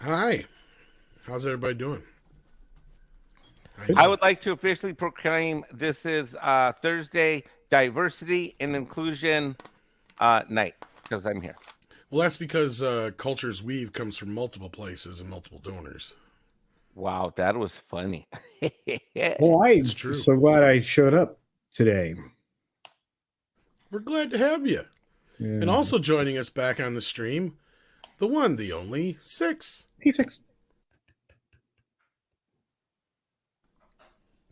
Hi. How's everybody doing? How you I doing? would like to officially proclaim this is Thursday Diversity and Inclusion Night because I'm here. Well, that's because Culture's Weave comes from multiple places and multiple donors. Wow, that was funny. Well, It's I'm true. so glad I showed up today. We're glad to have you. And Yeah. also joining us back on the stream, the one, the only, Six. P6.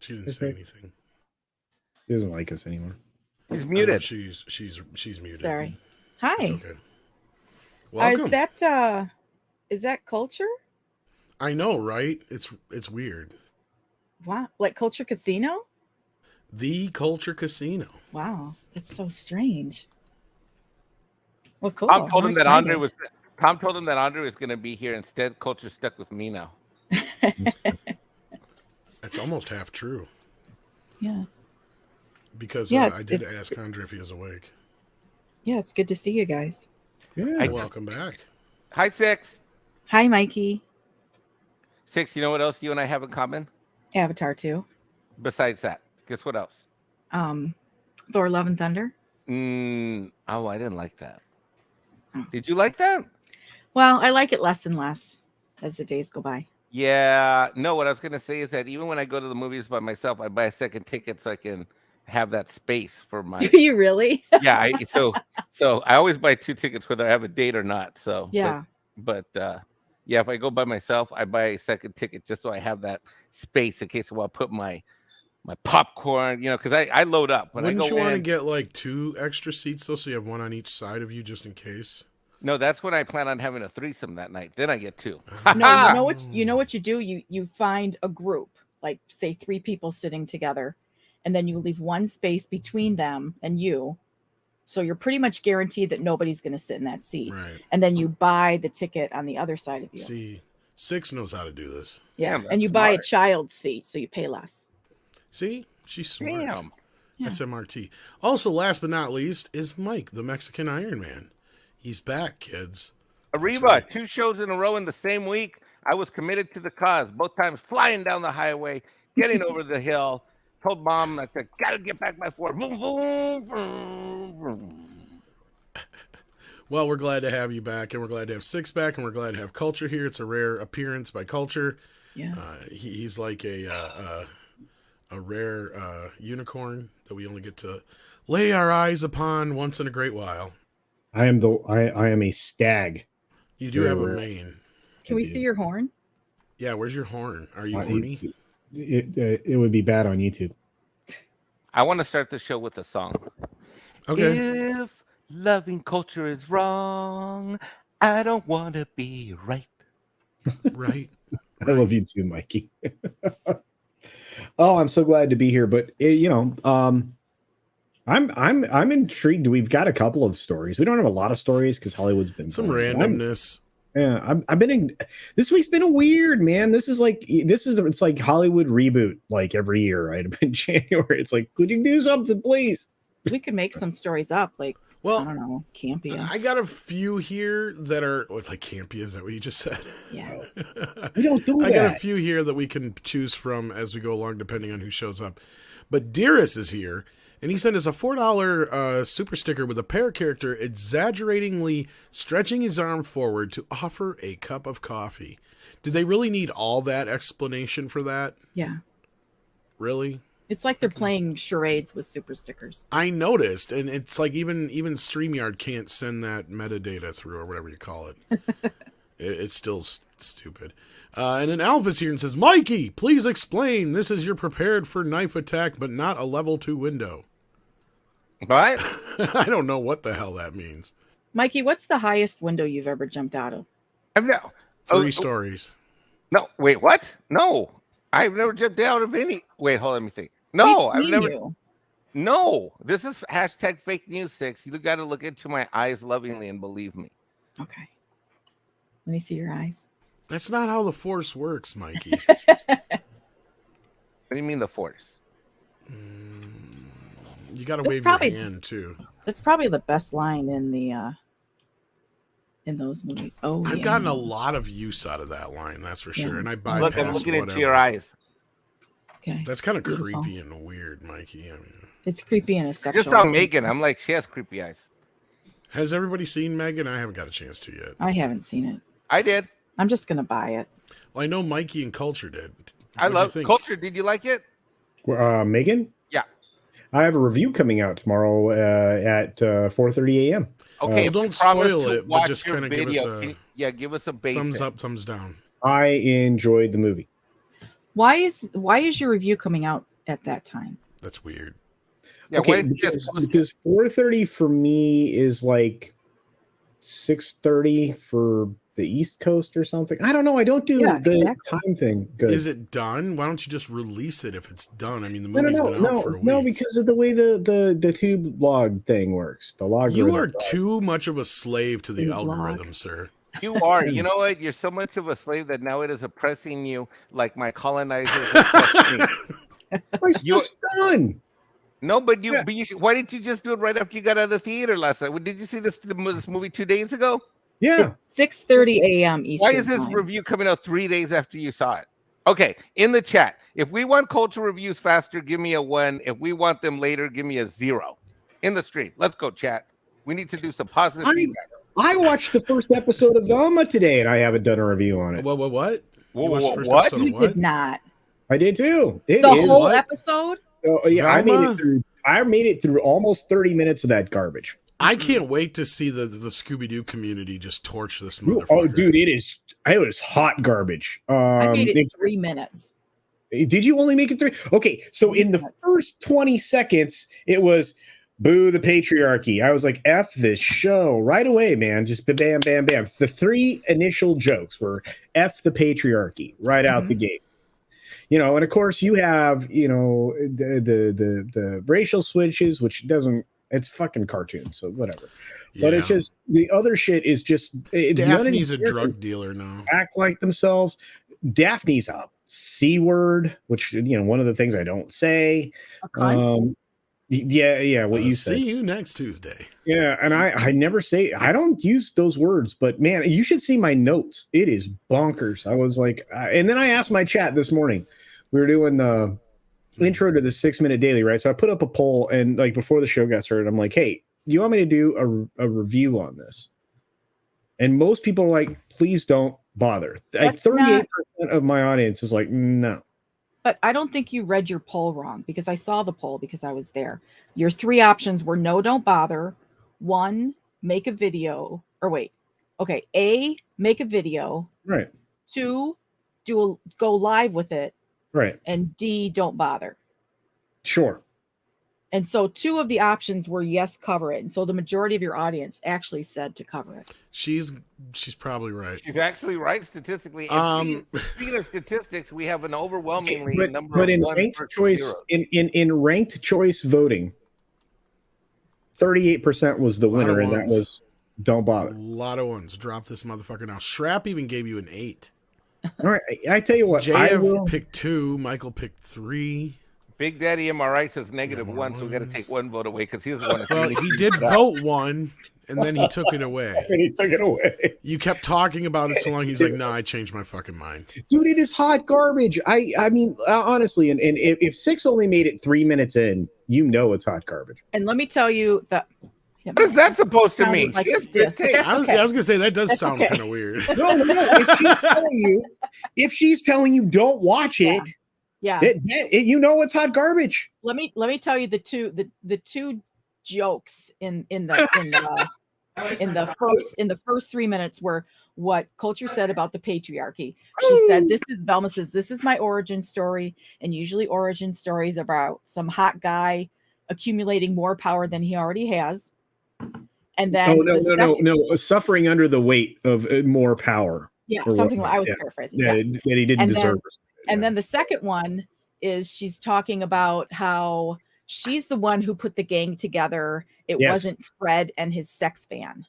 She didn't say anything. He doesn't like us anymore. He's I know muted. she's muted. Sorry. It's Hi. okay. Welcome. Is that culture? I know, right? It's weird. Wow. Like Culture Casino? The Culture Casino. Wow. That's so strange. Well, cool. Tom told I'm him that Andre excited. was. Tom told him that Andre was going to be here instead. Culture stuck with me now. That's almost half true. Yeah. Because Yeah, I did ask Andre if he was awake. Yeah, it's good to see you guys. Yeah. Welcome back. Hi, Six. Hi, Mikey. Six, you know what else you and I have in common? Avatar 2. Besides that, guess what else? Thor Love and Thunder. Oh, I didn't like that. Oh. Did you like that? Well, I like it less and less as the days go by. Yeah. No, what I was going to say is that even when I go to the movies by myself, I buy a second ticket so I can have that space for my. Do you really? Yeah. So I always buy 2 tickets whether I have a date or not. So Yeah. But yeah, if I go by myself, I buy a second ticket just so I have that space in case I want to put my popcorn, because I load up. When Wouldn't I go you want to in, get like 2 extra seats though, so you have one on each side of you just in case? no, that's when I plan on having a threesome that night. Then I get 2. No, you know what you do? You find a group, like say 3 people sitting together, and then you leave one space between them and you. So you're pretty much guaranteed that nobody's going to sit in that seat. Right. And then you buy the ticket on the other side of you. See, Six knows how to do this. Yeah. Damn, And you that's buy a smart. child's seat, so you pay less. See, she's smart. Damn. Yeah. SMRT. Also, last but not least, is Mike, the Mexican Iron Man. He's back, kids. Arriba, right. 2 shows in a row in the same week. I was committed to the cause. Both times flying down the highway, getting over the hill. Told mom, I said, gotta get back by 4. Vroom, vroom, vroom, vroom. Well, we're glad to have you back, and we're glad to have Six back, and we're glad to have Culture here. It's a rare appearance by Culture. Yeah. He's like a rare unicorn that we only get to lay our eyes upon once in a great while. I am a stag. You do Very have a rare. mane. Can we I do. see your horn? Yeah, where's your horn? Are you Uh, horny? It would be bad on YouTube. I want to start the show with a song. Okay. If loving culture is wrong, I don't want to be right. Right. I love you too, Mikey. Oh, I'm so glad to be here. But I'm intrigued. We've got a couple of stories. We don't have a lot of stories because Hollywood's been Some going. randomness. I've been in. This week's been a weird, man. It's like Hollywood reboot, like every year, right? In January, it's like, could you do something, please? We could make some stories up, like, I Well, don't know, Campia. I got a few here that are. Oh, it's like campy. Is that what you just said? Yeah. We don't do I that. got a few here that we can choose from as we go along, depending on who shows up. But Dearest is here, and he sent us a $4 super sticker with a pear character exaggeratingly stretching his arm forward to offer a cup of coffee. Do they really need all that explanation for that? Yeah. Really? It's like they're playing charades with super stickers. I noticed, and it's like even StreamYard can't send that metadata through or whatever you call it. It's still stupid. And then Alpha's here and says, Mikey, please explain. This is your prepared for knife attack, but not a level 2 window. What? I don't know what the hell that means. Mikey, what's the highest window you've ever jumped out of? I've no. 3 stories. No, wait, what? No, I've never jumped out of any. Wait, hold on, let me think. No, We've I've seen never. you. No, this is hashtag fake news 6. You got to look into my eyes lovingly and believe me. Okay. Let me see your eyes. That's not how the Force works, Mikey. What do you mean the Force? You got to That's wave your probably- hand, too. That's probably the best line in the in those movies. Oh, I've yeah. gotten a lot of use out of that line, that's for sure. Yeah. And I Look, bypass I'm looking whatever. into your eyes. Okay. That's kind of Beautiful. creepy and weird, Mikey. I mean, It's creepy in a I sexual. just saw Megan. I'm like, she has creepy eyes. has everybody seen Megan? I haven't got a chance to yet. I haven't seen it. I did. I'm just gonna buy it. Well, I know Mikey and Culture did. I What'd you love think? Culture. Did you like it? Megan? Yeah. I have a review coming out tomorrow at 4:30 a.m. Okay, Well, don't promise spoil to it, but watch just your kind of give us video. a Give us a basic. thumbs up, thumbs down. I enjoyed the movie. Why is your review coming out at that time? That's weird. Yeah, why Okay, didn't you just post it? because 4:30 for me is like 6:30 for the East Coast or something. I don't know. I don't do Yeah, the exactly. time thing good. Is it done? Why don't you just release it if it's done? I mean, the No, movie's been out for a week. no, because of the way the tube log thing works. The log. You are too much of a slave to the Tube log. algorithm, sir. You are. You know what? You're so much of a slave that now it is oppressing you like my colonizers oppressed me. My stuff's done. No, but you, Yeah. but you should, why didn't you just do it right after you got out of the theater last night? Did you see this movie 2 days ago? Yeah. 6:30 a.m. Eastern. Why is this time. review coming out 3 days after you saw it? Okay, in the chat, if we want culture reviews faster, give me a 1. If we want them later, give me a 0. In the stream, let's go, chat. We need to do some positive feedback. I watched the first episode of Velma today, and I haven't done a review on it. What? Whoa, You watched the first what? episode of You what? did not. I did too. It The is. whole what? episode? Oh, yeah, I made Velma? it through. I made it through almost 30 minutes of that garbage. I can't wait to see the Scooby Doo community just torch this Oh, motherfucker. dude, it was hot garbage. I made it in 3 minutes. Did you only make it 3? Okay, so in the Yes. first 20 seconds, it was boo the patriarchy. I was like, F this show right away, man. Just bam, bam, bam. The 3 initial jokes were F the patriarchy right out the gate. You know, and of course you have, you know, the racial switches, which doesn't, it's fucking cartoon, so whatever. But it's Yeah. just, the other shit is just, none of Daphne's these a drug dealer now. act like themselves. Daphne's a C word, which, you know, one of the things I don't say. A cunt? Yeah, what you said. See you next Tuesday. Yeah, and I never say, I don't use those words, but man, you should see my notes. It is bonkers. I was like, and then I asked my chat this morning. We were doing the intro to the 6 Minute Daily, right? So I put up a poll, and like before the show got started, I'm like, hey, you want me to do a review on this? And most people are like, please don't bother. Like That's not- 38% of my audience is like, no. But I don't think you read your poll wrong, because I saw the poll because I was there. Your 3 options were no, don't bother. 1, make a video. Or wait. Okay. A, make a video. Right. 2, go live with it. Right. And D, don't bother. Sure. And so 2 of the options were yes, cover it. And so the majority of your audience actually said to cover it. She's probably right. She's actually right statistically. And speaking of statistics, we have an overwhelmingly number but of in ones ranked versus choice zeros. in ranked choice voting, 38% was the Lot of winner, and that ones. was don't A bother. lot of ones. Drop this motherfucker now. Shrap even gave you an 8. All right, I tell you what, I will. JF picked 2. Michael picked 3. Big Daddy MRI says negative Yeah, 1, so we got to ones. take 1 vote away because he doesn't want to Well, see he did vote 1, and then he took it away. And he took it away, You kept talking about it so long. He's like, "No, I changed my fucking mind." dude. It is hot garbage. I mean, honestly, and if 6 only made it 3 minutes in, you know it's hot garbage. And let me tell you that. What is that supposed to mean? Like She has a diss, good but taste. that's I was, okay. I was gonna say that does That's sound okay. kind of weird. No, if she's telling you don't watch it, Yeah. you know it's hot garbage. Let me tell you the two jokes in the first 3 minutes were what Culture said about the patriarchy. She said, Velma says, this is my origin story. And usually origin stories about some hot guy accumulating more power than he already has. And then No. Suffering under the weight of more power. Yeah, or something whatnot. like I was Yeah. paraphrasing. Yeah, Yes. that he didn't And deserve. And then the second one is she's talking about how she's the one who put the gang together. It Yes. wasn't Fred and his sex fan.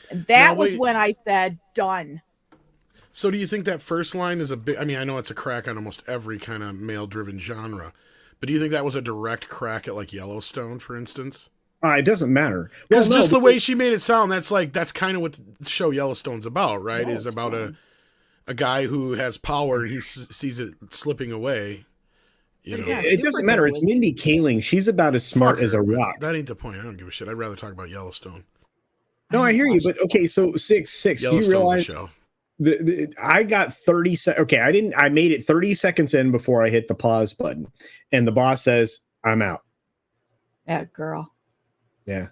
And that Now, was wait. when I said, done. So, do you think that first line is a bit? I mean, I know it's a crack on almost every kind of male-driven genre, but do you think that was a direct crack at like Yellowstone, for instance? It doesn't matter. Because Well, no, just the way she made it sound, that's kind of what the show Yellowstone's about, right? Is about a guy who has power and he sees it slipping away. You know, Yeah, it doesn't matter. It's Mindy Kaling. She's about as smart as a rock. That ain't the point. I don't give a shit. I'd rather talk about Yellowstone. No, I hear you, but okay. So six. Do you realize show. I got 30 seconds? Okay, I made it 30 seconds in before I hit the pause button, and the boss says, "I'm out." Yeah, girl. Yeah,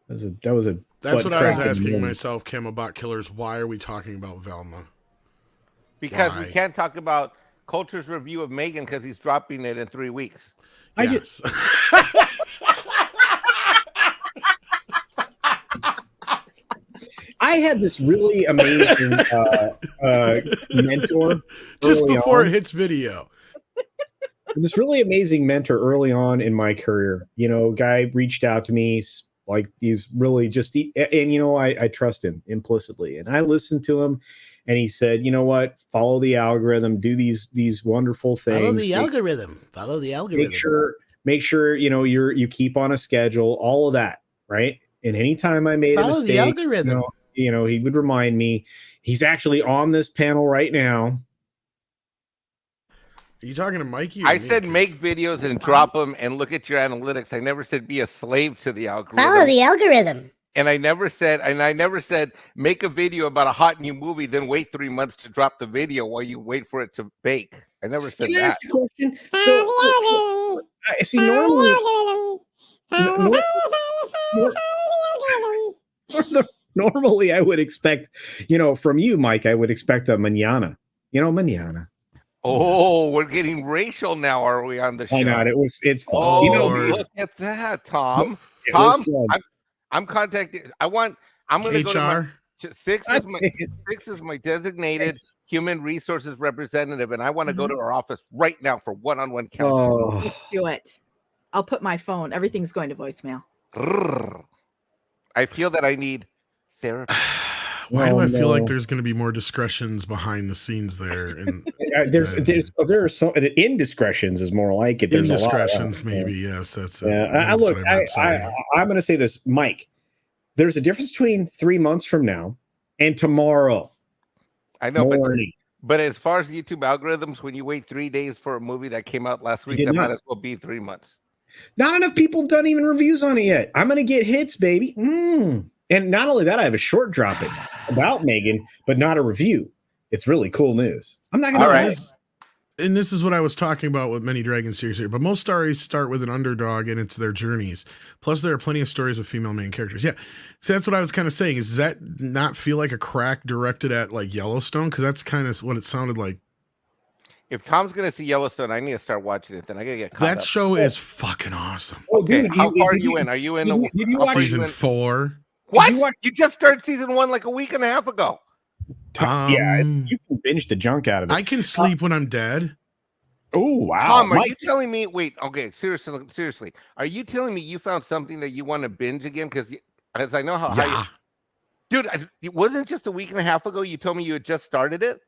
that was a. That's what I was asking myself, Kim, about Killers. Why are we talking about Velma? Because we can't talk about Culture's review of Megan because he's dropping it in 3 weeks. Yes. I had this really amazing mentor just before it hits video. This really amazing mentor early on in my career. You know, guy reached out to me, like he's really just, and you know, I trust him implicitly, and I listened to him, and he said, you know what, follow the algorithm, do these wonderful things. Follow the algorithm. Make sure you know you keep on a schedule, all of that, right? And anytime I made a mistake, the algorithm. You know, he would remind me. He's actually on this panel right now. Are you talking to Mikey? I said make videos and drop them and look at your analytics. I never said be a slave to the algorithm. Follow the algorithm. And I never said make a video about a hot new movie, then wait 3 months to drop the video while you wait for it to bake. I never said that. Ask a question? See, normally, normally I would expect, you know, from you, Mike, I would expect a manana. You know, manana. Oh, we're getting racial now. Are we on the show? Why not? It's fun. Oh, you know, look at that, Tom. I'm contacting. I'm going to go to six is my designated human resources representative, and I want to go to our office right now for one-on-one counseling. Let's do it. I'll put my phone. Everything's going to voicemail. I feel that I need therapy. Why do I feel like there's going to be more discretions behind the scennes there? And there are so indiscretions is more like it. There's indiscretions, maybe. Yes, that's. I'm going to say this, Mike. There's a difference between 3 months from now and tomorrow. I know, but as far as YouTube algorithms, when you wait 3 days for a movie that came out last week, that might as well be 3 months. Not enough people have done even reviews on it yet. I'm going to get hits, baby. And not only that, I have a short dropping about Megan, but not a review. It's really cool news. I'm not going to. And this is what I was talking about with many Dragon series here. But most stories start with an underdog, and it's their journeys. Plus, there are plenty of stories with female main characters. Yeah, so that's what I was kind of saying. Does that not feel like a crack directed at like Yellowstone? Because that's kind of what it sounded like. If Tom's going to see Yellowstone, I need to start watching it. Then I got to get caught up. That show is fucking awesome. Okay, how far are you in? Are you in season 4? What? You just started season 1 like a week and a half ago. Yeah, you can binge the junk out of it. I can sleep when I'm dead. Oh, wow. Tom, are you telling me? Wait, okay, seriously. Are you telling me you found something that you want to binge again? Because I know how dude, it wasn't just a week and a half ago you told me you had just started it?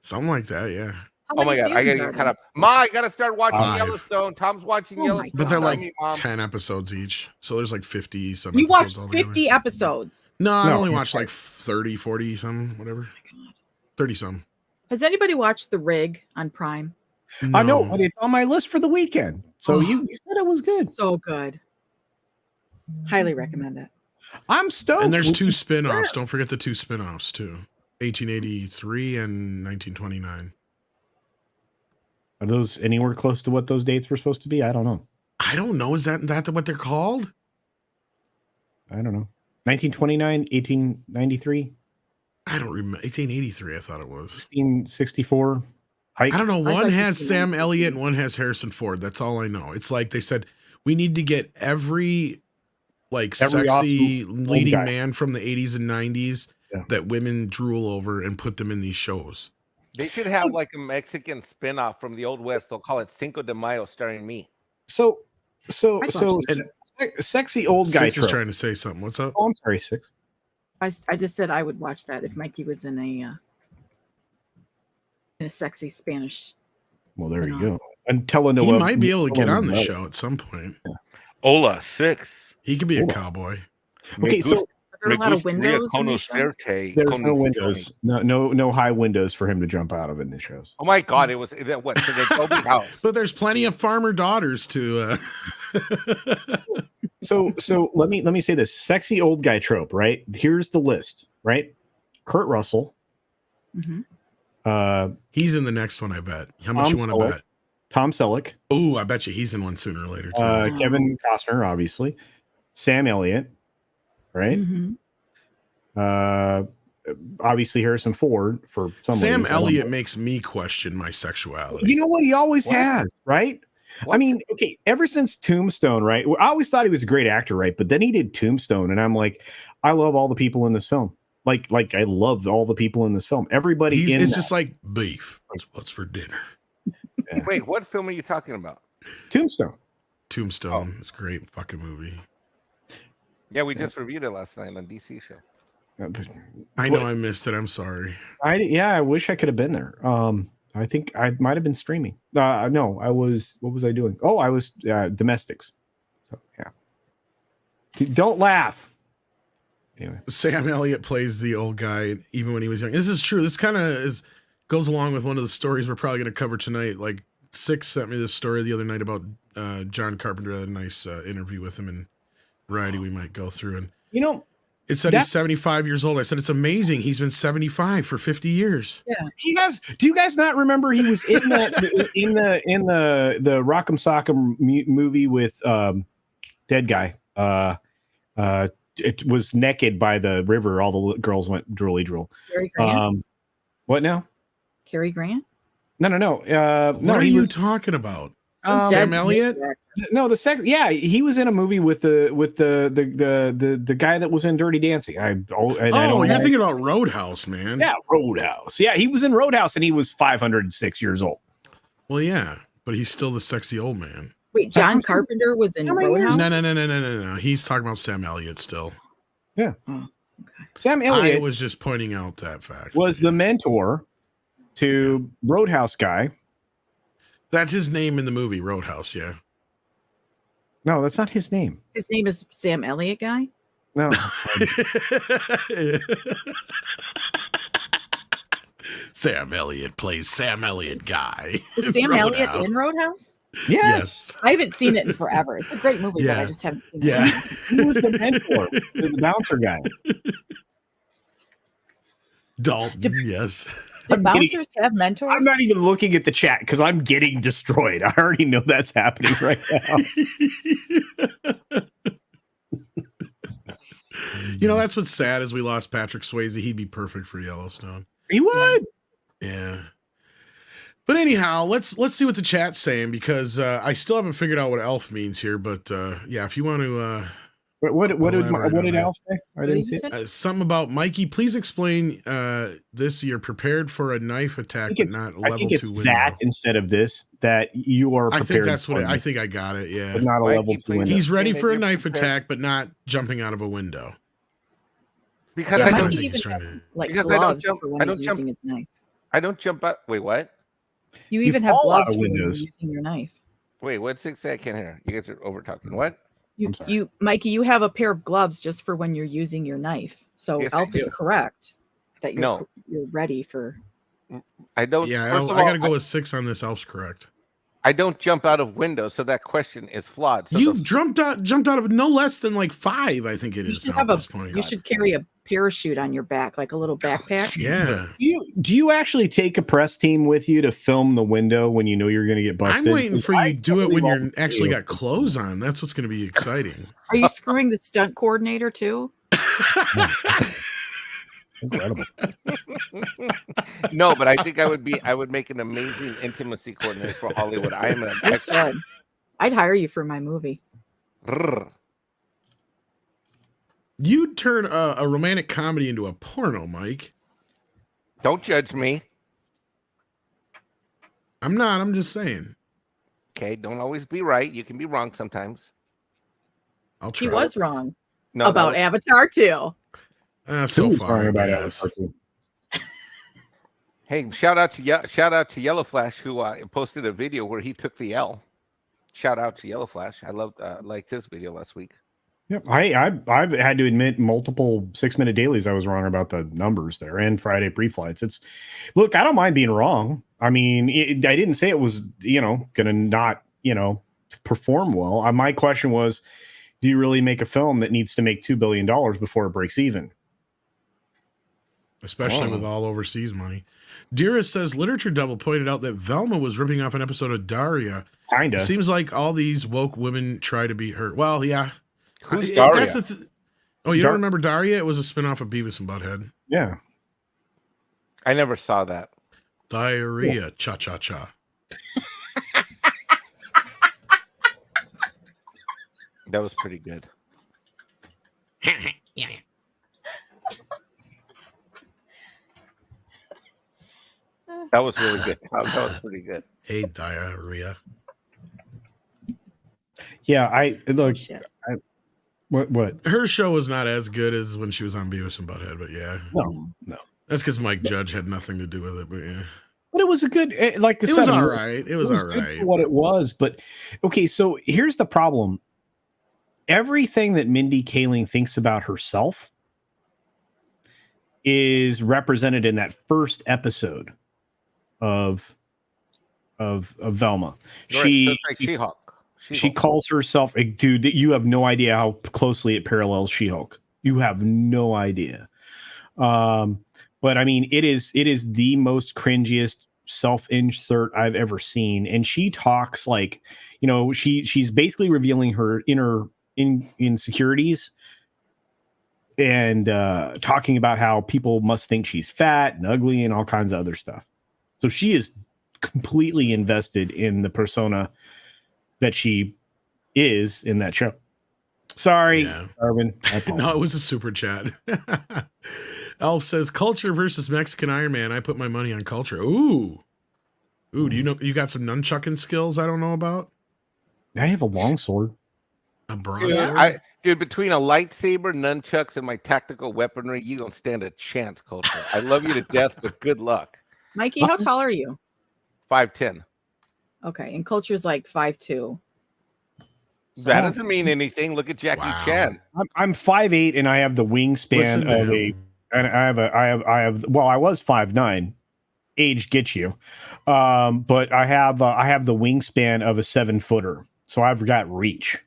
Something like that, yeah. Oh my God, I gotta get caught up. Ma, I gotta start watching Yellowstone. Tom's watching Yellowstone. But they're like 10 episodes each. So there's like 50 some You episodes. watched 50 episodes. No, I only watched like 30, 40 some, whatever. 30 some. Has anybody watched The Rig on Prime? No. I know, but it's on my list for the weekend. So you said it was good. So good. Highly recommend it. I'm stoked. And there's 2 spin-offs. Don't forget the 2 spin-offs too. 1883 and 1929. Are those anywhere close to what those dates were supposed to be? I don't know. I don't know. Is that what they're called? I don't know. 1929, 1893. I don't remember. 1883, I thought it was. 1664. I don't know. One has Sam Elliott and one has Harrison Ford. That's all I know. It's like they said, we need to get every sexy leading man from the 80s and 90s that women drool over and put them in these shows. They should have like a Mexican spinoff from the Old West. They'll call it Cinco de Mayo starring me. So sexy old guy. Six is trying to say something. What's up? Oh, I'm sorry, Six. I just said I would watch that if Mikey was in a sexy Spanish. Well, there you go. And he might be able to get on the show at some point. Yeah. Ola 6. He could be a Ooh. cowboy. Okay, so Are there a lot of windows in these shows? there's no windows, no high windows for him to jump out of in the shows. Oh my God! It was that what? So the Adobe house. But there's plenty of farmer daughters to. So let me say this: sexy old guy trope. Right here's the list. Right, Kurt Russell. Mm-hmm. He's in the next one, I bet. How much you want to bet? Tom Selleck. Oh, I bet you he's in one sooner or later too. Kevin Costner, obviously. Sam Elliott. Right. Mm-hmm. Obviously Harrison Ford for some Sam reason. Elliott makes me question my sexuality. You know what? He always has, right? What? I mean, okay, ever since Tombstone, right? I always thought he was a great actor, right? But then he did Tombstone, and I'm like, I love all the people in this film. Like I love all the people in this film. Everybody It's just like beef. What's for dinner? Yeah. Wait, what film are you talking about? Tombstone. Tombstone. It's a great fucking movie. Yeah, we just reviewed it last night on DC show. I know I missed it. I'm sorry. I wish I could have been there. I think I might have been streaming. No, I was. What was I doing? Oh, I was domestics. So yeah. Don't laugh. Anyway, Sam Elliott plays the old guy even when he was young. This is true. This kind of goes along with one of the stories we're probably going to cover tonight. Like Six sent me this story the other night about John Carpenter. I had a nice interview with him and variety we might go through. And you know, it said he's 75 years old. I said it's amazing. He's been 75 for 50 years. Yeah, he does. Do you guys not remember he was in the the Rock'em Sock'em movie with dead guy? It was naked by the river. All the girls went drooly drool. Cary Grant. What now? Cary Grant. No. What are you talking about? Sam Elliott? No, the second. Yeah, he was in a movie with the guy that was in Dirty Dancing. You're thinking about Roadhouse, man. Yeah, Roadhouse. Yeah, he was in Roadhouse, and he was 506 years old. Well, yeah, but he's still the sexy old man. Wait, John Carpenter was in Roadhouse? No. He's talking about Sam Elliott still. Yeah. Oh, okay. Sam Elliott I was just pointing out that fact. Was the mentor to Roadhouse guy. That's his name in the movie, Roadhouse, yeah. No, that's not his name. His name is Sam Elliott guy? No. Sam Elliott plays Sam Elliott guy. Is Sam Elliott in Roadhouse? Yes. I haven't seen it in forever. It's a great movie, but I just haven't seen it. Yeah. He was the mentor, the bouncer guy. Dalton, yes. Do bouncers have mentors? I'm not even looking at the chat because I'm getting destroyed. I already know that's happening right now. You know, that's what's sad is we lost Patrick Swayze. He'd be perfect for Yellowstone. He would. Yeah. But anyhow, let's see what the chat's saying because I still haven't figured out what elf means here. But yeah, if you want to... What did Alf say? I didn't see it. Something about Mikey. Please explain this. You're prepared for a knife attack, but not level 2 window. That instead of this, that you are prepared. I think that's what I think I got it. Yeah, but not a level 2 window. He's ready for a knife attack, but not jumping out of a window. Because that's I what I don't think he's trying to. Like because gloves I don't jump. for when I don't he's jump. using his knife. I don't jump out. Wait, what? You even have fall out gloves of for when you're windows. using your knife. Wait, what's it say? I can't hear. You guys are over talking. What? You, Mikey, you have a pair of gloves just for when you're using your knife. So Yes, I Elf is do. correct that No. you're ready for. I don't. Yeah, first of I all, got to go with 6 on this. Elf's correct. I don't jump out of windows, so that question is flawed. So You jumped out of no less than like 5, I think it You is. should Now have at this point. You should carry a parachute on your back, like a little backpack. Yeah. Do you actually take a press team with you to film the window when you know you're going to get busted? I'm waiting for you to do it when you're volunteer. actually got clothes on. That's what's going to be exciting. Are you screwing the stunt coordinator too? Incredible. No, but I think I would make an amazing intimacy coordinator for Hollywood. I am an You expert. should. I'd hire you for my movie. You'd turn a romantic comedy into a porno, Mike. Don't judge me. I'm not. I'm just saying. Okay, don't always be right. You can be wrong sometimes. I'll try. He was wrong No, about no. Avatar too. So Who's far, wrong I about guess. Avatar? Hey, shout out to Yellow Flash who posted a video where he took the L. shout out to Yellow Flash. I loved liked his video last week. Yep. I've had to admit multiple 6-minute dailies I was wrong about the numbers there, and Friday pre-flights. Look, I don't mind being wrong. I mean, I didn't say it was, gonna not, perform well. My question was, do you really make a film that needs to make $2 billion before it breaks even? Especially with all overseas money. Dearest says Literature Devil pointed out that Velma was ripping off an episode of Daria. Kinda. It seems like all these woke women try to be her. Well, yeah. Who's Daria? Oh, you don't remember Daria? It was a spinoff of Beavis and Butthead. Yeah. I never saw that. Diarrhea, cha-cha-cha. That was pretty good. Yeah. That was really good. That was pretty good. Hey, diarrhea. Yeah, look. Shit. What? Her show was not as good as when she was on Beavis and Butthead, but yeah. No. That's because Mike Judge had nothing to do with it, but yeah. But it was a good, like I said, It was all right. It was all good right. for what it was. But okay, so here's the problem. Everything that Mindy Kaling thinks about herself is represented in that first episode of Velma. Right, so it's like She-Hulk. She calls herself a dude that you have no idea how closely it parallels She-Hulk. You have no idea. But I mean, it is the most cringiest self-insert I've ever seen. And she talks like, she's basically revealing her inner insecurities and talking about how people must think she's fat and ugly and all kinds of other stuff. So she is completely invested in the persona that she is in that show. Sorry, Arvin. No, it was a super chat. Elf says Culture versus Mexican Iron Man. I put my money on Culture. Ooh, do you know you got some nunchucking skills I don't know about? I have a long sword. A broadsword? Dude, between a lightsaber, nunchucks, and my tactical weaponry, you don't stand a chance, Culture. I love you to death, but good luck. Mikey, how tall are you? 5'10". Okay, and Culture's like 5'2". That doesn't mean anything. Look at Jackie Chan. I'm 5'8", and I have the wingspan of a. And I have. Well, I was 5'9". Age gets you, but I have the wingspan of a 7-footer, so I've got reach.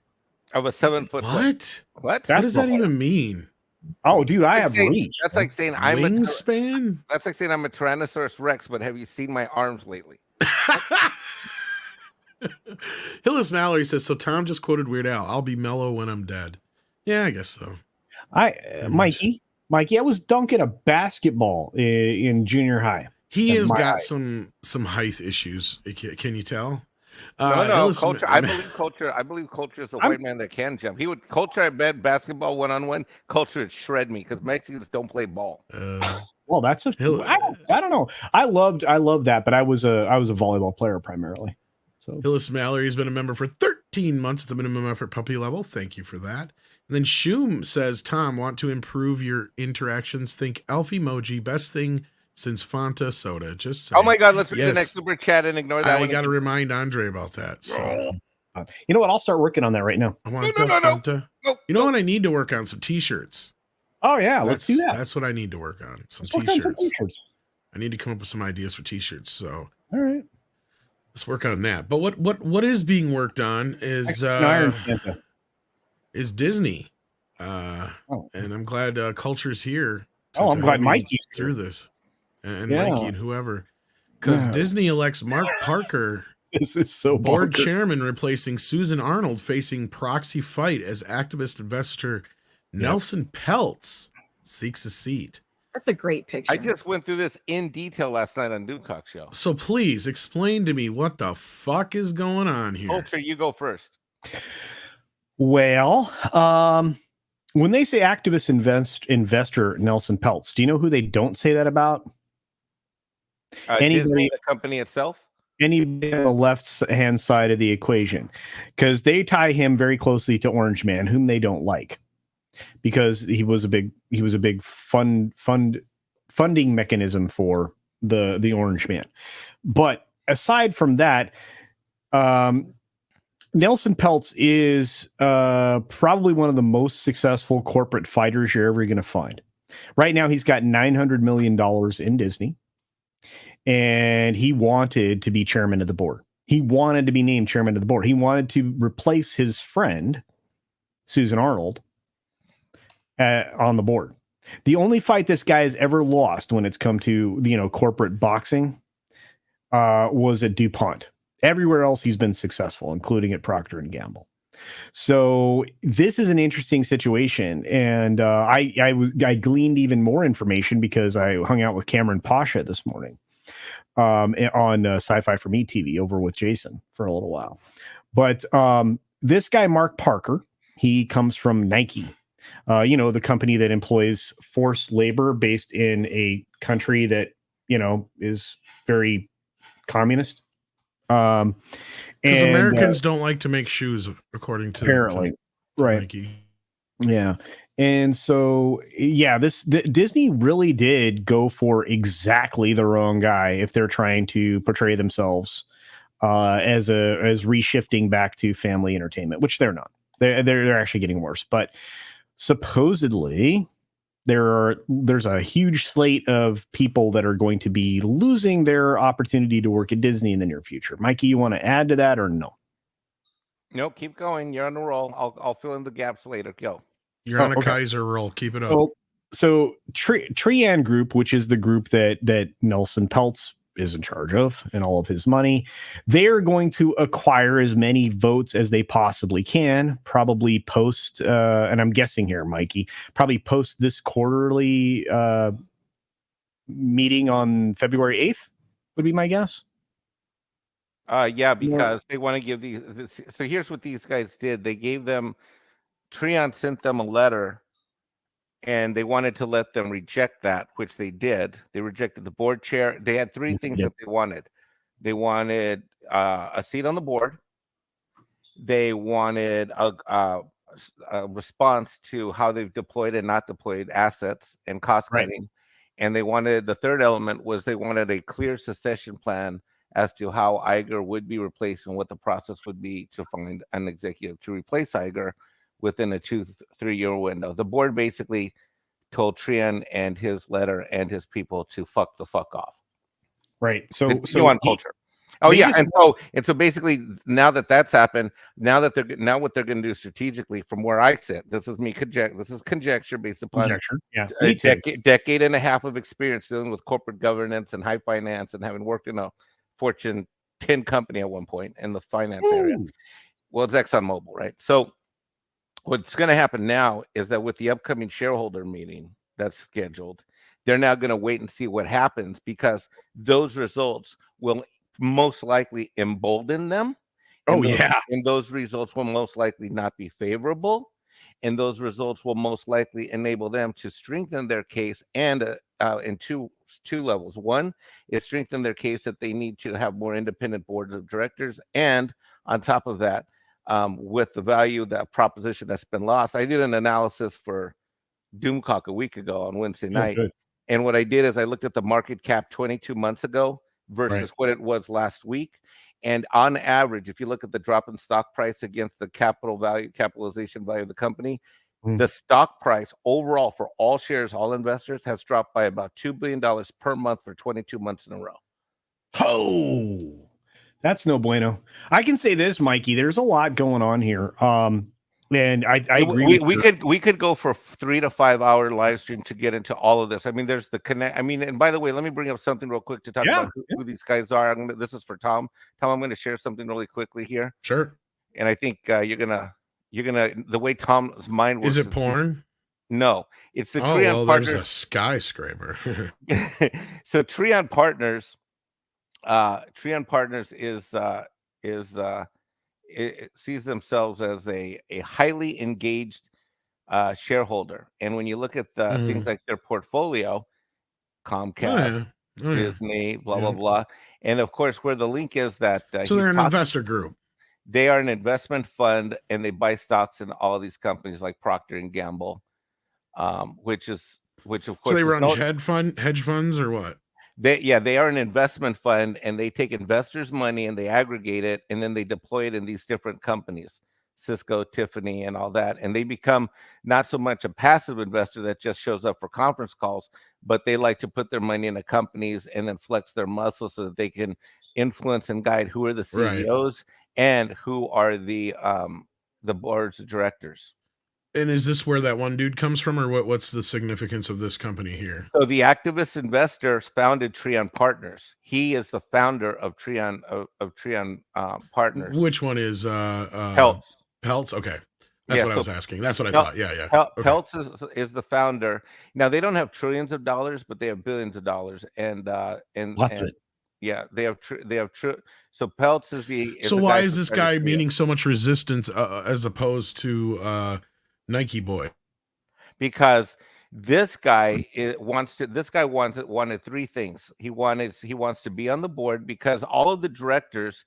Of a 7-foot. What? What? What does that even mean? Oh, dude, I have reach. That's like saying wingspan. That's like saying I'm a Tyrannosaurus Rex, but have you seen my arms lately? Hillis Mallory says, so Tom just quoted Weird Al. I'll be mellow when I'm dead. Yeah, I guess so. Mikey, I was dunking a basketball in junior high. He has got some height issues. Can you tell? No, Culture. I believe Culture is the white man that can jump. Culture. I bet basketball 1-on-1. Culture would shred me because Mexicans don't play ball. Well, that's I don't know. I loved that, but I was a volleyball player primarily. So Hillis Mallory has been a member for 13 months at the minimum effort puppy level. Thank you for that. And then Shoom says, Tom, want to improve your interactions? Think elf emoji, best thing since Fanta soda. Just saying. Oh my God, let's read the next super chat and ignore that. I got to remind Andre about that. So, you know what? I'll start working on that right now. I want Fanta. You know what? I need to work on some t-shirts. Oh yeah, let's do that. That's what I need to work on. Some t-shirts. I need to come up with some ideas for t-shirts. So, all right, let's work on that. But what is being worked on is Disney. And I'm glad Culture's here. I'm glad Mikey's through this. And Mikey and whoever, because Disney elects Mark Parker, this is so board chairman, replacing Susan Arnold, facing proxy fight as activist investor Nelson Peltz seeks a seat. That's a great picture. I just went through this in detail last night on Newcock Show. So please explain to me what the fuck is going on here. Culture, you go first. Well, when they say activist investor Nelson Peltz, do you know who they don't say that about? Disney, the company itself? Anybody on the left-hand side of the equation, because they tie him very closely to Orange Man, whom they don't like, because he was a big funding mechanism for the Orange Man. But aside from that, Nelson Peltz is probably one of the most successful corporate fighters you're ever going to find. Right now, he's got $900 million in Disney, and he wanted to be chairman of the board. He wanted to be named chairman of the board. He wanted to replace his friend, Susan Arnold, on the board. The only fight this guy has ever lost when it's come to, corporate boxing was at DuPont. Everywhere else he's been successful, including at Procter & Gamble. So this is an interesting situation. And I gleaned even more information because I hung out with Cameron Pasha this morning on Sci-Fi for Me TV over with Jason for a little while. But this guy, Mark Parker, he comes from Nike, the company that employs forced labor based in a country that, is very communist. Because Americans don't like to make shoes, according to apparently, to right? Nike. Yeah, and so Disney really did go for exactly the wrong guy if they're trying to portray themselves as reshifting back to family entertainment, which they're not. They're actually getting worse. But supposedly, there's a huge slate of people that are going to be losing their opportunity to work at Disney in the near future. Mikey, you want to add to that or no? No, keep going. You're on the roll. I'll fill in the gaps later. Go. You're on a Kaiser roll. Keep it up. So Trian Group, which is the group that Nelson Peltz is in charge of and all of his money, they're going to acquire as many votes as they possibly can, probably post, and I'm guessing here, Mikey, probably post this quarterly meeting on February 8th would be my guess. Yeah, because they want to give these. So here's what these guys did. They gave them, Trian sent them a letter, and they wanted to let them reject that, which they did. They rejected the board chair. They had three things that they wanted. They wanted a seat on the board. They wanted a response to how they've deployed and not deployed assets and cost cutting. Right. And they wanted, the third element was they wanted a clear succession plan as to how Iger would be replaced and what the process would be to find an executive to replace Iger within a 2-3 year window. The board basically told Trian and his letter and his people to fuck the fuck off. Right. So on culture. Oh yeah, and so basically now that that's happened, now what they're going to do strategically, from where I sit, this is conjecture based upon a decade and a half of experience dealing with corporate governance and high finance, and having worked in a Fortune 10 company at one point in the finance area. Well, it's ExxonMobil, right? So what's going to happen now is that with the upcoming shareholder meeting that's scheduled, they're now going to wait and see what happens, because those results will most likely embolden them. And those results will most likely not be favorable. And those results will most likely enable them to strengthen their case, and in two levels. One is strengthen their case that they need to have more independent boards of directors. And on top of that, with the value, that proposition that's been lost. I did an analysis for Doomcock a week ago on Wednesday night. And what I did is I looked at the market cap 22 months ago versus what it was last week. And on average, if you look at the drop in stock price against the capitalization value of the company, the stock price overall for all shares, all investors, has dropped by about $2 billion per month for 22 months in a row. Oh, that's no bueno. I can say this, Mikey, there's a lot going on here. And I agree. We could go for 3 to 5 hour live stream to get into all of this. I mean, there's the connect. I mean, and by the way, let me bring up something real quick to talk about who these guys are. This is for Tom. Tom, I'm going to share something really quickly here. Sure. And I think you're gonna the way Tom's mind works. Is it porn? No, it's the Trian Partners. There's a skyscraper. So Trian Partners it sees themselves as a highly engaged shareholder. And when you look at things like their portfolio, Comcast, Disney, blah, blah. And of course, where the link is that... so they're an investor group. They are an investment fund, and they buy stocks in all of these companies like Procter & Gamble, which of course... So they run hedge funds or what? They are an investment fund, and they take investors' money and they aggregate it, and then they deploy it in these different companies, Cisco, Tiffany, and all that. And they become not so much a passive investor that just shows up for conference calls, but they like to put their money into companies and then flex their muscles so that they can influence and guide who are the Right. CEOs and who are the boards of directors. And is this where that one dude comes from, or what's the significance of this company here? So the activist investors founded Treon Partners. He is the founder of Treon Partners. Which one is Peltz? Peltz? Okay. That's what I was asking. That's what I thought. Yeah. Okay. Peltz is the founder. Now they don't have trillions of dollars, but they have billions of dollars, and Lots of it. Yeah, they have so Peltz is the. So why is this guy meeting so much resistance as opposed to Nike Boy? Because this guy wanted three things. He wants to be on the board because all of the directors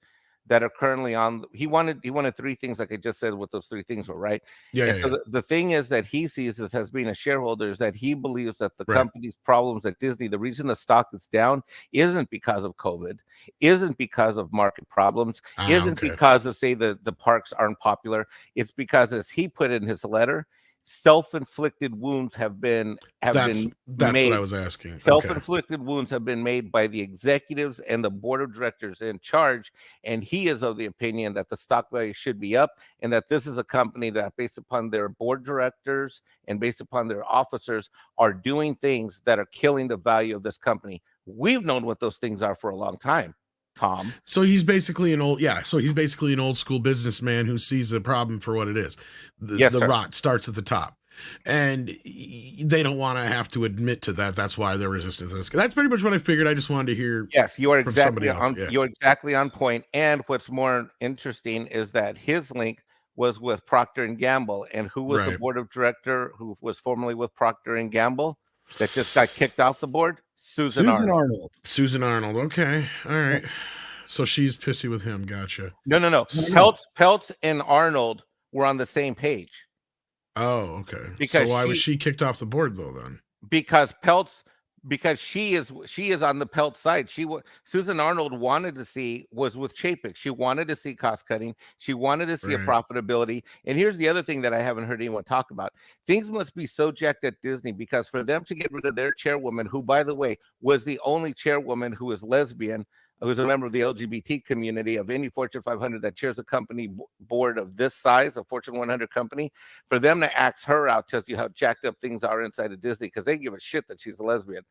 that are currently on, he wanted three things, like I just said, what those three things were, right? So the thing is that he sees this as being a shareholder is that he believes that the company's problems at Disney, the reason the stock is down isn't because of COVID, isn't because of market problems, isn't because of, say, the parks aren't popular. It's because, as he put in his letter, self-inflicted wounds have been that's made. What I was asking. Self-inflicted wounds have been made by the executives and the board of directors in charge, and he is of the opinion that the stock value should be up, and that this is a company that, based upon their board directors and based upon their officers, are doing things that are killing the value of this company. We've known what those things are for a long time, Tom. So he's basically an old school businessman who sees the problem for what it is. The rot starts at the top, and they don't want to have to admit to that. That's why they're resistant to this. That's pretty much what I figured. I just wanted to hear. Yes, you are exactly on. Yeah. You're exactly on point. And what's more interesting is that his link was with Procter and Gamble, and who was the board of director who was formerly with Procter and Gamble that just got kicked off the board? Susan Arnold. Susan Arnold. Okay. All right. So she's pissy with him. Gotcha. No. Peltz and Arnold were on the same page. Oh, okay. Because so why was she kicked off the board though then? Because she is on the Peltz side. Susan Arnold was with Chapek. She wanted to see cost cutting. She wanted to see a profitability. And here's the other thing that I haven't heard anyone talk about. Things must be so jacked at Disney because for them to get rid of their chairwoman, who, by the way, was the only chairwoman who is lesbian, who's a member of the LGBT community of any Fortune 500 that chairs a company board of this size, a Fortune 100 company, for them to axe her out tells you how jacked up things are inside of Disney, because they give a shit that she's a lesbian.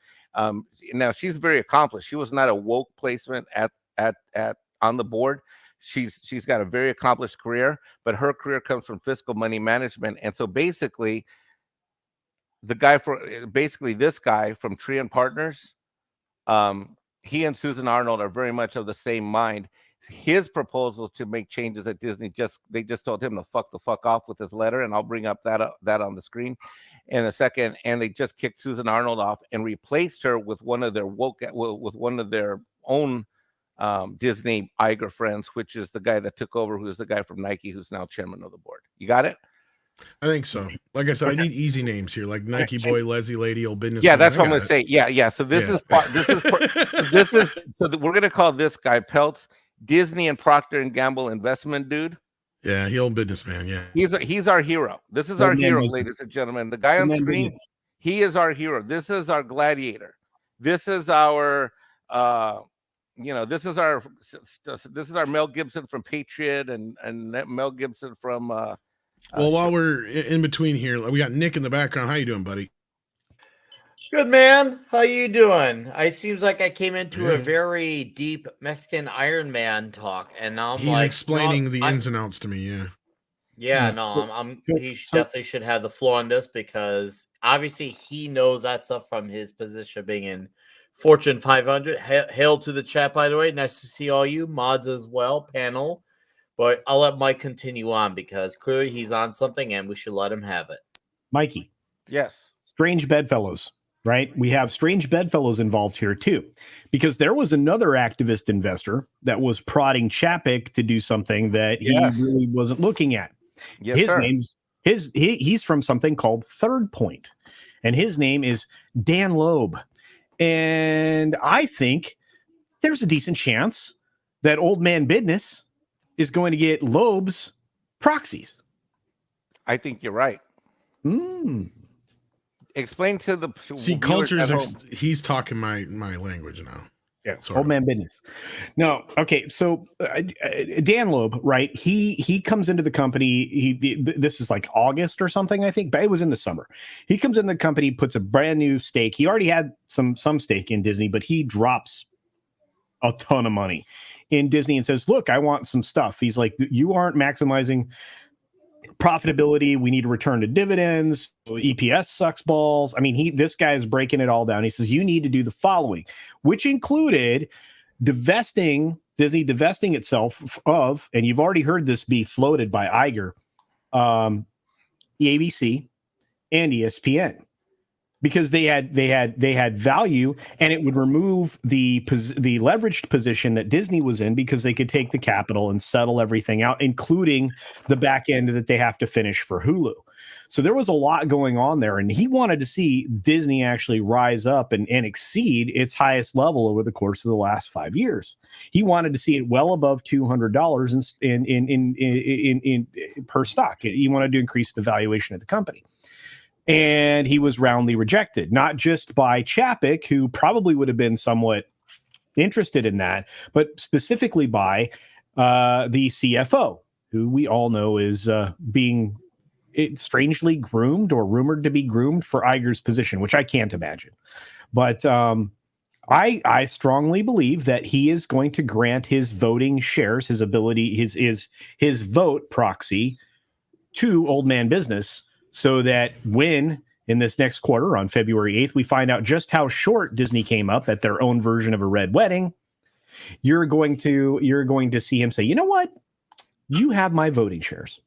Now she's very accomplished. She was not a woke placement on the board. She's got a very accomplished career, but her career comes from fiscal money management. And so basically, this guy from Treon Partners, he and Susan Arnold are very much of the same mind. His proposal to make changes at Disney, they just told him to fuck the fuck off with his letter, and I'll bring up that on the screen in a second. And they just kicked Susan Arnold off and replaced her with one of their own Disney Iger friends, which is the guy that took over, who's the guy from Nike, who's now chairman of the board. You got it? I think so. Like I said, I need easy names here, like Nike Boy, Leslie Lady, Old Business. Yeah, that's what I'm going to say. Yeah. So this is we're going to call this guy Peltz, Disney and Procter and Gamble investment dude. Yeah, he old businessman. Yeah, he's our hero. This is our hero, ladies and gentlemen. The guy on screen, he is our hero. This is our gladiator. This is our this is our Mel Gibson from Patriot and Mel Gibson from well, while we're in between here, we got Nick in the background. How you doing, buddy? Good, man. How you doing? It seems like I came into a very deep Mexican Iron Man talk, and now he's explaining the ins and outs to me. Yeah. He definitely should have the floor on this, because obviously he knows that stuff from his position being in Fortune 500. Hail to the chat, by the way. Nice to see all you mods as well, panel. But I'll let Mike continue on, because clearly he's on something and we should let him have it. Mikey. Yes. Strange bedfellows, right? We have strange bedfellows involved here too, because there was another activist investor that was prodding Chapek to do something that he really wasn't looking at. Yes, he's from something called Third Point, and his name is Dan Loeb. And I think there's a decent chance that Old Man Business is going to get Loeb's proxies. I think you're right. Explain to the cultures. He's talking my language now. Yeah, Old Man Business. No, okay. So Dan Loeb, right? He comes into the company. This is like August or something, I think, but it was in the summer. He comes in the company, puts a brand new stake. He already had some stake in Disney, but he drops a ton of money in Disney and says, "Look, I want some stuff." He's like, "You aren't maximizing profitability. We need to return to dividends. EPS sucks balls." I mean, this guy is breaking it all down. He says, "You need to do the following," which included Disney divesting itself of, and you've already heard this be floated by Iger, the ABC and ESPN, because they had value, and it would remove the leveraged position that Disney was in, because they could take the capital and settle everything out, including the back end that they have to finish for Hulu. So there was a lot going on there, and he wanted to see Disney actually rise up and exceed its highest level over the course of the last 5 years. He wanted to see it well above $200 in per stock. He wanted to increase the valuation of the company. And he was roundly rejected, not just by Chapek, who probably would have been somewhat interested in that, but specifically by the CFO, who we all know is being strangely groomed or rumored to be groomed for Iger's position, which I can't imagine. But I strongly believe that he is going to grant his voting shares, his ability, his vote proxy to Old Man Business, so that when in this next quarter on February 8th, we find out just how short Disney came up at their own version of a red wedding, you're going to see him say, "You know what? You have my voting shares."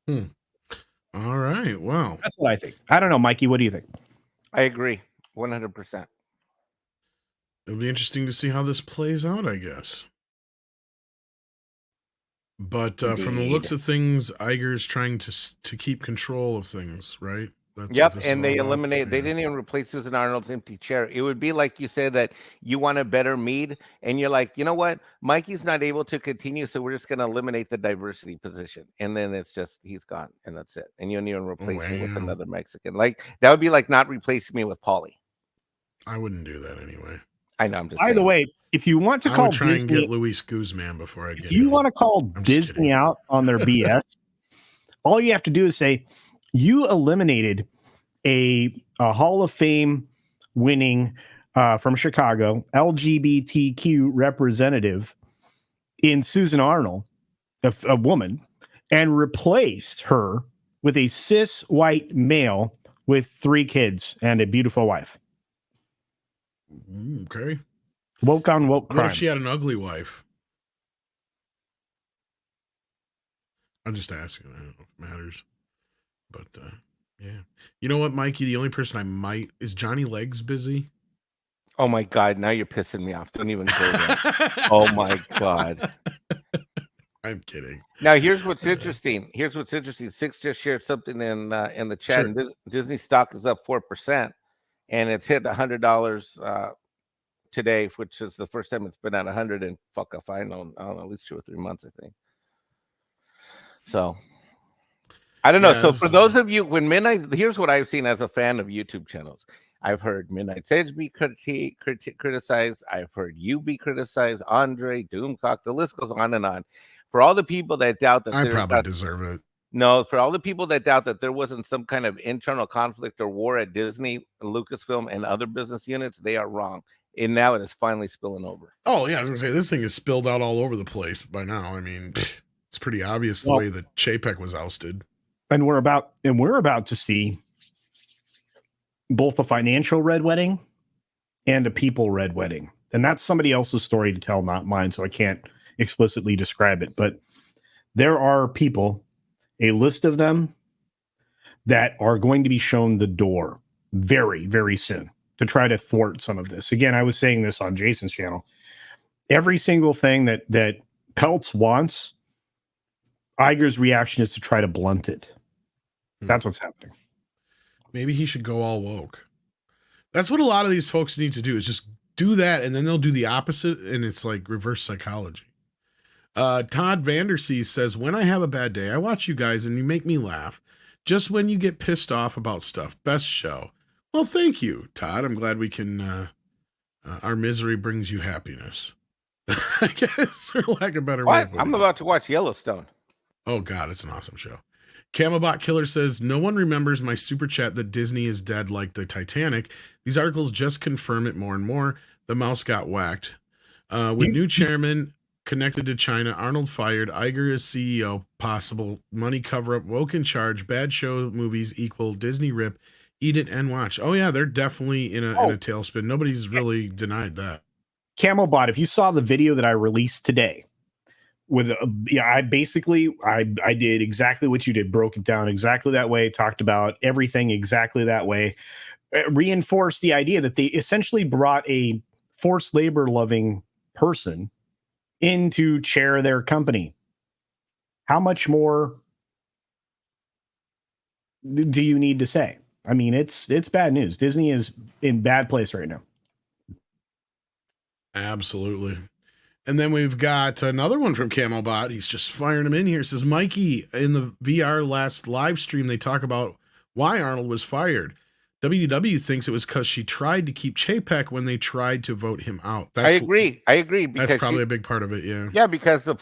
All right. Wow. That's what I think. I don't know, Mikey. What do you think? I agree 100%. It'll be interesting to see how this plays out, I guess. But from the looks of things, Iger's trying to keep control of things, right? Yep, and they eliminate. They didn't even replace Susan Arnold's empty chair. It would be like you said that you want a better MEAD, and you're like, you know what, Mikey's not able to continue, so we're just going to eliminate the diversity position, and then it's just he's gone, and that's it. And you don't even replace me with another Mexican. Like that would be like not replacing me with Paulie. I wouldn't do that anyway. I know. I'm just. By the way, if you want to call would try Disney, and get Luis Guzman before I get. If you want to call Disney out on their BS, all you have to do is say you eliminated a Hall of Fame winning from Chicago LGBTQ representative in Susan Arnold, a woman, and replaced her with a cis white male with 3 kids and a beautiful wife. Okay. Woke on woke crime. What if she had an ugly wife? I'm just asking. I don't know if it matters. But yeah. You know what, Mikey? The only person is Johnny Legs busy? Oh my God! Now you're pissing me off. Don't even go there. Oh my God! I'm kidding. Now here's what's interesting. Six just shared something in the chat. Sure. And Disney stock is up 4%, and it's hit $100 today, which is the first time it's been at 100 in I don't know, at least 2 or 3 months, I think. So I don't know. Yes. So for those of you, here's what I've seen as a fan of YouTube channels. I've heard Midnight's Edge be criticized. I've heard you be criticized. Andre, Doomcock, the list goes on and on. For all the people that doubt that I probably deserve it. No, for all the people that doubt that there wasn't some kind of internal conflict or war at Disney, Lucasfilm, and other business units, they are wrong. And now it is finally spilling over. Oh, yeah. I was going to say, this thing is spilled out all over the place by now. I mean, it's pretty obvious the way that Chapek was ousted. And we're about to see both a financial red wedding and a people red wedding. And that's somebody else's story to tell, not mine, so I can't explicitly describe it. But there are people, a list of them, that are going to be shown the door very, very soon to try to thwart some of this. Again, I was saying this on Jason's channel. Every single thing that Peltz wants, Iger's reaction is to try to blunt it. That's what's happening. Maybe he should go all woke. That's what a lot of these folks need to do, is just do that, and then they'll do the opposite, and it's like reverse psychology. Todd Vandersea says, when I have a bad day, I watch you guys and you make me laugh. Just when you get pissed off about stuff. Best show. Well, thank you, Todd. I'm glad we can, our misery brings you happiness. I guess, for lack of a better way. What? I'm about to watch Yellowstone. Oh, God, it's an awesome show. Camelbot Killer says, no one remembers my super chat that Disney is dead like the Titanic. These articles just confirm it more and more. The mouse got whacked. With new chairman connected to China, Arnold fired, Iger is CEO, possible money cover-up, woke in charge, bad show movies equal Disney rip, eat it and watch. Oh, yeah, they're definitely in a tailspin. Nobody's really denied that. Camelbot, if you saw the video that I released today, I did exactly what you did, broke it down exactly that way, talked about everything exactly that way, reinforced the idea that they essentially brought a forced labor loving person in to chair their company. How much more do you need to say? I mean, it's bad news. Disney is in bad place right now. Absolutely. And then we've got another one from Camelbot. He's just firing them in here. It says, Mikey, in the VR last live stream, they talk about why Arnold was fired. WDW thinks it was because she tried to keep Chapek when they tried to vote him out. I agree. Because that's probably a big part of it. Yeah. Yeah, because I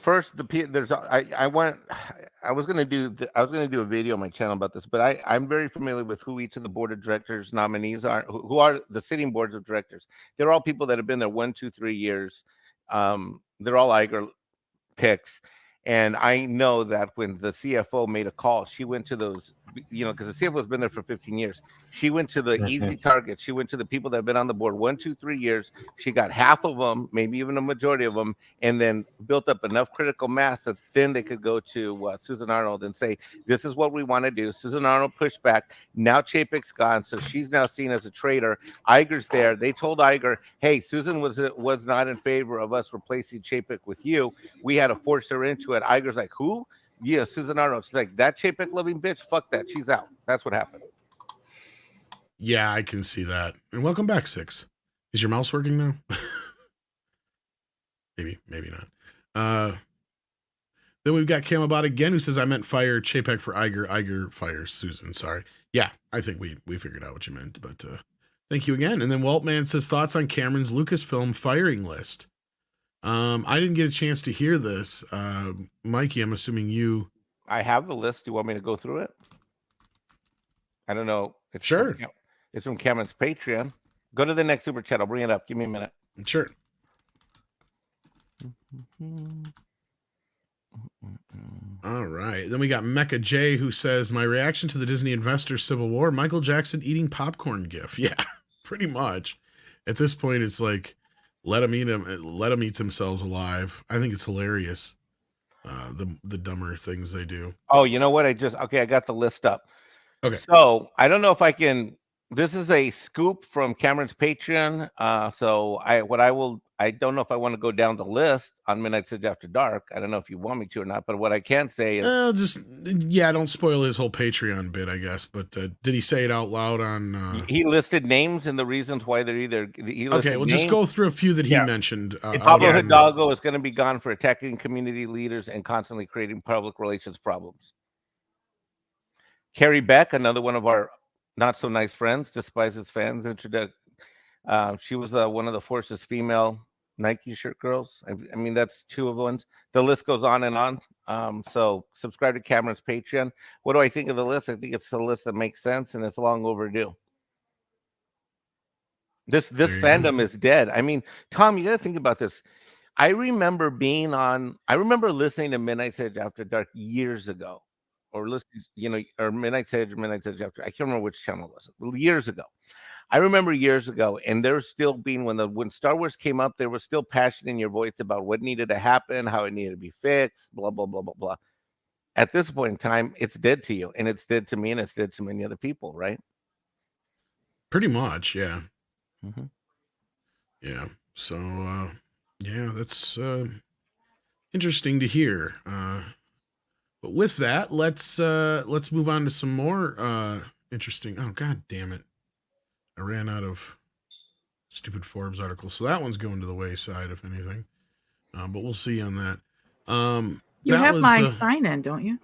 was going to do a video on my channel about this, but I'm very familiar with who each of the board of directors nominees are, who are the sitting boards of directors. They're all people that have been there 1, 2, 3 years. They're all Iger picks. And I know that when the CFO made a call, she went to those, because the CFO has been there for 15 years. She went to the easy targets. She went to the people that have been on the board 1, 2, 3 years. She got half of them, maybe even a majority of them, and then built up enough critical mass that then they could go to Susan Arnold and say, this is what we want to do. Susan Arnold pushed back. Now Chapek's gone, so she's now seen as a traitor. Iger's there. They told Iger, hey, Susan was not in favor of us replacing Chapek with you. We had to force her into it. Iger's like, who? Yeah, Susan Arnold. She's like, that Chapek loving bitch, fuck that. She's out. That's what happened. Yeah, I can see that. And welcome back, Six. Is your mouse working now? maybe not. Then we've got Camelbot again, who says, I meant fire Chapek for Iger. Iger fires Susan. Sorry. Yeah, I think we figured out what you meant, but thank you again. And then Waltman says, thoughts on Cameron's Lucasfilm firing list. I didn't get a chance to hear this. Mikey, I'm assuming you. I have the list. Do you want me to go through it? I don't know. Sure. It's from Cameron's Patreon. Go to the next super chat. I'll bring it up. Give me a minute. Sure. All right. Then we got Mecha J, who says, my reaction to the Disney investor Civil War, Michael Jackson eating popcorn gif. Yeah, pretty much. At this point, it's like, let them eat themselves alive. I think it's hilarious. The dumber things they do. Oh, you know what? I got the list up. Okay. So I don't know if I can. This is a scoop from Cameron's Patreon. I don't know if I want to go down the list on Midnight Sage After Dark. I don't know if you want me to or not, but what I can say is, don't spoil his whole Patreon bit, I guess. But did he say it out loud on? He listed names and the reasons why they're either. Okay, we'll just go through a few that he mentioned. Pablo Hidalgo is going to be gone for attacking community leaders and constantly creating public relations problems. Carrie Beck, another one of our not so nice friends, despises fans. She was one of the Force's female Nike shirt girls. I mean, that's 2 of them. The list goes on and on. So subscribe to Cameron's Patreon. What do I think of the list? I think it's a list that makes sense and it's long overdue. This fandom is dead. I mean, Tom, you got to think about this. I remember listening to Midnight Sage After Dark years ago. Or listening, or Midnight Sage After. I can't remember which channel it was. Years ago. I remember years ago, and there was still being when Star Wars came up, there was still passion in your voice about what needed to happen, how it needed to be fixed, blah, blah, blah, blah, blah. At this point in time, it's dead to you, and it's dead to me, and it's dead to many other people, right? Pretty much, yeah. Mm-hmm. Yeah. So, that's interesting to hear. But with that, let's move on to some more interesting. Oh, God damn it! I ran out of stupid Forbes articles, so that one's going to the wayside, if anything. But we'll see on that. You that have was, my sign in, don't you?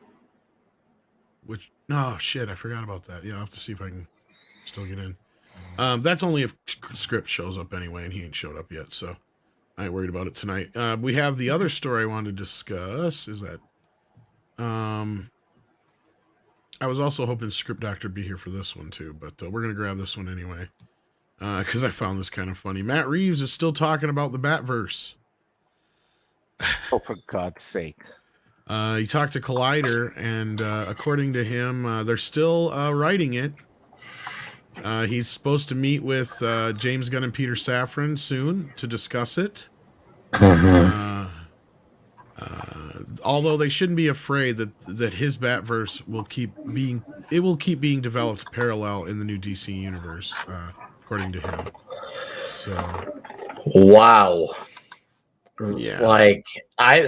Which no shit, I forgot about that. Yeah, I'll have to see if I can still get in. That's only if Script shows up anyway, and he ain't showed up yet, so I ain't worried about it tonight. We have the other story I wanted to discuss. Is that I was also hoping Script Doctor would be here for this one too, but we're gonna grab this one anyway because I found this kind of funny. Matt Reeves is still talking about the Batverse. Oh, for God's sake! He talked to Collider, and according to him, they're still writing it. He's supposed to meet with James Gunn and Peter Safran soon to discuss it. Although they shouldn't be afraid that his Batverse will keep being developed parallel in the new DC universe, according to him. So, wow. Yeah. Like I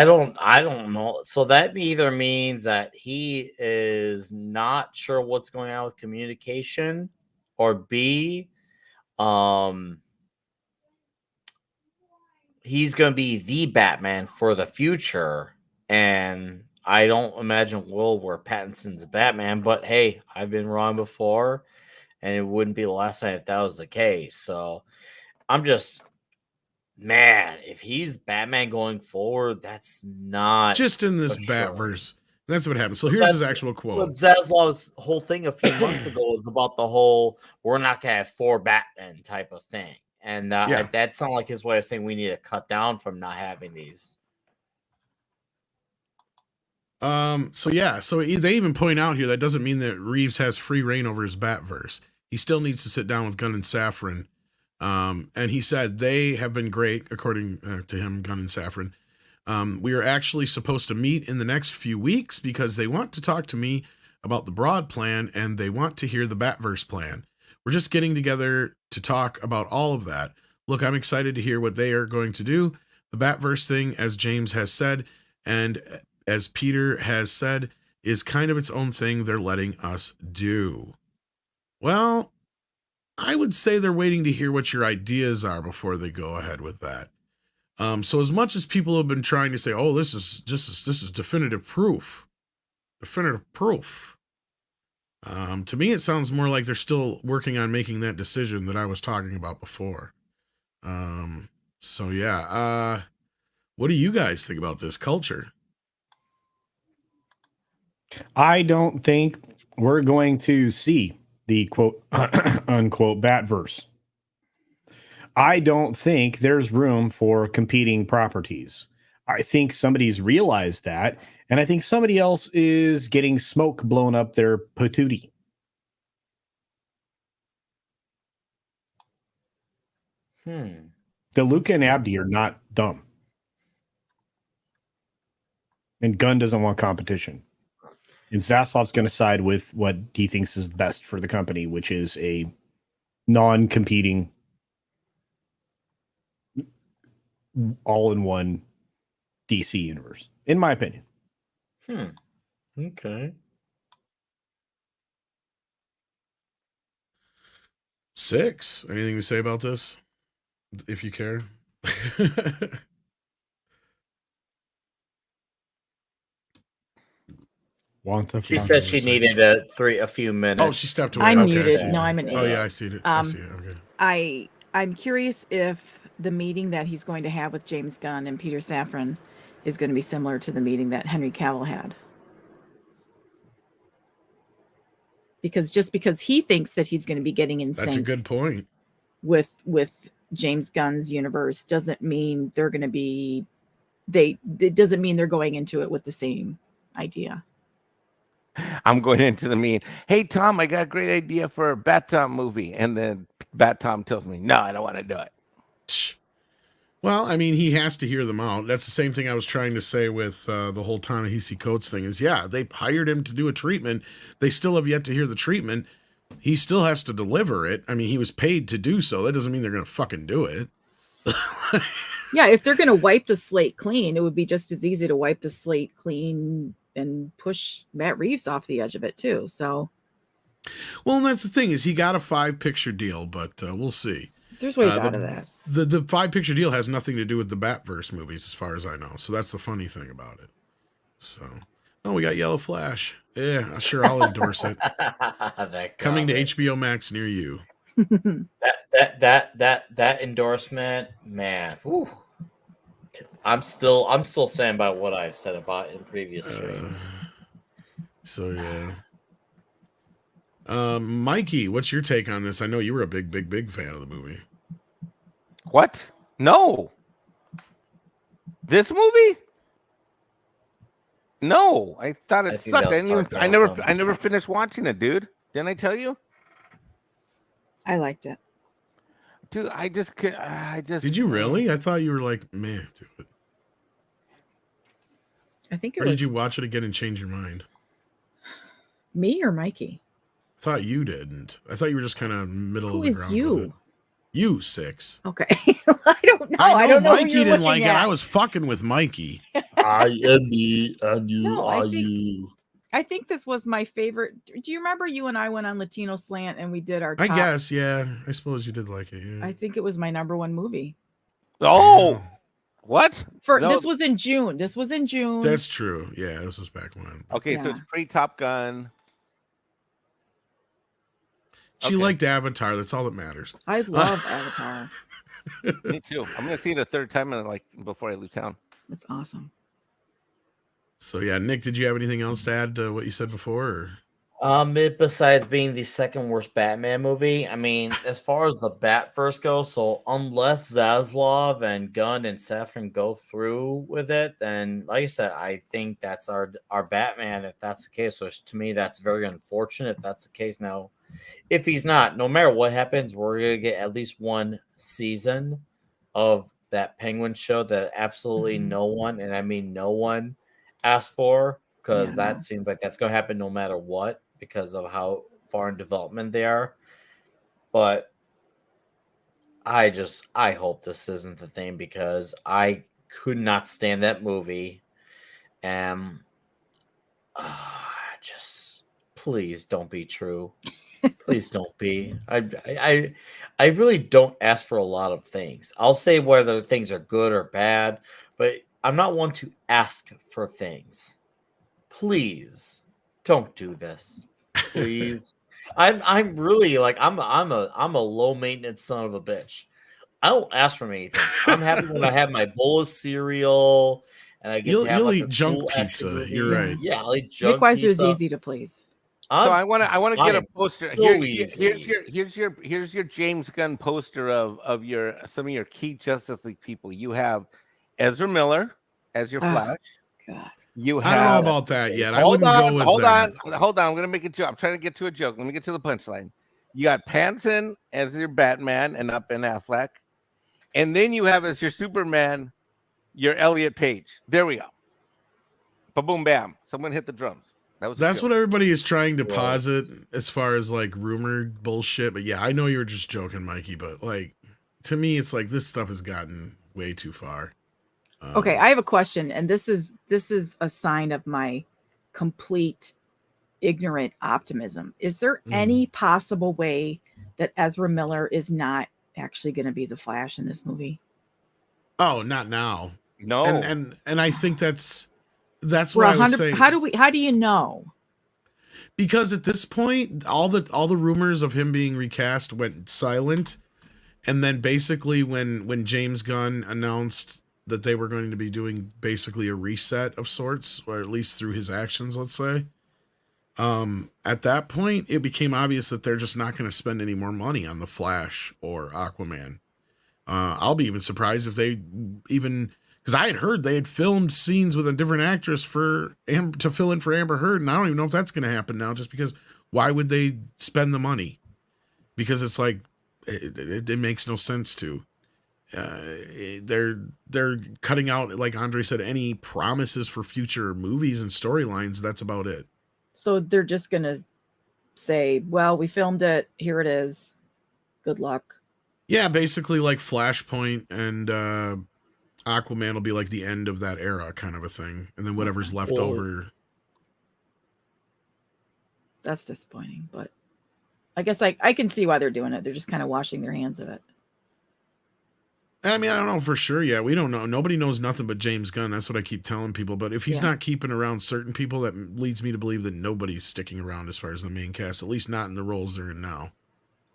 don't know. So that either means that he is not sure what's going on with communication, or B, he's going to be the Batman for the future. And I don't imagine where Pattinson's Batman, but hey, I've been wrong before, and it wouldn't be the last time if that was the case. So I'm just, man, if he's Batman going forward, that's not just in this Batverse. Sure. That's what happened. So here's his actual quote. Zaslav's whole thing a few months ago was about the whole "we're not gonna have 4 Batman" type of thing, and that sounded like his way of saying we need to cut down from not having these. So they even point out here that doesn't mean that Reeves has free reign over his Batverse. He still needs to sit down with Gunn and Safran. And he said they have been great, according to him, Gunn and Safran. We are actually supposed to meet in the next few weeks because they want to talk to me about the broad plan and they want to hear the Batverse plan. We're just getting together to talk about all of that. Look, I'm excited to hear what they are going to do. The Batverse thing, as James has said, and as Peter has said, is kind of its own thing they're letting us do. Well, I would say they're waiting to hear what your ideas are before they go ahead with that. So as much as people have been trying to say, "Oh, this is definitive proof," to me it sounds more like they're still working on making that decision that I was talking about before. So yeah, what do you guys think about this culture? I don't think we're going to see the quote unquote Batverse. I don't think there's room for competing properties. I think somebody's realized that, and I think somebody else is getting smoke blown up their patootie. DeLuca and Abdi are not dumb. And Gunn doesn't want competition. And Zaslav's going to side with what he thinks is best for the company, which is a non-competing, all-in-one DC universe, in my opinion. Okay. 6. Anything to say about this? If you care. She said she needed a few minutes. Oh, she stepped away. I'm muted. No, I'm an idiot. Oh yeah, I see it. I see it. Okay. I'm curious if the meeting that he's going to have with James Gunn and Peter Safran is going to be similar to the meeting that Henry Cavill had. Because he thinks that he's going to be getting in sync. That's a good point. With James Gunn's universe doesn't mean they're going to be. It doesn't mean they're going into it with the same idea. I'm going into the meeting. Hey, Tom, I got a great idea for a Bat Tom movie. And then Bat Tom tells me, no, I don't want to do it. Well, I mean, he has to hear them out. That's the same thing I was trying to say with the whole Ta-Nehisi Coates thing is, yeah, they hired him to do a treatment. They still have yet to hear the treatment. He still has to deliver it. I mean, he was paid to do so. That doesn't mean they're going to fucking do it. Yeah, if they're going to wipe the slate clean, it would be just as easy to wipe the slate clean and push Matt Reeves off the edge of it too. So Well, and that's the thing is he got a 5-picture deal, but we'll see. There's ways out of that. The 5-picture deal has nothing to do with the Batverse movies, as far as I know. So that's the funny thing about it. So, we got Yellow Flash. Yeah, sure, I'll endorse it. Coming to HBO Max near you. that endorsement, man. Whew. I'm still saying by what I've said about in previous streams. So yeah. Mikey, what's your take on this? I know you were a big fan of the movie. What? No. This movie? No, I thought it sucked. I never finished watching it, dude. Didn't I tell you? I liked it. Dude, I just Did you really? I thought you were like, meh to it. I think Or did you watch it again and change your mind? Me or Mikey? I thought you didn't. I thought you were just kind of middle Who of the is ground you? with it. You, 6. Okay. I don't know. I don't know Mikey who you're didn't like looking at. it. I was fucking with Mikey. I am me, and you No, are you. I think this was my favorite. Do you remember you and I went on Latino Slant and we did our I top? guess, yeah. I suppose you did like it, yeah. I think it was my #1 movie. Oh, what? This was in June. That's true. Yeah, this was back when. Okay, so it's pre-Top Gun. She liked Avatar. That's all that matters. I love Avatar. Me too. I'm gonna see it a third time before I leave town. That's awesome. So yeah, Nick, did you have anything else to add to what you said before? Or? Besides being the second worst Batman movie, I mean, as far as the Batverse goes, so unless Zaslav and Gunn and Safran go through with it, then like I said, I think that's our Batman. If that's the case, so to me, that's very unfortunate. If that's the case now. If he's not, no matter what happens, we're going to get at least one season of that Penguin show that absolutely no one, and I mean no one, asked for, because that seems like that's going to happen no matter what because of how far in development they are. But I hope this isn't the thing because I could not stand that movie. And just please don't be true. Please don't be. I really don't ask for a lot of things. I'll say whether things are good or bad, but I'm not one to ask for things. Please don't do this. Please. I'm really like I'm a low maintenance son of a bitch. I don't ask for anything. I'm happy when I have my bowl of cereal and I get to have you'll like eat junk pizza. You're right. Yeah, I'll eat junk Nick Weiser is pizza. easy to please. So I want to get a poster. So Here's your James Gunn poster of some of your key Justice League people. You have Ezra Miller as your Flash. God. You have. I don't know about that yet. I wouldn't go with that. Hold on. I'm gonna make a joke. I'm trying to get to a joke. Let me get to the punchline. You got Panson as your Batman and up in Affleck, and then you have as your Superman, your Elliot Page. There we go. Ba boom bam. Someone hit the drums. That's what everybody is trying to posit as far as like rumored bullshit. But yeah, I know you were just joking, Mikey. But like to me, it's like this stuff has gotten way too far. Okay, I have a question, and this is a sign of my complete ignorant optimism. Is there any possible way that Ezra Miller is not actually going to be the Flash in this movie? Oh, not now. No. And I think that's what I was saying. How do you know? Because at this point, all the rumors of him being recast went silent, and then basically when James Gunn announced that they were going to be doing basically a reset of sorts, or at least through his actions, let's say, at that point, it became obvious that they're just not going to spend any more money on the Flash or Aquaman. I'll be even surprised if they even, because I had heard they had filmed scenes with a different actress to fill in for Amber Heard, and I don't even know if that's going to happen now, just because why would they spend the money? Because it's like, it makes no sense to. They're cutting out, like Andre said, any promises for future movies and storylines. That's about it. So they're just gonna say, well, we filmed it, here it is, good luck. Yeah, basically like Flashpoint and Aquaman will be like the end of that era kind of a thing, and then whatever's left over. That's disappointing, but I guess I can see why they're doing it. They're just kind of washing their hands of it. I mean, I don't know for sure. Yeah, we don't know. Nobody knows nothing but James Gunn. That's what I keep telling people. But if he's not keeping around certain people, that leads me to believe that nobody's sticking around as far as the main cast, at least not in the roles they're in now.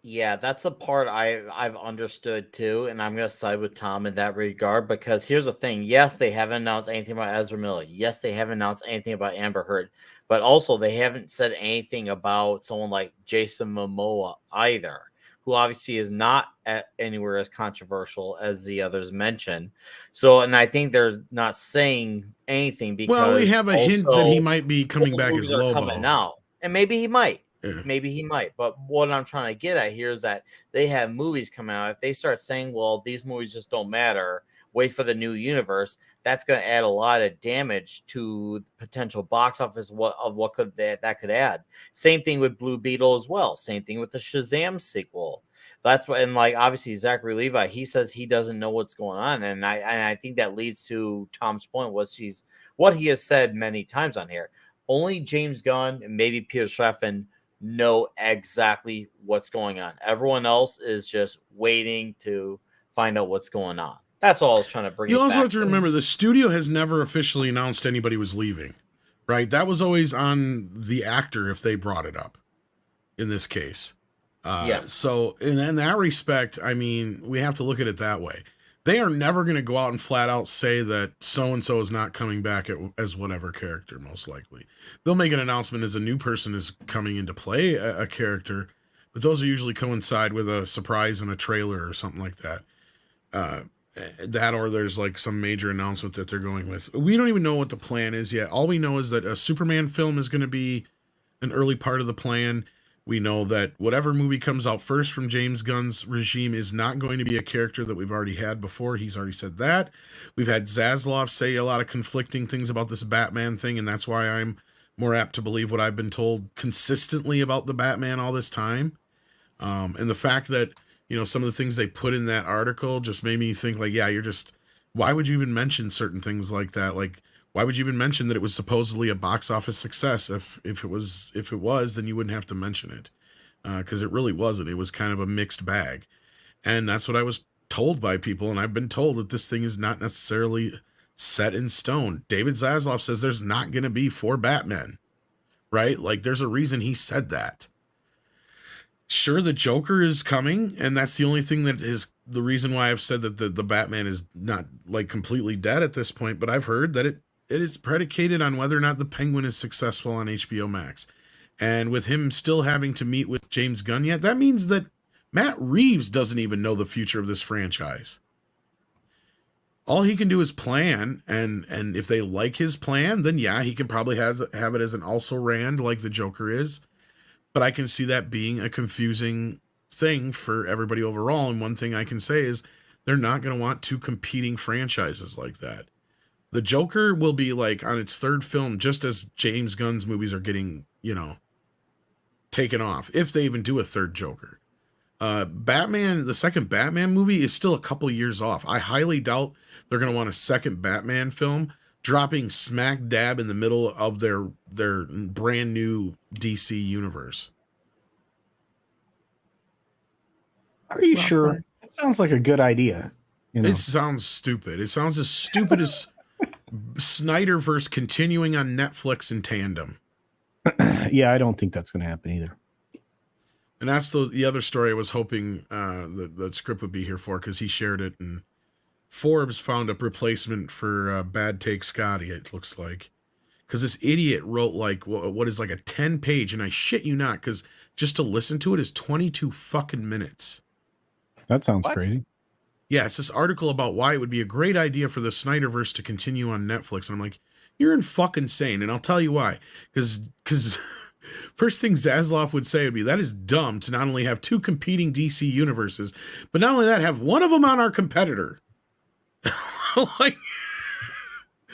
Yeah, that's the part I've understood too, and I'm gonna side with Tom in that regard because here's the thing: yes, they haven't announced anything about Ezra Miller. Yes, they haven't announced anything about Amber Heard, but also they haven't said anything about someone like Jason Momoa either, who obviously is not anywhere as controversial as the others mentioned. So, and I think they're not saying anything because we have a hint that he might be coming back as Lobo. Coming out, and maybe he might. Yeah. Maybe he might, but what I'm trying to get at here is that they have movies coming out. If they start saying, well, these movies just don't matter, wait for the new universe, that's going to add a lot of damage to potential box office of what could that could add. Same thing with Blue Beetle as well. Same thing with the Shazam sequel. That's what, and like obviously Zachary Levi, he says he doesn't know what's going on, and I think that leads to Tom's point, what he has said many times on here. Only James Gunn and maybe Peter Safran know exactly what's going on. Everyone else is just waiting to find out what's going on. That's all I was trying to bring. You also have to remember the studio has never officially announced anybody was leaving, right? That was always on the actor if they brought it up in this case. Yes. So in that respect, I mean, we have to look at it that way. They are never going to go out and flat out say that so-and-so is not coming back as whatever character, most likely. They'll make an announcement as a new person is coming into play a character, but those are usually coincide with a surprise in a trailer or something like that. That or there's like some major announcement that they're going with. We don't even know what the plan is yet. All we know is that a Superman film is going to be an early part of the plan. We know that whatever movie comes out first from James Gunn's regime is not going to be a character that we've already had before. He's already said that. We've had Zaslav say a lot of conflicting things about this Batman thing, and that's why I'm more apt to believe what I've been told consistently about the Batman all this time. And the fact that, some of the things they put in that article just made me think like, yeah, why would you even mention certain things like that? Like, why would you even mention that it was supposedly a box office success? If it was, then you wouldn't have to mention it, because it really wasn't. It was kind of a mixed bag, and that's what I was told by people. And I've been told that this thing is not necessarily set in stone. David Zaslav says there's not going to be 4 Batmen, right? Like there's a reason he said that. Sure, the Joker is coming, and that's the only thing that is the reason why I've said that the Batman is not like completely dead at this point. But I've heard that it is predicated on whether or not the Penguin is successful on HBO Max. And with him still having to meet with James Gunn yet, that means that Matt Reeves doesn't even know the future of this franchise. All he can do is plan, and if they like his plan, then yeah, he can probably have it as an also ran like the Joker is. But I can see that being a confusing thing for everybody overall. And one thing I can say is they're not going to want 2 competing franchises like that. The Joker will be like on its 3rd film, just as James Gunn's movies are getting, taken off, if they even do a 3rd Joker. Batman, the second Batman movie is still a couple years off. I highly doubt they're going to want a second Batman film dropping smack dab in the middle of their brand new DC universe. Are you sure? That sounds like a good idea. It sounds stupid. It sounds as stupid as Snyderverse continuing on Netflix in tandem. Yeah, I don't think that's going to happen either. And that's the other story I was hoping that script would be here for, because he shared it, and Forbes found a replacement for Bad Take Scotty, it looks like. Because this idiot wrote like what is like a 10-page, and I shit you not, because just to listen to it is 22 fucking minutes. That sounds crazy. Yeah, it's this article about why it would be a great idea for the Snyderverse to continue on Netflix. And I'm like, you're in fucking insane. And I'll tell you why. Because first thing Zaslav would say would be, that is dumb to not only have 2 competing DC universes, but not only that, have one of them on our competitor. Like,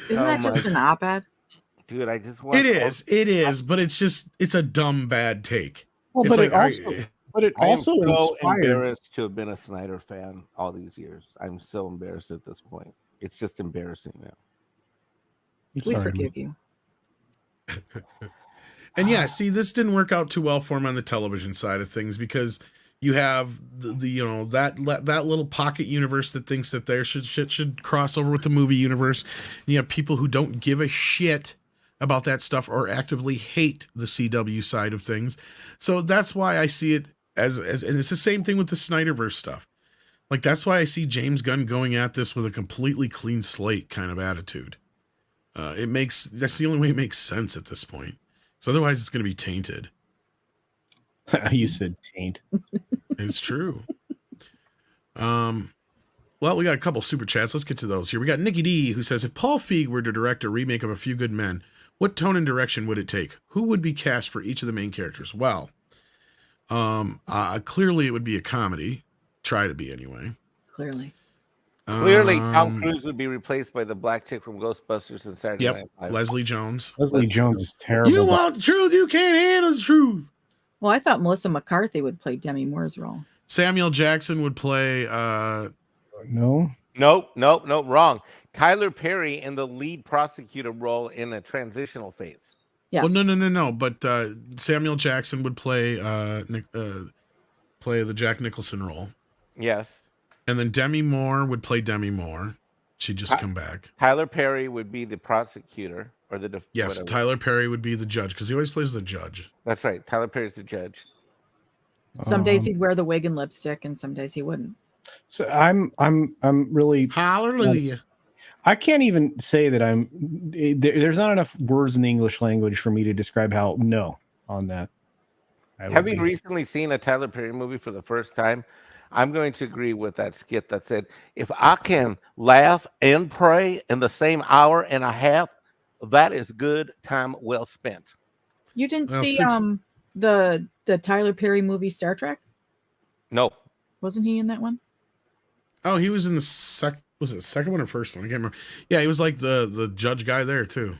isn't that just an op-ed? Dude, I just want. It is, but it's a dumb, bad take. Well, it's but it also I'm so inspired. embarrassed to have been a Snyder fan all these years. I'm so embarrassed at this point. It's just embarrassing now. We forgive you. And yeah, see, this didn't work out too well for him on the television side of things because you have the you know that little pocket universe that thinks that their shit should cross over with the movie universe. And you have people who don't give a shit about that stuff or actively hate the CW side of things. So that's why I see it as and it's the same thing with the Snyderverse stuff. Like that's why I see James Gunn going at this with a completely clean slate kind of attitude. That's the only way it makes sense at this point. So otherwise it's going to be tainted. You said taint. It's true. Well, we got a couple super chats. Let's get to those here. We got Nikki D who says, if Paul Feig were to direct a remake of A Few Good Men, what tone and direction would it take? Who would be cast for each of the main characters? Well, clearly it would be a comedy. Try to be anyway. Clearly, Tom Cruise would be replaced by the black chick from Ghostbusters and Saturday Night Live. Leslie Jones. Leslie Jones is terrible. You want the truth? You can't handle the truth. well, I thought Melissa McCarthy would play Demi Moore's role. Samuel Jackson would play. No. Nope, wrong. Tyler Perry in the lead prosecutor role in a transitional phase. Yes. Well, no. But Samuel Jackson would play play the Jack Nicholson role. Yes. And then Demi Moore would play Demi Moore. She'd just come back. Tyler Perry would be the prosecutor or the yes. whatever. Tyler Perry would be the judge because he always plays the judge. That's right. Tyler Perry's the judge. Some days he'd wear the wig and lipstick, and some days he wouldn't. So I'm really Hallelujah. I can't even say that there's not enough words in the English language for me to describe how no on that. Having recently seen a Tyler Perry movie for the first time, I'm going to agree with that skit that said, if I can laugh and pray in the same hour and a half, that is good time well spent. You didn't see the Tyler Perry movie Star Trek? No. Wasn't he in that one? Oh, he was in the was it the second one or first one? I can't remember. Yeah, he was like the judge guy there too.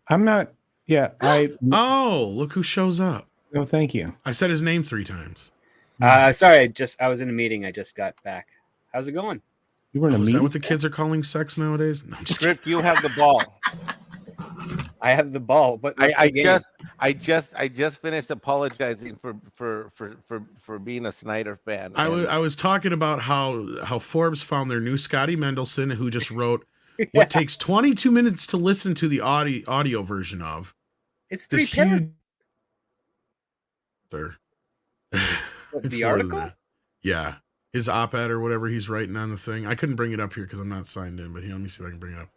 I'm not. Yeah, Oh, look who shows up. No, thank you. I said his name 3 times. Sorry, I was in a meeting. I just got back. How's it going? You were in a Is meeting? that what the kids are calling sex nowadays? No, I'm just Script, you have the ball. I have the ball, but I just finished apologizing for being a Snyder fan. I was talking about how Forbes found their new Scotty Mendelson, who just wrote what takes 22 minutes to listen to the audio version of. It's this huge. It's the more than article? that. Yeah, his op-ed or whatever he's writing on the thing. I couldn't bring it up here because I'm not signed in, but here, let me see if I can bring it up.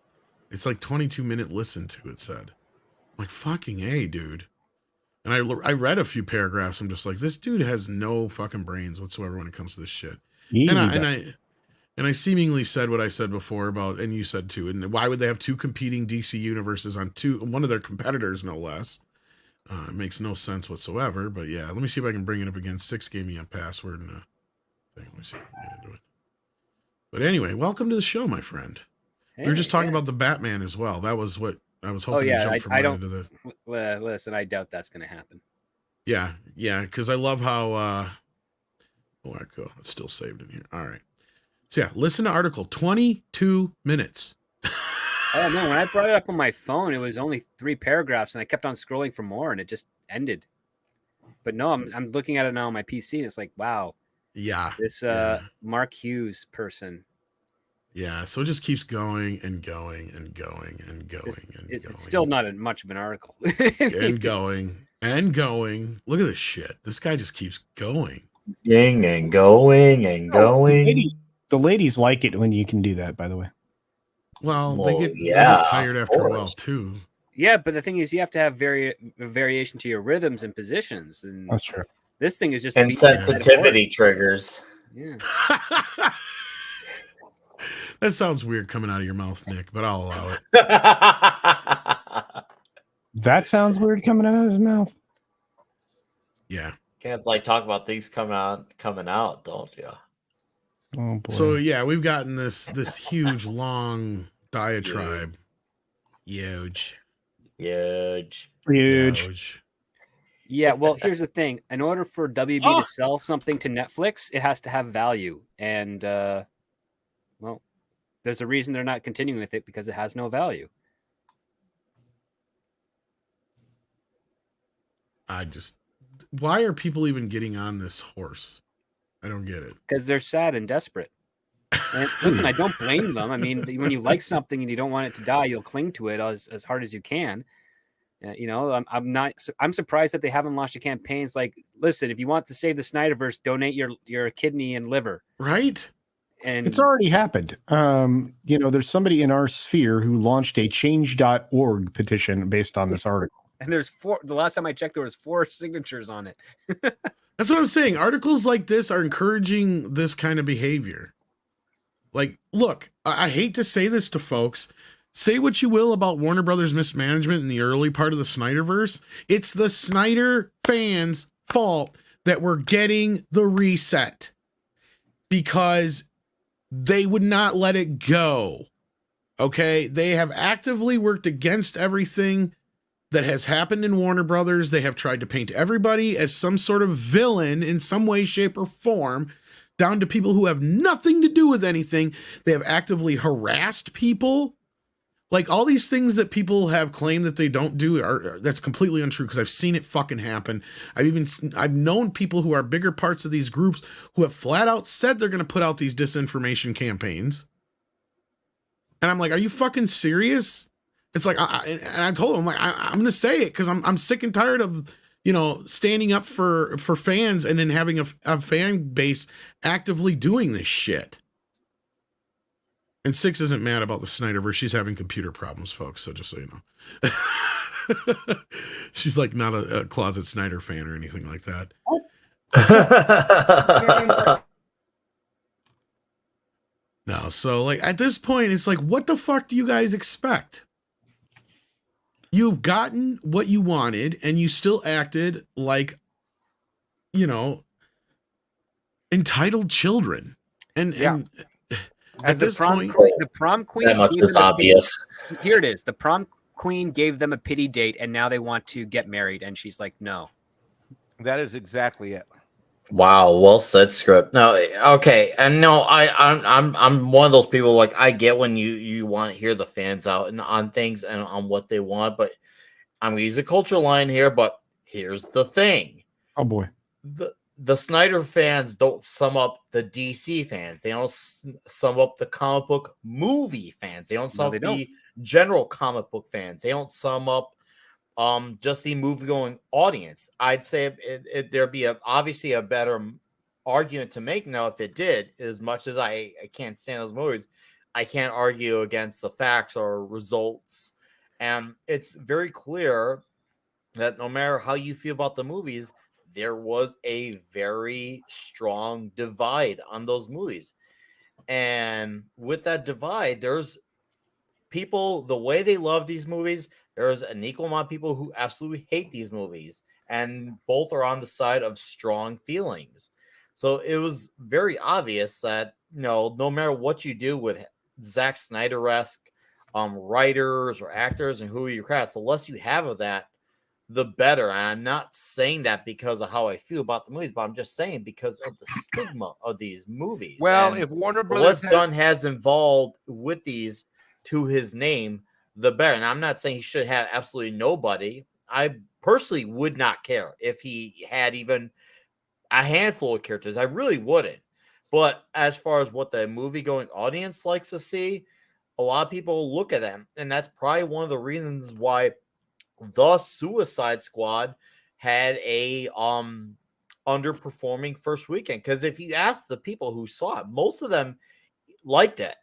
It's like 22-minute listen to, it said. I'm like, fucking A, dude. And I read a few paragraphs. I'm just like, this dude has no fucking brains whatsoever when it comes to this shit. And I seemingly said what I said before about, and you said too, and why would they have 2 competing DC universes on one of their competitors, no less? It makes no sense whatsoever, but yeah, let me see if I can bring it up again. 6 gave me a password and a thing. Let me see if I can get into it. But anyway, welcome to the show, my friend. We were just talking about the Batman as well. That was what I was hoping to jump from into the. Listen, I doubt that's going to happen. Yeah, because I love how. Oh, cool. It's still saved in here. All right. So yeah, listen to article 22 minutes. Oh man, when I brought it up on my phone, it was only 3 paragraphs, and I kept on scrolling for more, and it just ended. But no, I'm looking at it now on my PC, and it's like, wow. Yeah. This Mark Hughes person. Yeah, so it just keeps going and going and going and going and going. It's still not much of an article. and going and going. Look at this shit. This guy just keeps going. And going and going. The ladies like it when you can do that, by the way. Well, they get tired after a while too. Yeah, but the thing is, you have to have variation to your rhythms and positions, and that's true. This thing is just insensitivity triggers. Yeah. That sounds weird coming out of your mouth, Nick, but I'll allow it. That sounds weird coming out of his mouth. Yeah. Can't like talk about things coming out, don't you? Oh boy. So yeah, we've gotten this huge long diatribe. Huge. Yeah, well, here's the thing. In order for WB to sell something to Netflix, it has to have value. And, well, there's a reason they're not continuing with it because it has no value. Why are people even getting on this horse? I don't get it. Because they're sad and desperate. And listen, I don't blame them. I mean, when you like something and you don't want it to die, you'll cling to it as hard as you can. I'm surprised that they haven't launched a campaign. It's like, listen, if you want to save the Snyderverse, donate your kidney and liver. Right. And it's already happened. There's somebody in our sphere who launched a change.org petition based on this article. And there's 4. The last time I checked, there was 4 signatures on it. That's what I'm saying. Articles like this are encouraging this kind of behavior. Like, look, I hate to say this to folks. Say what you will about Warner Brothers mismanagement in the early part of the Snyderverse. It's the Snyder fans' fault that we're getting the reset because they would not let it go. Okay? They have actively worked against everything that has happened in Warner Brothers. They have tried to paint everybody as some sort of villain in some way, shape, or form, down to people who have nothing to do with anything. They have actively harassed people. Like, all these things that people have claimed that they don't do that's completely untrue, because I've seen it fucking happen. I've known people who are bigger parts of these groups who have flat out said they're going to put out these disinformation campaigns. And I'm like, are you fucking serious? It's like, and I told him, I'm going to say it because I'm sick and tired of, standing up for fans and then having a fan base actively doing this shit. And Six isn't mad about the Snyderverse. She's having computer problems, folks. So just so you know, she's like not a closet Snyder fan or anything like that. No. So like at this point, it's like, what the fuck do you guys expect? You've gotten what you wanted and you still acted like, entitled children. And at this point, the prom queen, that much is obvious. Here it is. The prom queen gave them a pity date, and now they want to get married, and she's like, no. That is exactly it. Wow, well said, Script. No, okay, and no, I'm one of those people. Like, I get when you want to hear the fans out and on things and on what they want, but I'm gonna use a culture line here. But here's the thing. Oh boy. The Snyder fans don't sum up the DC fans. They don't sum up the comic book movie fans. They don't sum up the general comic book fans. They don't sum up just the movie-going audience. I'd say there'd be obviously a better argument to make now if it did. As much as I can't stand those movies, I can't argue against the facts or results. And it's very clear that no matter how you feel about the movies, there was a very strong divide on those movies. And with that divide, there's people, the way they love these movies, there's an equal amount of people who absolutely hate these movies. And both are on the side of strong feelings. So it was very obvious that, no matter what you do with Zack Snyder-esque writers or actors and who you cast, the less you have of that, the better. And I'm not saying that because of how I feel about the movies, but I'm just saying because of the stigma of these movies. Well, and if Warner Brothers Gunn has involved with these to his name, the better. And I'm not saying he should have absolutely nobody. I personally would not care if he had even a handful of characters. I really wouldn't. But as far as what the movie-going audience likes to see, a lot of people look at them, and that's probably one of the reasons why the Suicide Squad had a underperforming first weekend. Because if you ask the people who saw it, most of them liked it.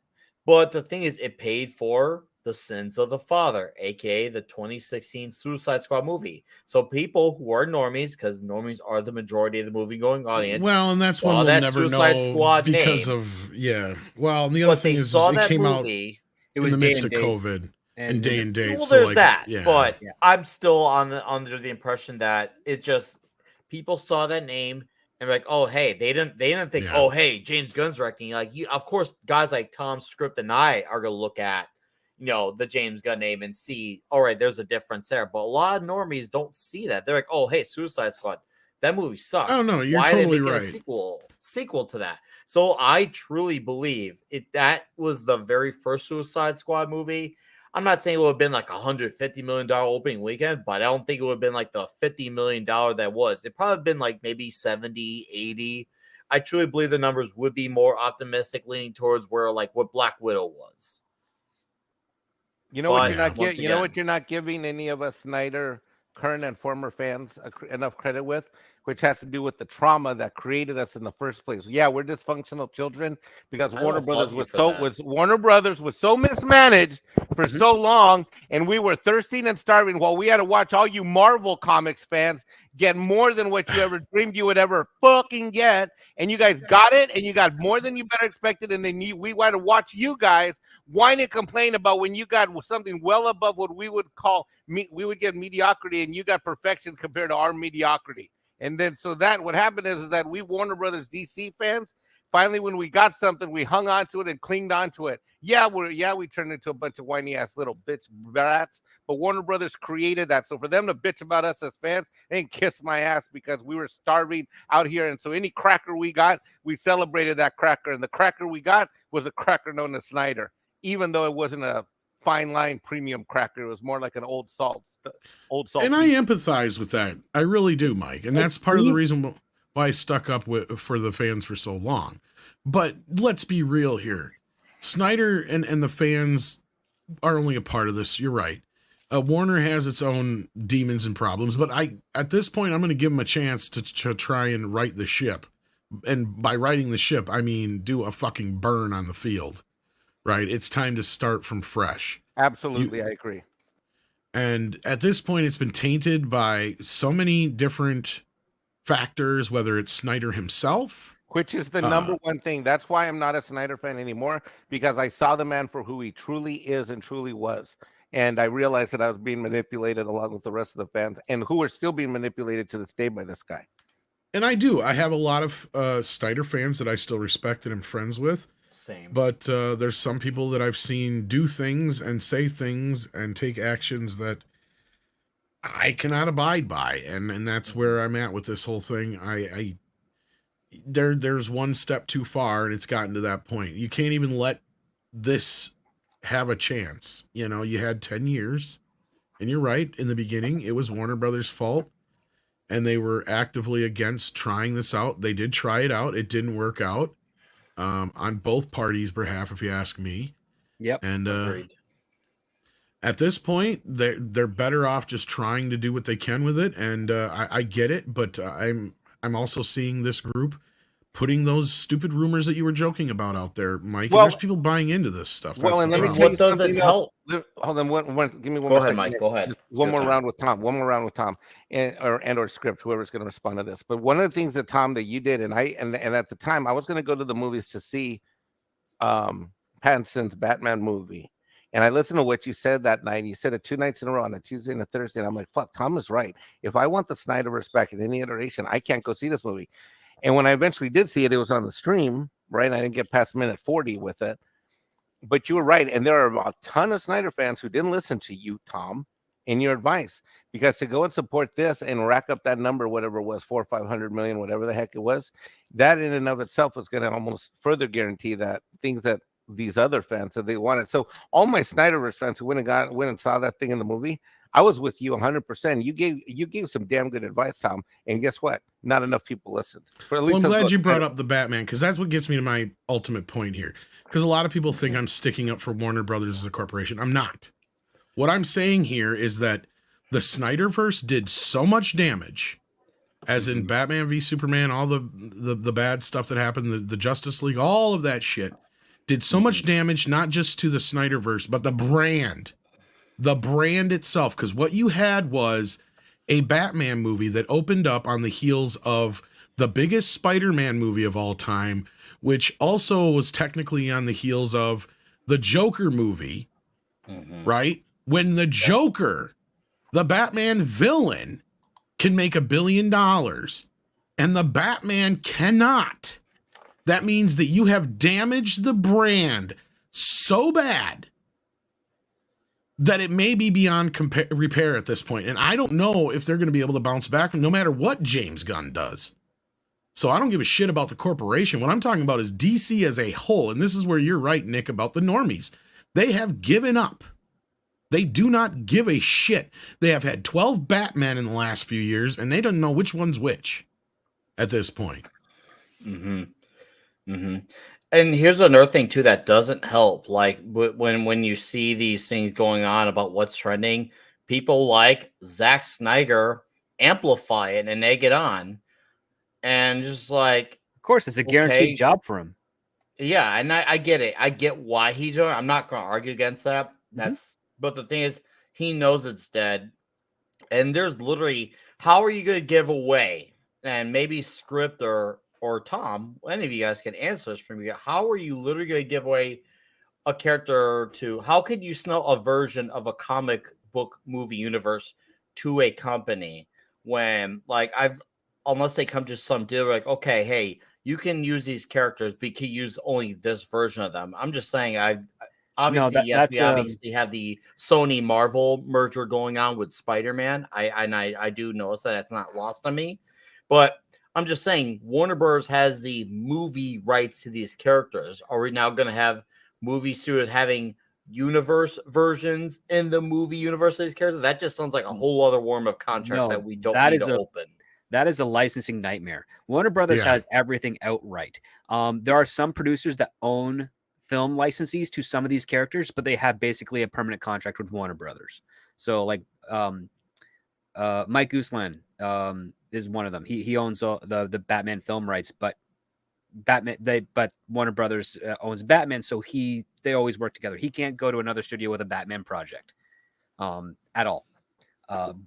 But the thing is, it paid for the sins of the father, aka the 2016 Suicide Squad movie. So people who are normies, because normies are the majority of the movie-going audience. Well, and that's one we'll never Suicide know Squad because name, of Well, and the other thing is it came out in the midst of COVID and day and date. Well, so there's that. Yeah. But I'm still under the impression that it just people saw that name and like, oh hey, they didn't think, oh hey, James Gunn's directing. Like, of course, guys like Tom Script and I are gonna look at the James Gunn name and see, all right, there's a difference there. But a lot of normies don't see that. They're like, oh, hey, Suicide Squad, that movie sucked. Oh no, you're Why totally did they make right. A sequel to that. So I truly believe that was the very first Suicide Squad movie. I'm not saying it would have been like $150 million opening weekend, but I don't think it would have been like the $50 million that was. It probably been like maybe 70, 80. I truly believe the numbers would be more optimistic, leaning towards where like what Black Widow was. You know what you're not giving. You know what you're not giving any of us Snyder current and former fans enough credit with, which has to do with the trauma that created us in the first place. Yeah, we're dysfunctional children because Warner Brothers was so mismanaged for so long, and we were thirsting and starving while we had to watch all you Marvel Comics fans get more than what you ever dreamed you would ever fucking get, and you guys got it, and you got more than you better expected, and then we had to watch you guys whine and complain about when you got something well above what we would call we would get mediocrity, and you got perfection compared to our mediocrity. And then so that what happened is that we Warner Brothers DC fans, finally when we got something, we hung on to it and clinged on to it. We turned into a bunch of whiny ass little bitch brats, but Warner Brothers created that. So for them to bitch about us as fans, they can kiss my ass because we were starving out here. And so any cracker we got, we celebrated that cracker. And the cracker we got was a cracker known as Snyder, even though it wasn't a fine line premium cracker. It was more like an old salt. And I empathize with that. I really do, Mike. And that's part of the reason why I stuck up for the fans for so long. But let's be real here. Snyder and the fans are only a part of this. You're right. Warner has its own demons and problems, but at this point, I'm going to give them a chance to try and right the ship. And by righting the ship, I mean do a fucking burn on the field, right? It's time to start from fresh. Absolutely, I agree. And at this point, it's been tainted by so many different factors, whether it's Snyder himself. Which is the number one thing. That's why I'm not a Snyder fan anymore, because I saw the man for who he truly is and truly was. And I realized that I was being manipulated along with the rest of the fans, and who are still being manipulated to this day by this guy. And I do. I have a lot of Snyder fans that I still respect and am friends with. Same. But there's some people that I've seen do things and say things and take actions that I cannot abide by. And that's where I'm at with this whole thing. There's one step too far, and it's gotten to that point. You can't even let this have a chance. You know, you had 10 years, and you're right. In the beginning, it was Warner Brothers' fault, and they were actively against trying this out. They did try it out. It didn't work out. On both parties' behalf, if you ask me. Yep. And at this point, they're better off just trying to do what they can with it. And I get it, but I'm also seeing this group putting those stupid rumors that you were joking about out there, Mike. Well, and there's people buying into this stuff. That's and let me tell what you does it help? Hold on, give me one Go more ahead, second. Mike. Go ahead. One more round with Tom, or script, whoever's going to respond to this. But one of the things that Tom that you did, and at the time I was going to go to the movies to see Pattinson's Batman movie, and I listened to what you said that night. You said it 2 nights in a row, on a Tuesday and a Thursday, and I'm like, fuck, Tom is right. If I want the Snyderverse back in any iteration, I can't go see this movie. And when I eventually did see it, it was on the stream, right? I didn't get past minute 40 with it. But you were right. And there are a ton of Snyder fans who didn't listen to you, Tom, in your advice. Because to go and support this and rack up that number, whatever it was, 400 or 500 million, whatever the heck it was, that in and of itself was going to almost further guarantee that things that these other fans that they wanted. So all my Snyderverse fans who went and saw that thing in the movie, I was with you 100%. You gave some damn good advice, Tom. And guess what? Not enough people listened. I'm glad you brought up the Batman, because that's what gets me to my ultimate point here. Because a lot of people think I'm sticking up for Warner Brothers as a corporation. I'm not. What I'm saying here is that the Snyderverse did so much damage, as in Batman v Superman, all the bad stuff that happened, the Justice League, all of that shit did so much damage, not just to the Snyderverse, but the brand itself. Because what you had was a Batman movie that opened up on the heels of the biggest Spider-Man movie of all time, which also was technically on the heels of the Joker movie, right? When the Joker, the Batman villain, can make $1 billion and the Batman cannot, that means that you have damaged the brand so bad that it may be beyond repair at this point. And I don't know if they're going to be able to bounce back no matter what James Gunn does. So I don't give a shit about the corporation. What I'm talking about is DC as a whole. And this is where you're right, Nick, about the normies. They have given up They do not give a shit. They have had 12 Batman in the last few years, and they don't know which one's which at this point. Mm-hmm. Mm-hmm. And here's another thing too that doesn't help. Like when you see these things going on about what's trending, people like Zack Snyder amplify it and egg it on, and just like, of course, it's a guaranteed job for him. Yeah, and I get it. I get why he's doing it. I'm not going to argue against that. But the thing is, he knows it's dead, and there's literally, how are you going to give away? And maybe Script or Tom, any of you guys can answer this for me. How are you literally going to give away a character to? How could you sell a version of a comic book movie universe to a company when, like, unless they come to some deal like, okay, hey, you can use these characters, but you can use only this version of them. I'm just saying, obviously we have the Sony Marvel merger going on with Spider-Man. I do notice that it's not lost on me, but I'm just saying Warner Bros. Has the movie rights to these characters. Are we now going to have movie studios having universe versions in the movie universe of these characters? That just sounds like a whole other worm of contracts that we don't need to open. That is a licensing nightmare. Warner Brothers has everything outright. There are some producers that own film licensees to some of these characters, but they have basically a permanent contract with Warner Brothers. So, like Mike Guzlan is one of them. He owns the Batman film rights, but Warner Brothers owns Batman, so they always work together. He can't go to another studio with a Batman project at all.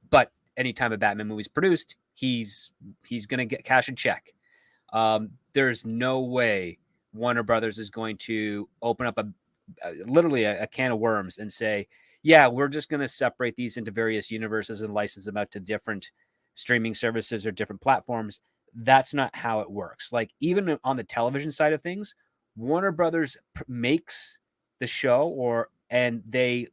But anytime a Batman movie is produced, he's going to get cash and check. There's no way Warner Brothers is going to open up literally a can of worms and say, yeah, we're just going to separate these into various universes and license them out to different streaming services or different platforms. That's not how it works. Like, even on the television side of things, Warner Brothers makes the show and they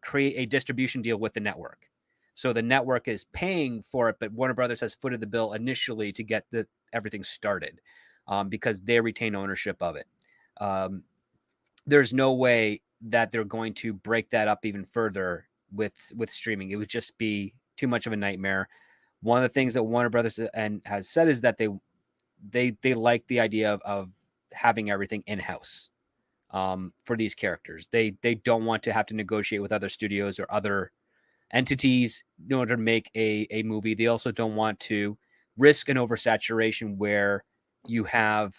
create a distribution deal with the network. So the network is paying for it, but Warner Brothers has footed the bill initially to get everything started because they retain ownership of it. There's no way that they're going to break that up even further with streaming. It would just be too much of a nightmare. One of the things that Warner Brothers has said is that they like the idea of having everything in-house for these characters. They don't want to have to negotiate with other studios or other entities in order to make a movie. They also don't want to risk an oversaturation where you have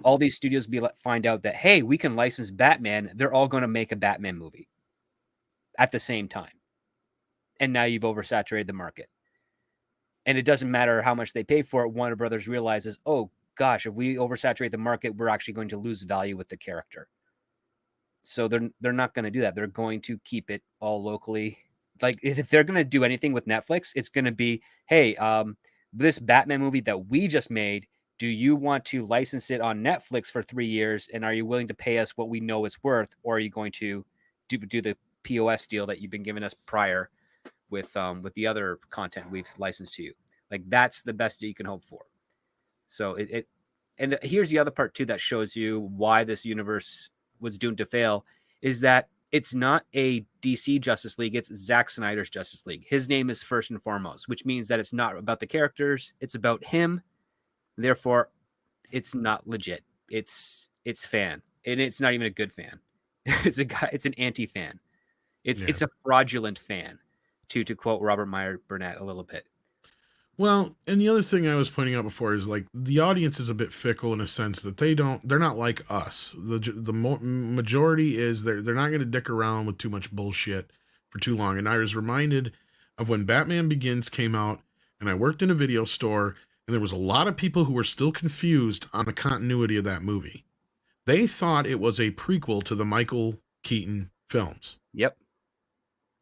all these studios find out that, hey, we can license Batman. They're all going to make a Batman movie at the same time. And now you've oversaturated the market. And it doesn't matter how much they pay for it. Warner Brothers realizes, oh gosh, if we oversaturate the market, we're actually going to lose value with the character. So they're not going to do that. They're going to keep it all locally. Like, if they're going to do anything with Netflix, it's going to be, hey, this Batman movie that we just made, do you want to license it on Netflix for 3 years? And are you willing to pay us what we know it's worth? Or are you going to do the POS deal that you've been giving us prior with the other content we've licensed to you? Like, that's the best that you can hope for. So and here's the other part too that shows you why this universe was doomed to fail, is that it's not a DC Justice League, it's Zack Snyder's Justice League. His name is first and foremost, which means that it's not about the characters, it's about him. Therefore, it's not legit. It's fan. And it's not even a good fan. It's an anti-fan. It's a fraudulent fan, to quote Robert Meyer Burnett a little bit. Well, and the other thing I was pointing out before is, like, the audience is a bit fickle in a sense that they're not like us. The majority is they're not going to dick around with too much bullshit for too long. And I was reminded of when Batman Begins came out, and I worked in a video store, and there was a lot of people who were still confused on the continuity of that movie. They thought it was a prequel to the Michael Keaton films.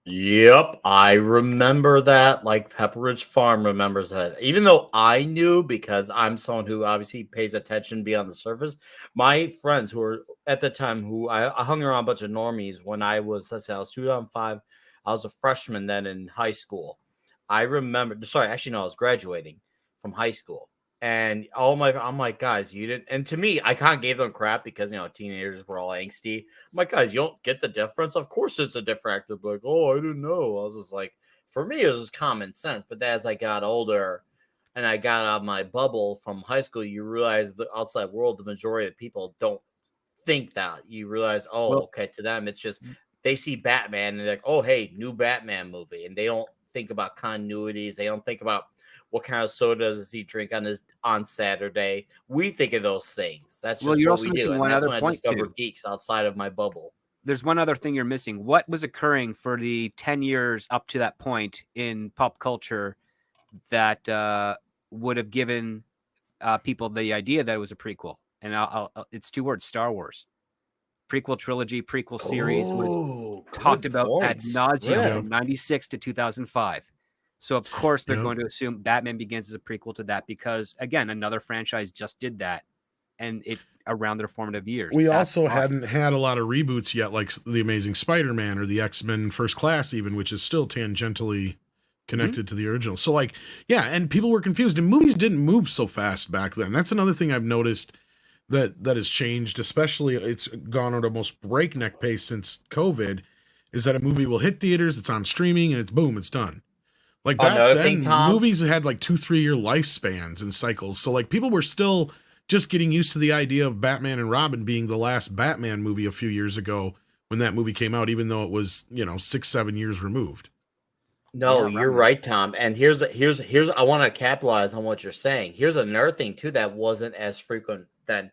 Yep, I remember that. Like Pepperidge Farm remembers that. Even though I knew, because I'm someone who obviously pays attention beyond the surface, my friends who were at the time, who I hung around a bunch of normies when I was, let's say I was 2005, I was a freshman then in high school. I remember, sorry, actually no, I was graduating from high school. And I'm like, guys, you didn't. And to me, I kind of gave them crap because teenagers were all angsty. I'm like, guys, you don't get the difference. Of course, it's a different actor. Like, oh, I didn't know. I was just like, for me, it was just common sense. But as I got older, and I got out of my bubble from high school, you realize the outside world, the majority of people don't think that. You realize, okay, to them, it's just they see Batman and they're like, oh, hey, new Batman movie, and they don't think about continuities. They don't think about what kind of soda does he drink on Saturday. We think of those things. That's just you're what also we do. missing And one that's other when I point discovered too. geeks outside of my bubble. There's one other thing you're missing. What was occurring for the 10 years up to that point in pop culture that would have given people the idea that it was a prequel? And it's 2 words: Star Wars. Prequel trilogy, prequel series was talked about ad nauseum from 96 to 2005. So, of course, they're going to assume Batman Begins is a prequel to that because, again, another franchise just did that and it around their formative years. We also hadn't had a lot of reboots yet, like The Amazing Spider-Man or the X-Men First Class even, which is still tangentially connected to the original. So, like, yeah, and people were confused. And movies didn't move so fast back then. That's another thing I've noticed that has changed, especially it's gone at almost breakneck pace since COVID, is that a movie will hit theaters, it's on streaming, and it's boom, it's done. Like back then, movies had like 2-3 year lifespans and cycles. So like people were still just getting used to the idea of Batman and Robin being the last Batman movie a few years ago when that movie came out, even though it was 6-7 years removed. No, you're right, Tom. And here's I want to capitalize on what you're saying. Here's another thing too that wasn't as frequent then.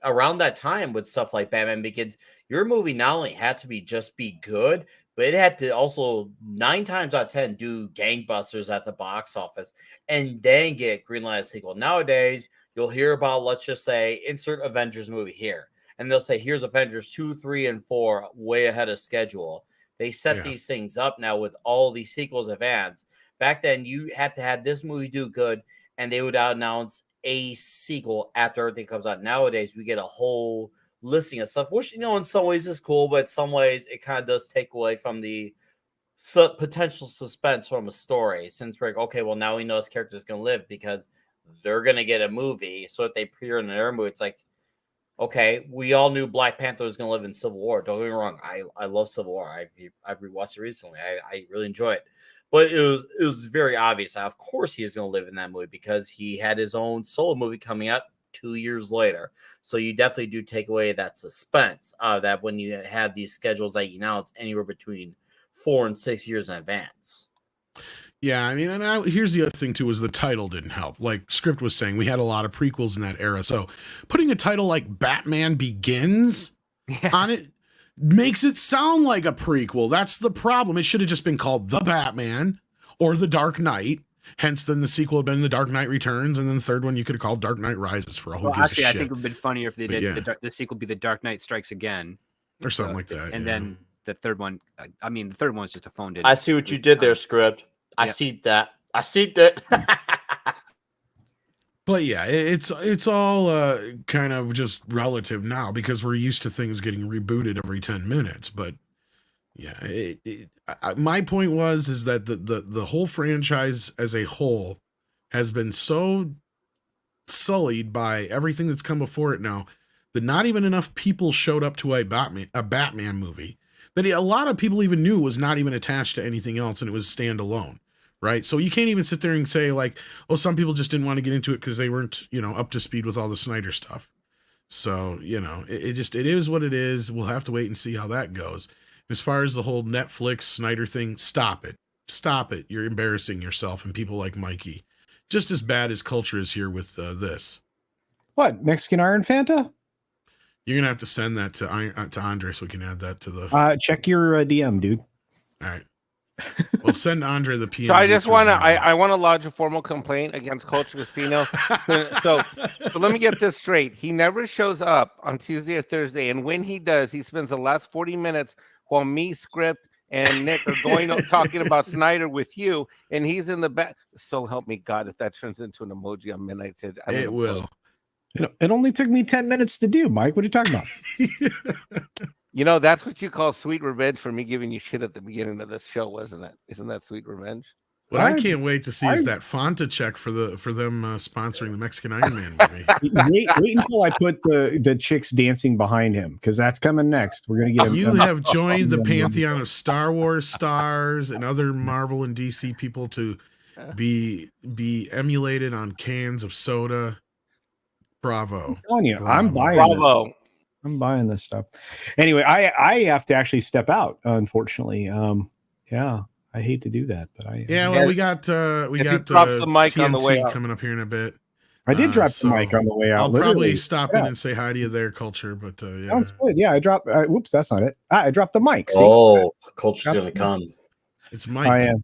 Around that time with stuff like Batman Begins, your movie not only had to be good, but it had to also 9 times out of 10 do gangbusters at the box office and then get greenlight sequel. Nowadays, you'll hear about, let's just say, insert Avengers movie here. And they'll say, here's Avengers 2, 3, and 4 way ahead of schedule. They set these things up now with all these sequels advanced. Back then, you had to have this movie do good, and they would announce a sequel after everything comes out. Nowadays, we get a whole listing of stuff, which, in some ways is cool, but in some ways it kind of does take away from the potential suspense from a story, since we're like, okay, well, now we know this character is going to live because they're going to get a movie. So if they appear in their movie, it's like, okay, we all knew Black Panther was going to live in Civil War. Don't get me wrong. I love Civil War. I've rewatched it recently. I really enjoy it. But it was very obvious. Of course he is going to live in that movie because he had his own solo movie coming out 2 years later. So you definitely do take away that suspense that when you have these schedules that you announce anywhere between 4 and 6 years in advance. Yeah, I mean, and here's the other thing too, is the title didn't help. Like Script was saying, we had a lot of prequels in that era. So putting a title like Batman Begins on it makes it sound like a prequel. That's the problem. It should have just been called The Batman or The Dark Knight. Hence, then the sequel had been The Dark Knight Returns, and then the third one you could have called Dark Knight Rises for a whole gives a shit. I think it would have been funnier if they did the sequel be The Dark Knight Strikes Again. Or something like that. And then the third one, the third one's just a phoned in. I see what you did there, Script. I see that. I see that. But yeah, it's all kind of just relative now because we're used to things getting rebooted every 10 minutes. But yeah, my point is that the whole franchise as a whole has been so sullied by everything that's come before it now that not even enough people showed up to a Batman movie that a lot of people even knew was not even attached to anything else and it was standalone. Right. So you can't even sit there and say like, oh, some people just didn't want to get into it because they weren't, up to speed with all the Snyder stuff. So, it is what it is. We'll have to wait and see how that goes. As far as the whole Netflix Snyder thing, stop it. Stop it. You're embarrassing yourself and people like Mikey. Just as bad as culture is here with this. What? Mexican Iron Fanta? You're going to have to send that to Andre so we can add that to the... check your DM, dude. All right. We'll send Andre the PNG. So I just want to I want to lodge a formal complaint against Culture Casino. So let me get this straight. He never shows up on Tuesday or Thursday, and when he does, he spends the last 40 minutes while me, Script, and Nick are going talking about Snyder with you, and he's in the back. So help me God, if that turns into an emoji on Midnight, it will. It only took me 10 minutes to do, Mike. What are you talking about? That's what you call sweet revenge for me giving you shit at the beginning of this show, wasn't it? Isn't that sweet revenge? What I can't wait to see is that Fonta check for them sponsoring the Mexican Iron Man movie. Wait until I put the chicks dancing behind him, because that's coming next. We're gonna get. You have joined the pantheon of Star Wars stars and other Marvel and DC people to be emulated on cans of soda. Bravo! I'm telling you, Bravo. I'm buying. Bravo! This. I'm buying this stuff. Anyway, I have to actually step out, unfortunately. Yeah. I hate to do that, but I. Yeah, well, we got the mic TNT on the way out. coming up here in a bit. I did drop the mic on the way out. I'll probably stop in and say hi to you there, Culture. But yeah, sounds good. Yeah, I dropped. Whoops, that's not it. I dropped the mic. See? Oh, Culture's gonna come. It's Mike. I am.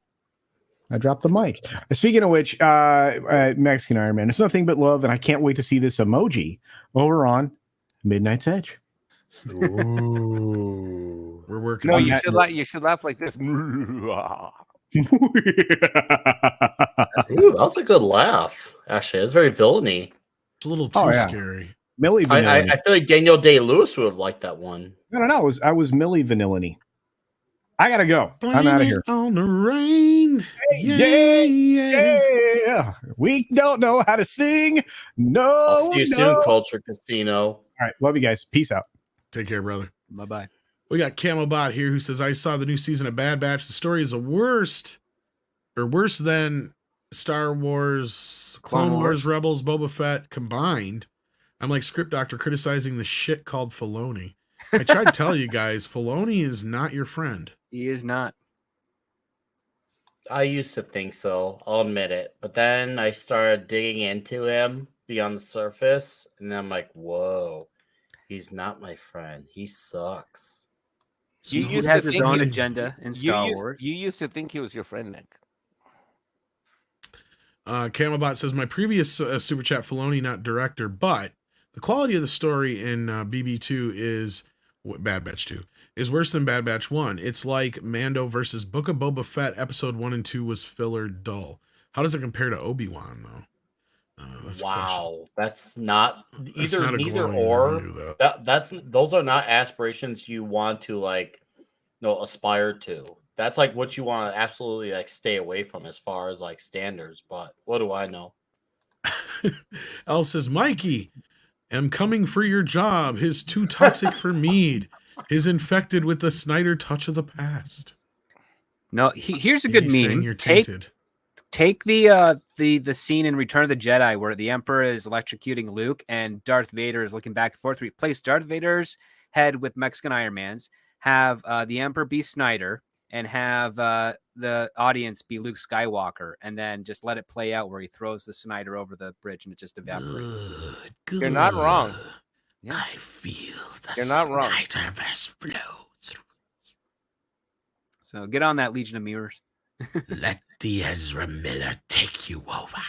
I dropped the mic. Speaking of which, Mexican Iron Man. It's nothing but love, and I can't wait to see this emoji over on Midnight's Edge. Ooh. We're working. No, on you it. should laugh like this. Ooh, that's a good laugh. Actually, that's very villainy. It's a little too scary. Millie Vanilli. I feel like Daniel Day-Lewis would have liked that one. No. I was Millie Vanilli. I gotta go. I'm out of here. On the rain. Yeah. We don't know how to sing. No. I'll see you soon, Culture Casino. All right. Love you guys. Peace out. Take care, brother. Bye-bye. We got Camelbot here who says, I saw the new season of Bad Batch. The story is worse than Star Wars, Clone Wars, Rebels, Boba Fett combined. I'm like Script Doctor criticizing the shit called Filoni. I tried to tell you guys, Filoni is not your friend. He is not. I used to think so. I'll admit it. But then I started digging into him beyond the surface. And then I'm like, whoa, he's not my friend. He sucks. He has his own agenda in Star Wars. You used to think he was your friend, Nick. Camelbot says, my previous super chat, Filoni, not director, but the quality of the story in BB2 is Bad Batch 2 is worse than Bad Batch 1. It's like Mando versus Book of Boba Fett. Episode 1 and 2 was filler dull. How does it compare to Obi-Wan, though? That's not either. Neither glowing or. review, Those are not aspirations you want to aspire to. That's like what you want to absolutely stay away from as far as standards. But what do I know? Elf says, Mikey, am coming for your job. His too toxic for mead. His infected with the Snyder touch of the past. No, here's a good meme. You're tainted. Take the scene in Return of the Jedi where the Emperor is electrocuting Luke and Darth Vader is looking back and forth. Replace Darth Vader's head with Mexican Iron Man's. Have the Emperor be Snyder and have the audience be Luke Skywalker, and then just let it play out where he throws the Snyder over the bridge and it just evaporates. Good. You're not wrong. Yeah. I feel the You're not wrong. Snyderverse flow through. So get on that Legion of Mirrors. Let the Ezra Miller take you over.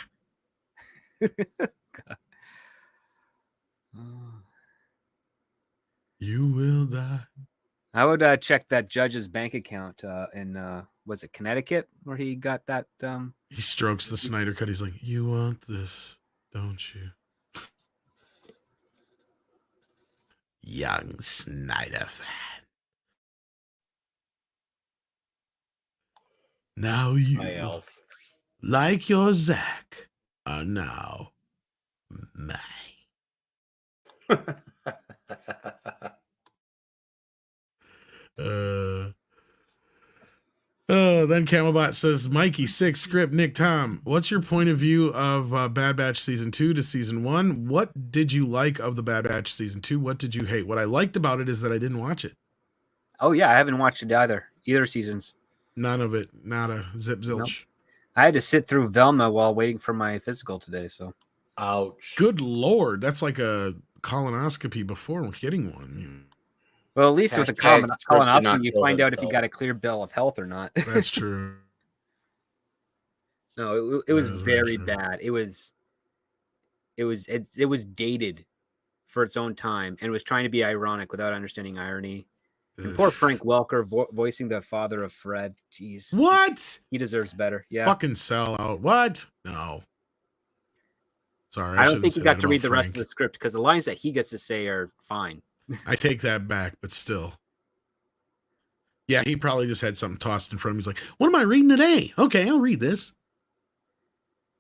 You will die. I would check that judge's bank account in was it Connecticut where he got that he strokes the Snyder cut. He's like, you want this, don't you? Young Snyder fan. Now you, like your Zach, are now mine. Then Camelbot says, Mikey, 6, Script, Nick, Tom, what's your point of view of Bad Batch Season 2 to Season 1? What did you like of the Bad Batch Season 2? What did you hate? What I liked about it is that I didn't watch it. Oh, yeah, I haven't watched it either seasons. None of it. Not a zip zilch. Nope. I had to sit through Velma while waiting for my physical today, so. Ouch. Good Lord. That's like a colonoscopy before getting one. Well, at least with a colonoscopy, you find out if you got a clear bill of health or not. That's true. No, it was very bad. It was dated for its own time and was trying to be ironic without understanding irony. And poor Frank Welker voicing the father of Fred. Jeez. What? He deserves better. Yeah. Fucking sellout. What? No. Sorry. I don't think you got to read the rest of the script because the lines that he gets to say are fine. I take that back, but still. Yeah, he probably just had something tossed in front of him. He's like, what am I reading today? Okay, I'll read this.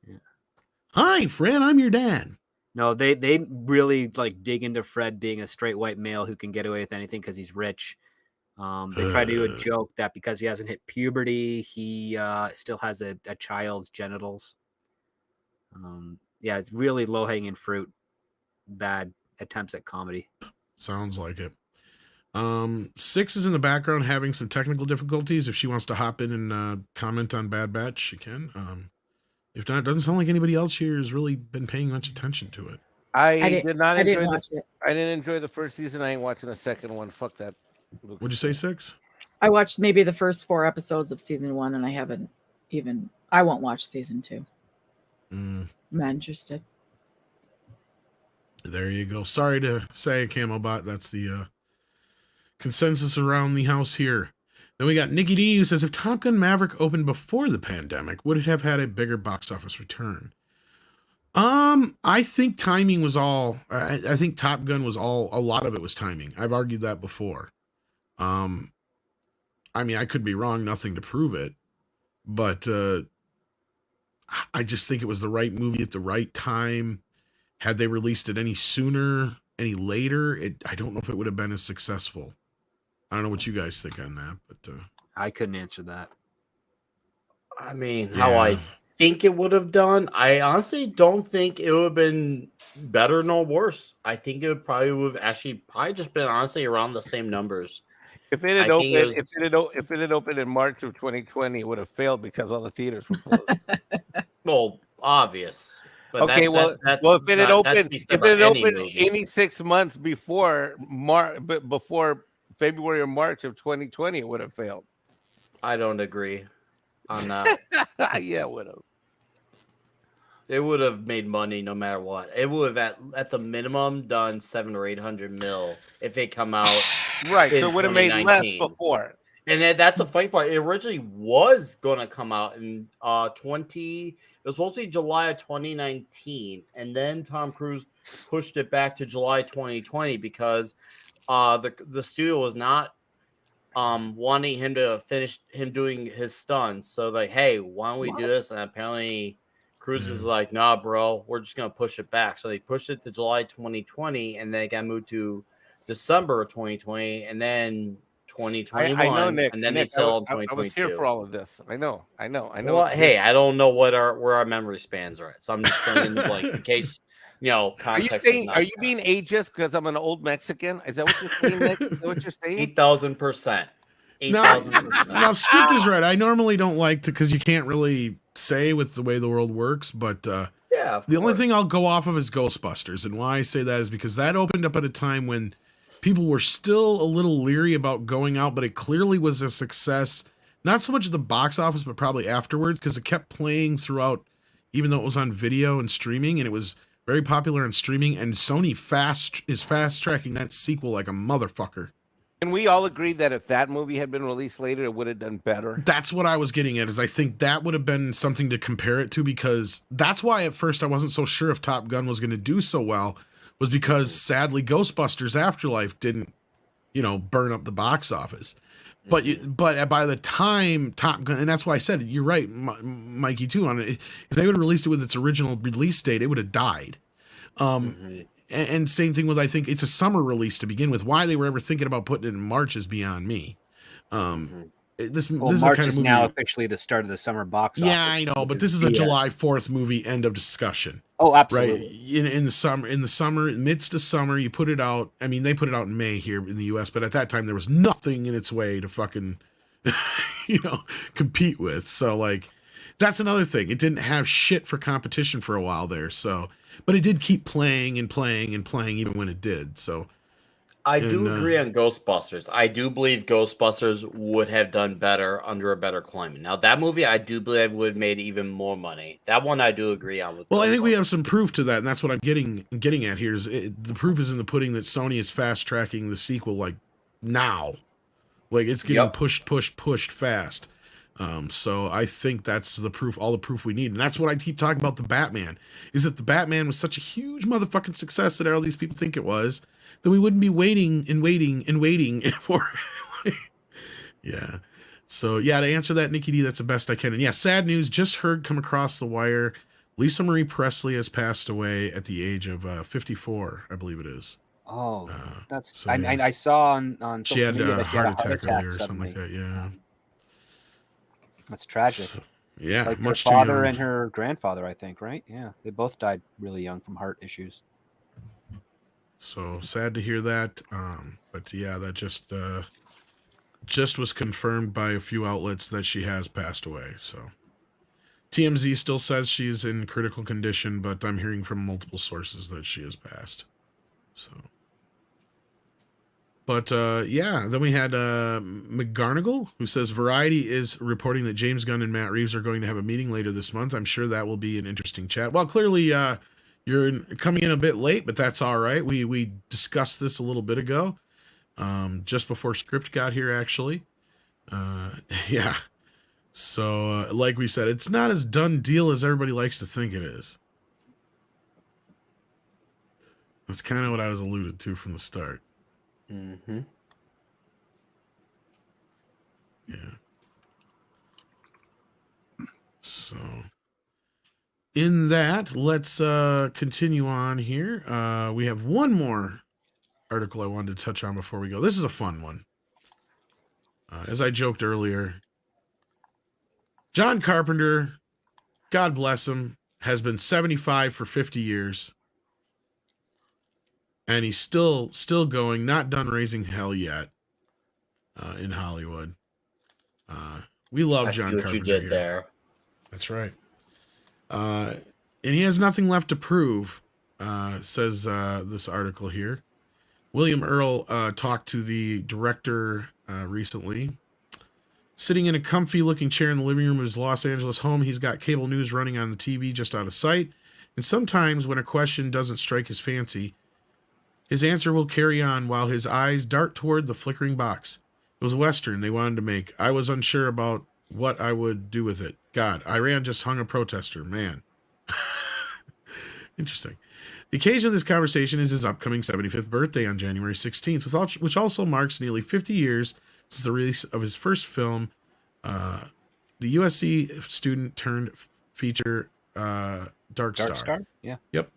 Yeah. Hi, Fred, I'm your dad. No, they really like dig into Fred being a straight white male who can get away with anything because he's rich. They try to do a joke that because he hasn't hit puberty, he still has a child's genitals. Yeah, it's really low-hanging fruit. Bad attempts at comedy. Sounds like it. 6 is in the background having some technical difficulties. If she wants to hop in and comment on Bad Batch, she can. If not, it doesn't sound like anybody else here has really been paying much attention to it. I did not enjoy watch it. I didn't enjoy the first season. I ain't watching the second one. Fuck that. Would you say 6? I watched maybe the first 4 episodes of season 1, and I haven't even. I won't watch season 2. I'm not interested. There you go. Sorry to say, Camobot. That's the consensus around the house here. Then we got Nikki D, who says, if Top Gun Maverick opened before the pandemic, would it have had a bigger box office return? I think timing was all. I think Top Gun was all. A lot of it was timing. I've argued that before. I mean, I could be wrong. Nothing to prove it, but I just think it was the right movie at the right time. Had they released it any sooner, any later, I don't know if it would have been as successful. I don't know what you guys think on that, but I couldn't answer that. I mean, how I think it would have done, I honestly don't think it would have been better nor worse. I think it would probably just been honestly around the same numbers. If it had opened in March of 2020, it would have failed because all the theaters were closed. Well, obvious. But okay, if it had opened any 6 months before February or March of 2020, it would have failed. I don't agree on that. Yeah, it would have. It would have made money no matter what. It would have at the minimum done 700 or 800 mil if it come out. Right, so it would have made less before. And that's a funny part. It originally was going to come out in it was supposed to be July of 2019, and then Tom Cruise pushed it back to July 2020 because the studio was not wanting him to finish him doing his stunts. So like, hey, why don't we do this? And apparently Cruise is like, nah, bro, we're just gonna push it back. So they pushed it to July 2020, and then it got moved to December of 2020, and then 2021. I know, Nick. And then Nick, they sell in 2022. I was here for all of this. I know. Well, hey, I don't know where our memory spans are at, so I'm just filling in the blank in case context. Are you being ageist because I'm an old Mexican? Is that what you're saying, Nick? Is that what you're saying? 8,000%. 8,000%. Now, Script is right. I normally don't like to because you can't really say with the way the world works, but the only thing I'll go off of is Ghostbusters, and why I say that is because that opened up at a time when people were still a little leery about going out, but it clearly was a success. Not so much at the box office, but probably afterwards, because it kept playing throughout, even though it was on video and streaming, and it was very popular on streaming. And Sony is fast tracking that sequel like a motherfucker. And we all agreed that if that movie had been released later, it would have done better. That's what I was getting at, is I think that would have been something to compare it to, because that's why at first I wasn't so sure if Top Gun was going to do so well, was because sadly Ghostbusters Afterlife didn't, burn up the box office. But by the time Top Gun, and that's why I said it, you're right, Mikey, too, on it. If they would have released it with its original release date, it would have died. And same thing with, I think it's a summer release to begin with. Why they were ever thinking about putting it in March is beyond me. This is March the kind of movie now officially the start of the summer box office. Yeah, I know, but this is a July 4th movie. End of discussion. Oh, absolutely. Right. In the summer, midst of summer, you put it out. I mean, they put it out in May here in the U.S., but at that time there was nothing in its way to fucking, compete with. So like, that's another thing. It didn't have shit for competition for a while there. So, but it did keep playing and playing and playing even when it did. So. I do agree on Ghostbusters. I do believe Ghostbusters would have done better under a better climate. Now, that movie, I do believe would have made even more money. That one I do agree on. With I think we have some proof to that, and that's what I'm getting at here. The proof is in the pudding that Sony is fast tracking the sequel like now, like it's getting pushed fast. So I think that's all the proof we need, and that's what I keep talking about. The Batman is that the Batman was such a huge motherfucking success that all these people think it was. Then we wouldn't be waiting for, Yeah. So yeah, to answer that, Nikki D, that's the best I can. And yeah, sad news. Just heard come across the wire. Lisa Marie Presley has passed away at the age of 54, I believe it is. Oh, that's so, yeah. I saw on She social had media a that she had heart attack earlier or something suddenly. like that. Yeah. That's tragic. So, yeah, like much her too father young. and her grandfather, I think, right? Yeah, they both died really young from heart issues. So sad to hear that. But yeah, that just was confirmed by a few outlets that she has passed away. So TMZ still says she's in critical condition, but I'm hearing from multiple sources that she has passed. So, but yeah, then we had McGarnagle, who says Variety is reporting that James Gunn and Matt Reeves are going to have a meeting later this month. I'm sure that will be an interesting chat. Well, clearly you're coming in a bit late, but that's all right. We discussed this a little bit ago, just before script got here, actually. Yeah. So, like we said, it's not as done deal as everybody likes to think it is. That's kind of what I was alluded to from the start. Mm-hmm. Yeah. So, in that, let's continue on here. We have one more article I wanted to touch on before we go. This is a fun one. As I joked earlier, John Carpenter, God bless him, has been 75 for 50 years. And he's still going, not done raising hell yet in Hollywood. We love John Carpenter. You did here. There. That's right. And he has nothing left to prove, says this article here. William Earl talked to the director recently. Sitting in a comfy-looking chair in the living room of his Los Angeles home, he's got cable news running on the TV just out of sight. And sometimes when a question doesn't strike his fancy, his answer will carry on while his eyes dart toward the flickering box. It was a Western they wanted to make. I was unsure about what I would do with it. God, Iran just hung a protester. Man. Interesting. The occasion of this conversation is his upcoming 75th birthday on January 16th, which also marks nearly 50 years since the release of his first film, the USC student turned feature, Dark Star. Yeah. Yep.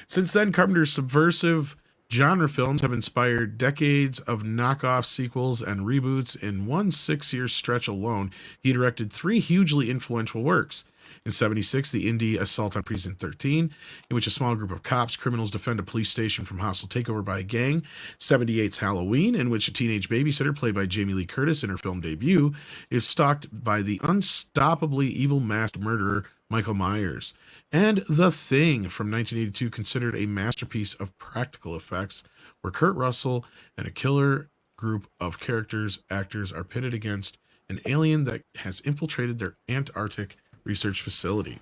Since then, Carpenter's subversive genre films have inspired decades of knockoff sequels and reboots. In one 6-year stretch alone, he directed 3 hugely influential works. In 76, the indie Assault on Precinct 13, in which a small group of criminals defend a police station from hostile takeover by a gang. 78's Halloween, in which a teenage babysitter, played by Jamie Lee Curtis in her film debut, is stalked by the unstoppably evil masked murderer Michael Myers. And The Thing from 1982, considered a masterpiece of practical effects, where Kurt Russell and a killer group of actors are pitted against an alien that has infiltrated their Antarctic research facility.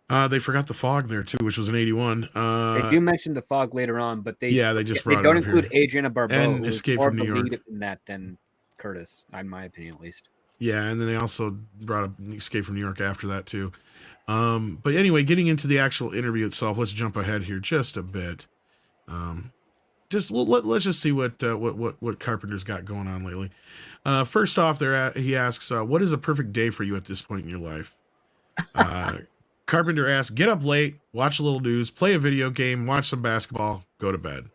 They forgot The Fog there too, which was in 81. They do mention The Fog later on, but they don't include Adriana Barbeau and Escape from New York in that than Curtis, in my opinion at least. Yeah, and then they also brought up Escape from New York after that too. But anyway, getting into the actual interview itself, let's jump ahead here just a bit. Let's just see what Carpenter's got going on lately. First off, he asks, "What is a perfect day for you at this point in your life?" Carpenter asks, "Get up late, watch a little news, play a video game, watch some basketball, go to bed."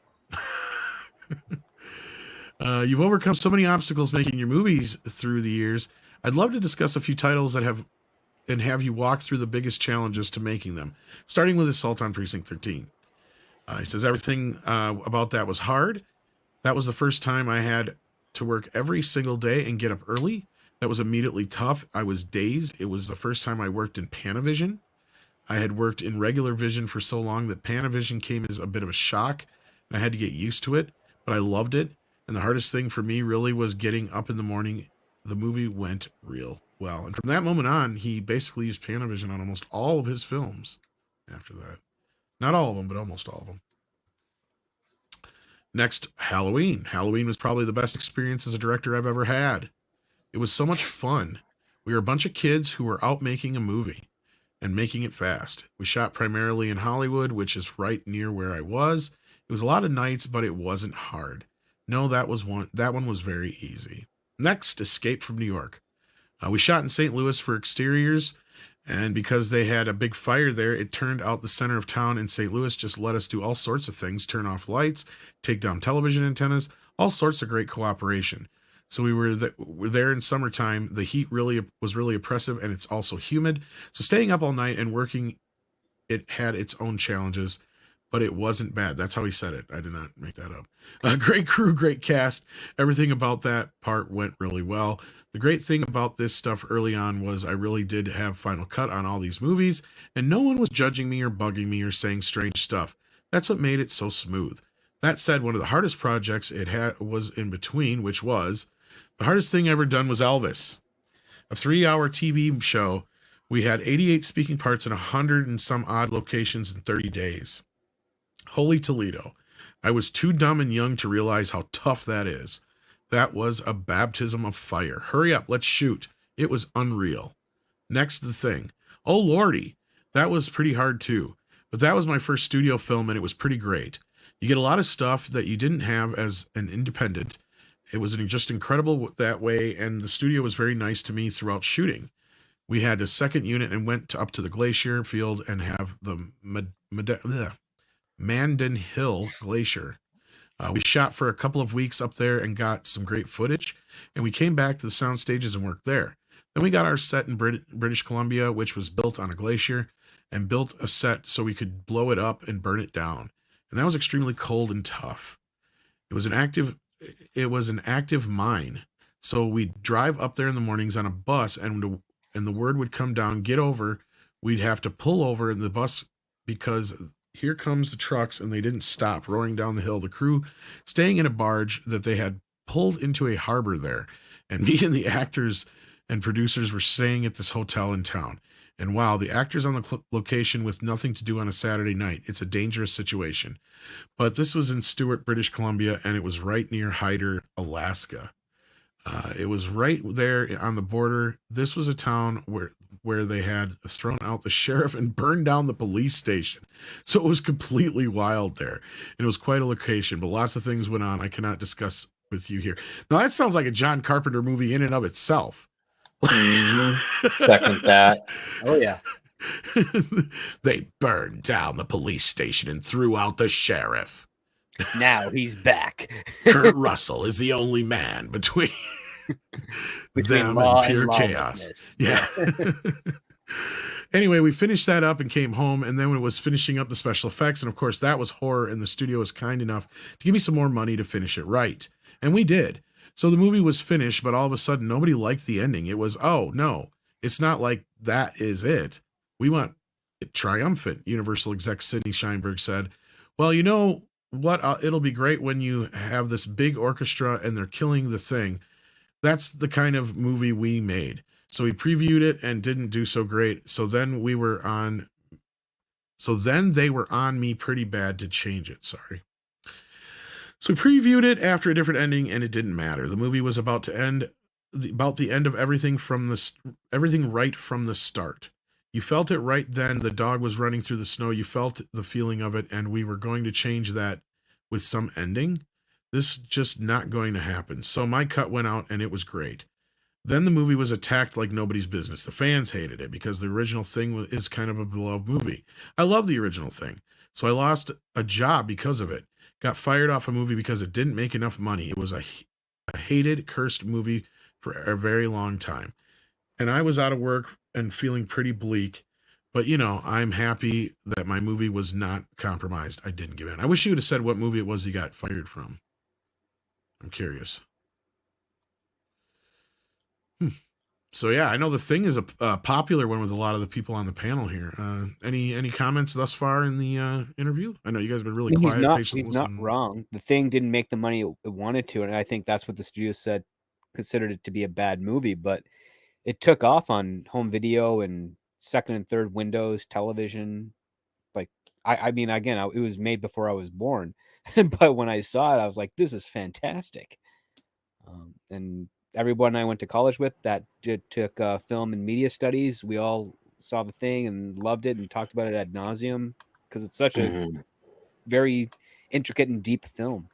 You've overcome so many obstacles making your movies through the years. I'd love to discuss a few titles that have you walk through the biggest challenges to making them, starting with Assault on Precinct 13. He says, everything about that was hard. That was the first time I had to work every single day and get up early. That was immediately tough. I was dazed. It was the first time I worked in Panavision. I had worked in regular vision for so long that Panavision came as a bit of a shock, and I had to get used to it, but I loved it. And the hardest thing for me really was getting up in the morning. The movie went real well. And from that moment on, he basically used Panavision on almost all of his films after that. Not all of them, but almost all of them. Next, Halloween. Halloween was probably the best experience as a director I've ever had. It was so much fun. We were a bunch of kids who were out making a movie and making it fast. We shot primarily in Hollywood, which is right near where I was. It was a lot of nights, but it wasn't hard. No, that one was very easy. Next, Escape from New York. We shot in St. Louis for exteriors, and because they had a big fire there, it turned out the center of town in St. Louis just let us do all sorts of things, turn off lights, take down television antennas, all sorts of great cooperation. So we were there in summertime. The heat was really oppressive, and it's also humid. So staying up all night and working, it had its own challenges, but it wasn't bad. That's how he said it. I did not make that up. Great crew, great cast. Everything about that part went really well. The great thing about this stuff early on was I really did have final cut on all these movies, and no one was judging me or bugging me or saying strange stuff. That's what made it so smooth. That said, one of the hardest projects it had was in between, which was the hardest thing ever done was Elvis, a 3-hour TV show. We had 88 speaking parts in 100 and some odd locations in 30 days. Holy Toledo. I was too dumb and young to realize how tough that is. That was a baptism of fire. Hurry up, let's shoot. It was unreal. Next, The Thing. Oh, Lordy. That was pretty hard too. But that was my first studio film, and it was pretty great. You get a lot of stuff that you didn't have as an independent. It was just incredible that way, and the studio was very nice to me throughout shooting. We had a second unit and went up to the glacier field and have the Mandan Hill Glacier. We shot for a couple of weeks up there and got some great footage, and we came back to the sound stages and worked there. Then we got our set in British Columbia, which was built on a glacier, and built a set so we could blow it up and burn it down. And that was extremely cold and tough. It was an active mine. So we'd drive up there in the mornings on a bus, and the word would come down, get over. We'd have to pull over in the bus because here comes the trucks, and they didn't stop roaring down the hill. The crew staying in a barge that they had pulled into a harbor there, and me and the actors and producers were staying at this hotel in town. And wow, the actors on the location with nothing to do on a Saturday night. It's a dangerous situation. But this was in Stewart, British Columbia, and it was right near Hyder, Alaska. It was right there on the border. This was a town where they had thrown out the sheriff and burned down the police station. So it was completely wild there. And it was quite a location, but lots of things went on I cannot discuss with you here. Now, that sounds like a John Carpenter movie in and of itself. Second that. Oh, yeah. They burned down the police station and threw out the sheriff. Now he's back. Kurt Russell is the only man between them and pure chaos. Yeah. Anyway, we finished that up and came home, and then when it was finishing up the special effects, and of course that was horror, and the studio was kind enough to give me some more money to finish it right. And we did. So the movie was finished, but all of a sudden nobody liked the ending. It was, oh no, it's not like that is it. We want it triumphant. Universal exec Sidney Sheinberg said, well, you know what? It'll be great when you have this big orchestra and they're killing the thing. That's the kind of movie we made. So we previewed it and didn't do so great. So then they were on me pretty bad to change it. Sorry. So we previewed it after a different ending, and it didn't matter. The movie was about the end of everything right from the start. You felt it right then. The dog was running through the snow. You felt the feeling of it, and we were going to change that with some ending. This just not going to happen. So my cut went out, and it was great. Then the movie was attacked like nobody's business. The fans hated it because the original thing is kind of a beloved movie. I love the original thing. So I lost a job because of it. Got fired off a movie because it didn't make enough money. It was a hated, cursed movie for a very long time. And I was out of work and feeling pretty bleak. But, you know, I'm happy that my movie was not compromised. I didn't give in. I wish you would have said what movie it was he got fired from. I'm curious. So, yeah, I know The Thing is a popular one with a lot of the people on the panel here. Any comments thus far in the interview? I know you guys have been really quiet. He's not wrong. The Thing didn't make the money it wanted to, and I think that's what the studio said, considered it to be a bad movie, but it took off on home video and second and third windows, television. Like, I mean, again, it was made before I was born, but when I saw it, I was like, this is fantastic. And everyone I went to college with that took film and media studies, we all saw The Thing and loved it and talked about it ad nauseum because it's such a very intricate and deep film.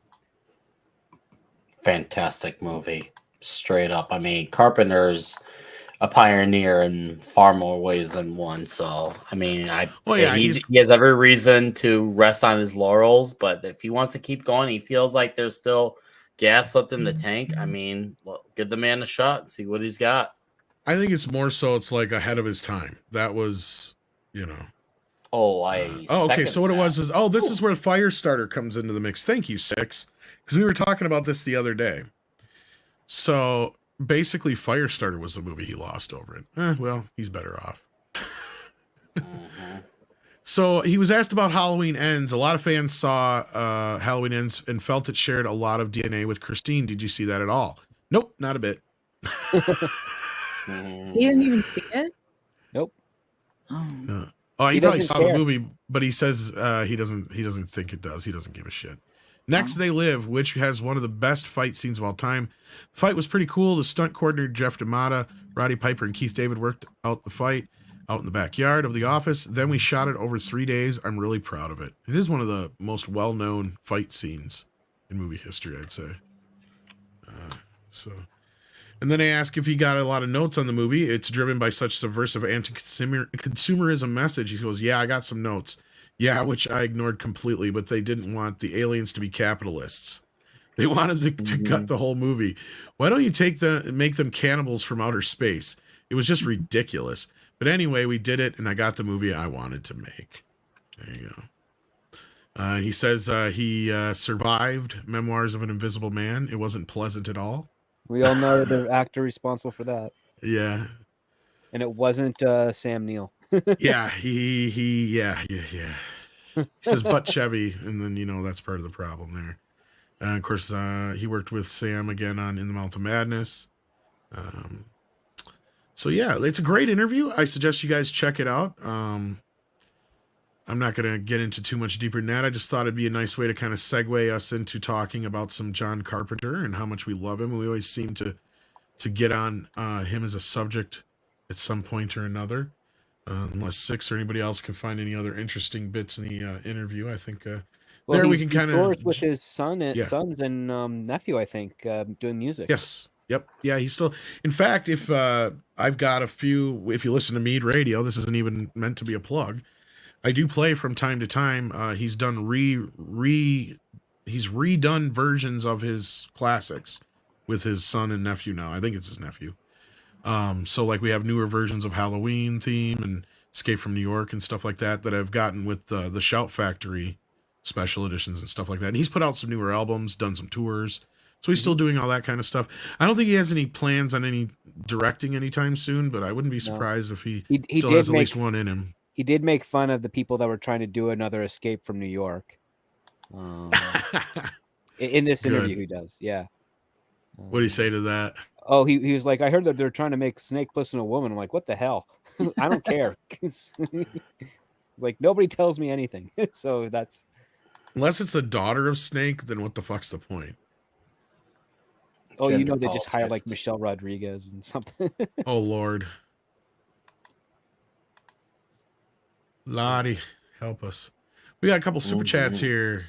Fantastic movie. straight up. I mean, Carpenter's a pioneer in far more ways than one. So, I mean, he has every reason to rest on his laurels. But if he wants to keep going, he feels like there's still gas left in the tank. I mean, give the man a shot and see what he's got. I think it's more so it's like ahead of his time. That was, okay. So what it was is, this is where Firestarter comes into the mix. Thank you, Six, because we were talking about this the other day. So basically, Firestarter was the movie he lost over it. Well, he's better off. So he was asked about Halloween Ends. A lot of fans saw Halloween Ends and felt it shared a lot of DNA with Christine. Did you see that at all? Nope, not a bit. He didn't even see it? Nope. He probably saw the movie, but he says he doesn't think it does. He doesn't give a shit. Next They Live, which has one of the best fight scenes of all time. The fight was pretty cool. The stunt coordinator Jeff DeMata, Roddy Piper, and Keith David worked out the fight out in the backyard of the office. Then we shot it over 3 days. I'm really proud of it. It is one of the most well-known fight scenes in movie history, I'd say. And then I asked if he got a lot of notes on the movie. It's driven by such subversive anti-consumerism message. He goes, yeah, I got some notes. Yeah, which I ignored completely, but they didn't want the aliens to be capitalists. They wanted to cut the whole movie. Why don't you make them cannibals from outer space? It was just ridiculous. But anyway, we did it, and I got the movie I wanted to make. There you go. He says he survived Memoirs of an Invisible Man. It wasn't pleasant at all. We all know the actor responsible for that. Yeah. And it wasn't Sam Neill. Yeah, he says but Chevy, and then that's part of the problem there. And of course, he worked with Sam again on In the Mouth of Madness. So yeah, it's a great interview. I suggest you guys check it out. I'm not going to get into too much deeper than that. I just thought it'd be a nice way to kind of segue us into talking about some John Carpenter and how much we love him. We always seem to get on him as a subject at some point or another. Unless Six or anybody else can find any other interesting bits in the interview, I think we can kind of with his sons and nephew, I think, doing music. Yes. Yep. Yeah, he's still. In fact, if I've got a few, if you listen to MEAD Radio, this isn't even meant to be a plug. I do play from time to time. He's done he's redone versions of his classics with his son and nephew now. I think it's his nephew. So like we have newer versions of Halloween theme and Escape from New York and stuff like that I've gotten with the Shout Factory special editions and stuff like that. And he's put out some newer albums, done some tours. So he's still doing all that kind of stuff. I don't think he has any plans on any directing anytime soon, but I wouldn't be surprised if he still has at least one in him. He did make fun of the people that were trying to do another Escape from New York. In this interview, he does. Yeah. What did he say to that? Oh, he was like, I heard that they're trying to make Snake Plissken a woman. I'm like, what the hell? I don't care. It's like, nobody tells me anything. So that's... Unless it's the daughter of Snake, then what the fuck's the point? Oh, they just hired like Michelle Rodriguez and something. Oh, Lord. Lottie, help us. We got a couple super chats here.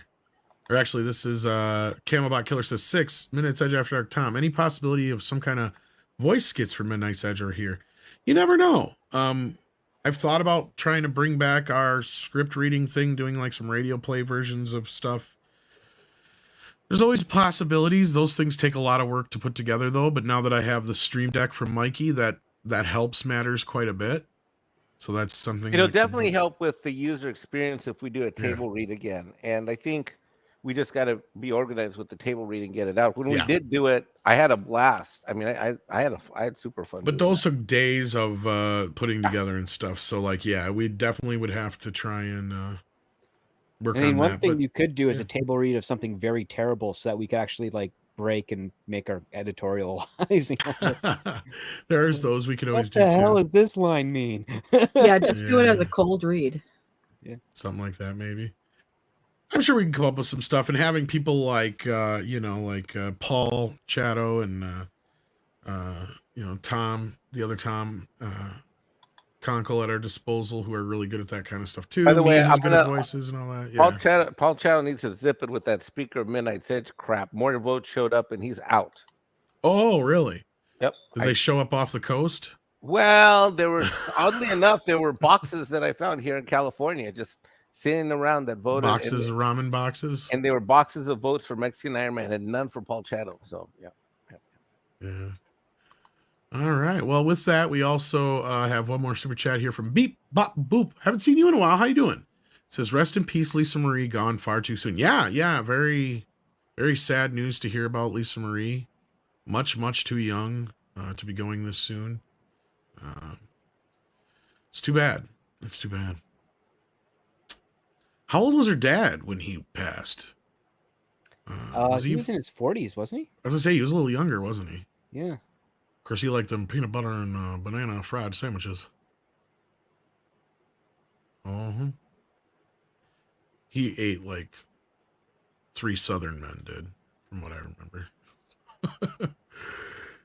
Or actually, this is Camelbot Killer says 6 minutes Edge After Dark. Tom, any possibility of some kind of voice skits for Midnight's Edge are here? You never know. I've thought about trying to bring back our script reading thing, doing like some radio play versions of stuff. There's always possibilities. Those things take a lot of work to put together, though. But now that I have the Stream Deck from Mikey, that helps matters quite a bit. So that's something. It'll definitely help with the user experience if we do a table read again. And I think we just got to be organized with the table read and get it out. When we did do it, I had a blast. I mean, I had super fun. But those took days of putting together and stuff. So we definitely would have to try and work on that. One thing you could do is a table read of something very terrible, so that we could actually like break and make our editorializing. There's those we could always do. What the hell does this line mean? Yeah, just do it as a cold read. Yeah, something like that maybe. I'm sure we can come up with some stuff, and having people like Paul Chatto and Tom, the other Tom Conkle at our disposal, who are really good at that kind of stuff too. By the way, I'm good at voices and all that. Yeah. Paul Chatto needs to zip it with that Speaker of Midnight's Edge crap. Morning Vote showed up and he's out. Oh, really? Yep. Did they show up off the coast? Well, there were oddly enough, there were boxes that I found here in California just sitting around that voted. Boxes of ramen boxes? And they were boxes of votes for Mexican Iron Man and none for Paul Chato. So, Yeah. All right. Well, with that, we also have one more super chat here from Beep Bop Boop. Haven't seen you in a while. How you doing? It says, rest in peace, Lisa Marie, gone far too soon. Yeah. Very, very sad news to hear about Lisa Marie. Much, much too young to be going this soon. It's too bad. It's too bad. How old was her dad when he passed? He was in his 40s, wasn't he? I was going to say, he was a little younger, wasn't he? Yeah. Of course, he liked them peanut butter and banana fried sandwiches. Uh-huh. He ate like 3 Southern men did, from what I remember.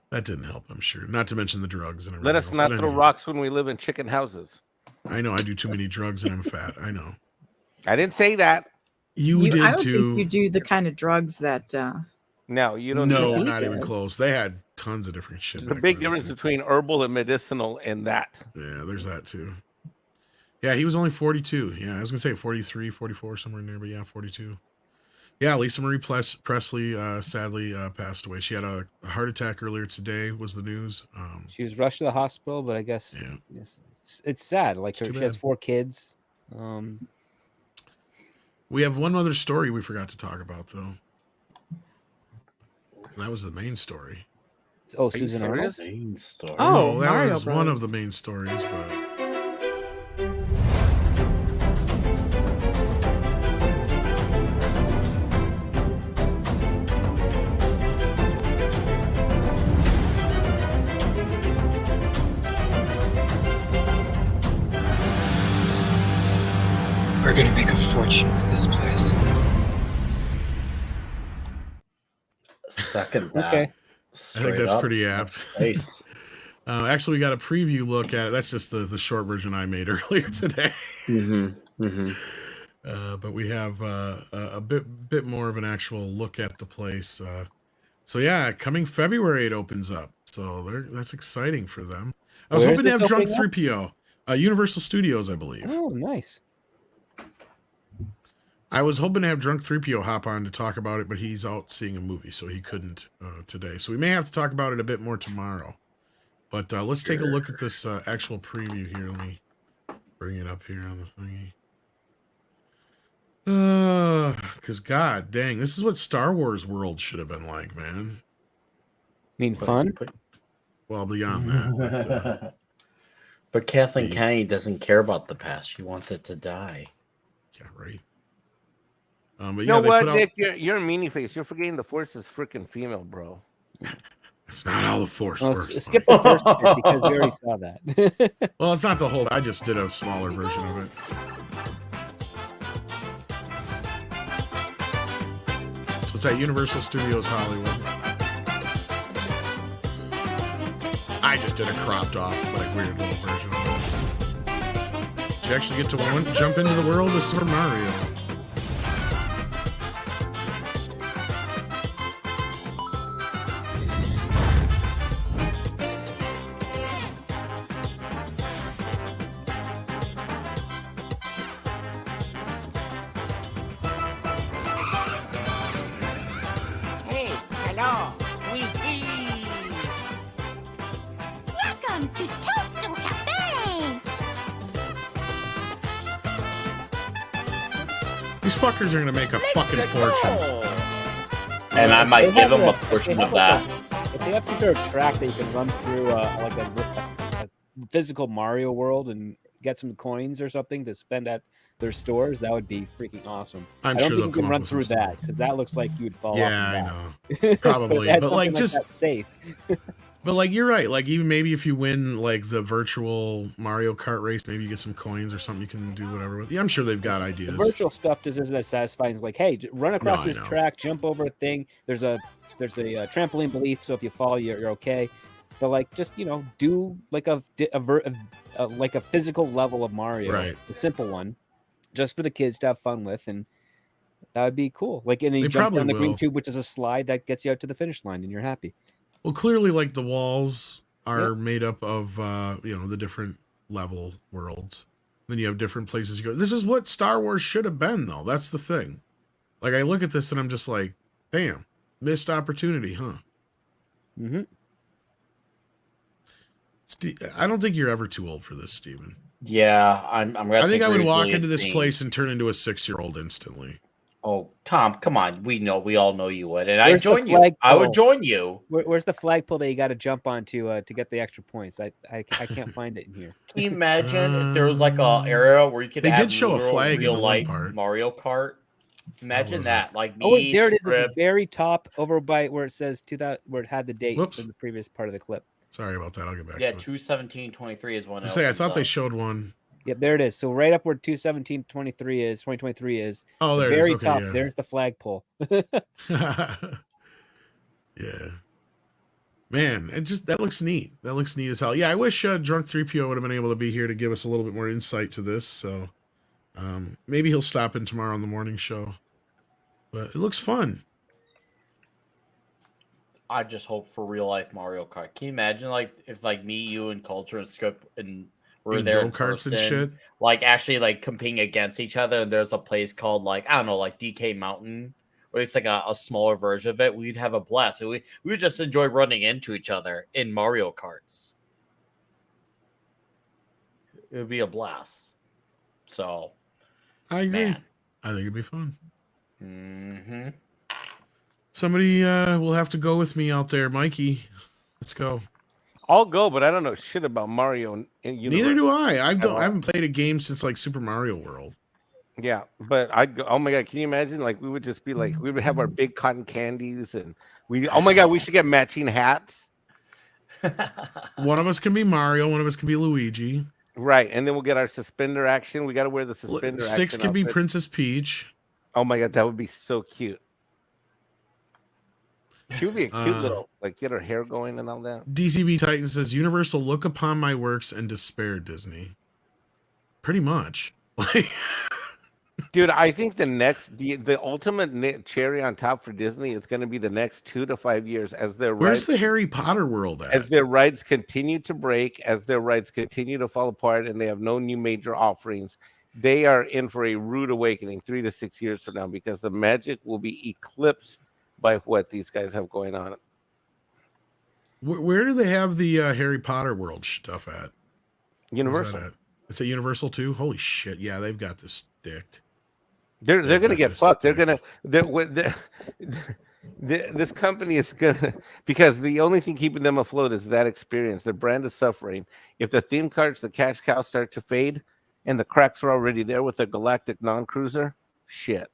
That didn't help, I'm sure. Not to mention the drugs and everything. let us not throw rocks when we live in chicken houses. I know I do too many drugs and I'm fat. I know. I didn't say that. You did I don't too. think you do the kind of drugs that. No, you don't. No, do not that. even close. They had tons of different shit. There's a big difference between herbal and medicinal in that. Yeah, there's that too. Yeah, he was only 42. Yeah, I was going to say 43, 44, somewhere in there, but yeah, 42. Yeah, Lisa Marie Presley sadly passed away. She had a heart attack earlier today, was the news. She was rushed to the hospital, but I guess it's sad. Like she has 4 kids. We have one other story we forgot to talk about, though. That was the main story. Oh, Susan Arnold? Main story. Oh, no, that Mario was one of Bros. the main stories, but... We're gonna make a fortune with this place. Second that. Okay. I think that's pretty apt. Nice. Actually, we got a preview look at it. That's just the short version I made earlier today. But we have a bit more of an actual look at the place. So yeah, coming February it opens up. So that's exciting for them. I was hoping to have Drunk 3PO. Universal Studios, I believe. Oh, nice. I was hoping to have Drunk 3PO hop on to talk about it, but he's out seeing a movie, so he couldn't today. So we may have to talk about it a bit more tomorrow. But let's take a look at this actual preview here. Let me bring it up here on the thingy. Because god dang, this is what Star Wars World should have been like, man. Mean fun? Well, beyond that. But Kathleen Kennedy doesn't care about the past. She wants it to die. Yeah, right. But You yeah, know they what, put out... Nick? You're a meanie face. You're forgetting the Force is freaking female, bro. It's not how the Force Well, works. skip the first bit because we already saw that. Well, it's not the whole... I just did a smaller version of it. So it's at Universal Studios Hollywood. I just did a cropped off, like, weird little version of it. Did you actually get to jump into the world of Super Mario? Hey, hello, welcome to Toadstool Cafe. These fuckers are gonna make a fucking fortune. And I might give them a portion of that. If they have some sort of track that you can run through, like a physical Mario world and get some coins or something to spend at their stores, that would be freaking awesome. I'm I don't sure think they'll you come can up run with through some that because that looks like you would fall Yeah, off. I of know. that. Probably, But, but like just that's safe. But like you're right, like even maybe if you win like the virtual Mario Kart race, maybe you get some coins or something you can do whatever with. Yeah, I'm sure they've got ideas. The virtual stuff just isn't as satisfying as like, hey, run across No, I this know. track, jump over a thing. There's a trampoline beneath, so if you fall, you're okay. But like, just do like like a physical level of Mario, Right. a simple one, just for the kids to have fun with, and that would be cool. Like, and then you They jump probably down the green will. tube, which is a slide that gets you out to the finish line, and you're happy. Well, clearly, like the walls are made up of the different level worlds. Then you have different places you go. This is what Star Wars should have been, though. That's the thing. Like I look at this and I'm just like, damn, missed opportunity, huh? Mm-hmm. I don't think you're ever too old for this, Steven. Yeah, I think I would walk into this place and turn into a 6-year-old instantly. Oh, Tom, come on. We all know you would. And Where's I'd join you. I would join you. Where's the flagpole that you got to jump onto to get the extra points? I can't find it in here. Can you imagine if there was like a area where you could They have did show a flag real in the one life part. Mario Kart? Imagine that. Like me, oh, wait, there it is at Script. the very top over by where it says 2000, where it had the date Whoops. in the previous part of the clip. Sorry about that. I'll get back Yeah, to it. 2/17/23 is one. I thought they showed one. Yep, there it is. So right up where 2023 is. Oh, there the it is. very Okay, top, yeah. there's the flagpole. Yeah. Man, that looks neat. That looks neat as hell. Yeah, I wish Drunk 3PO would have been able to be here to give us a little bit more insight to this. So maybe he'll stop in tomorrow on the morning show. But it looks fun. I just hope for real life Mario Kart. Can you imagine like if like me, you, and Culture and Script and we're In there in go-karts and person, shit? like actually like competing against each other, and there's a place called like I don't know, like DK Mountain, where it's like a smaller version of it. We'd have a blast. We would just enjoy running into each other in Mario Karts. It would be a blast. So I agree. Man. I think it'd be fun. Mm-hmm. Somebody will have to go with me out there. Mikey, let's go. I'll go, but I don't know shit about Mario. Neither do I. I haven't played a game since like Super Mario World. Yeah, but I go. Oh my god, can you imagine? Like we would just be like, we would have our big cotton candies, and we. Oh my god, we should get matching hats. One of us can be Mario. One of us can be Luigi. Right, and then we'll get our suspender action. We got to wear the suspender. 6 action can be outfit. Princess Peach. Oh my god, that would be so cute. She would be a cute little, like, get her hair going and all that. DCB Titan says, Universal, look upon my works and despair, Disney. Pretty much. Dude, I think the ultimate cherry on top for Disney is going to be the next 2 to 5 years as their Where's the Harry Potter world at? As their rides continue to break, as their rides continue to fall apart, and they have no new major offerings. They are in for a rude awakening 3 to 6 years from now because the magic will be eclipsed by what these guys have going on. Where do they have the Harry Potter world stuff at? Universal. At? It's at Universal too? Holy shit. Yeah, they've got this sticked. They're going to get fucked. This company is going to, because the only thing keeping them afloat is that experience. Their brand is suffering. If the theme cards, the cash cows start to fade and the cracks are already there with the Galactic non-cruiser, shit.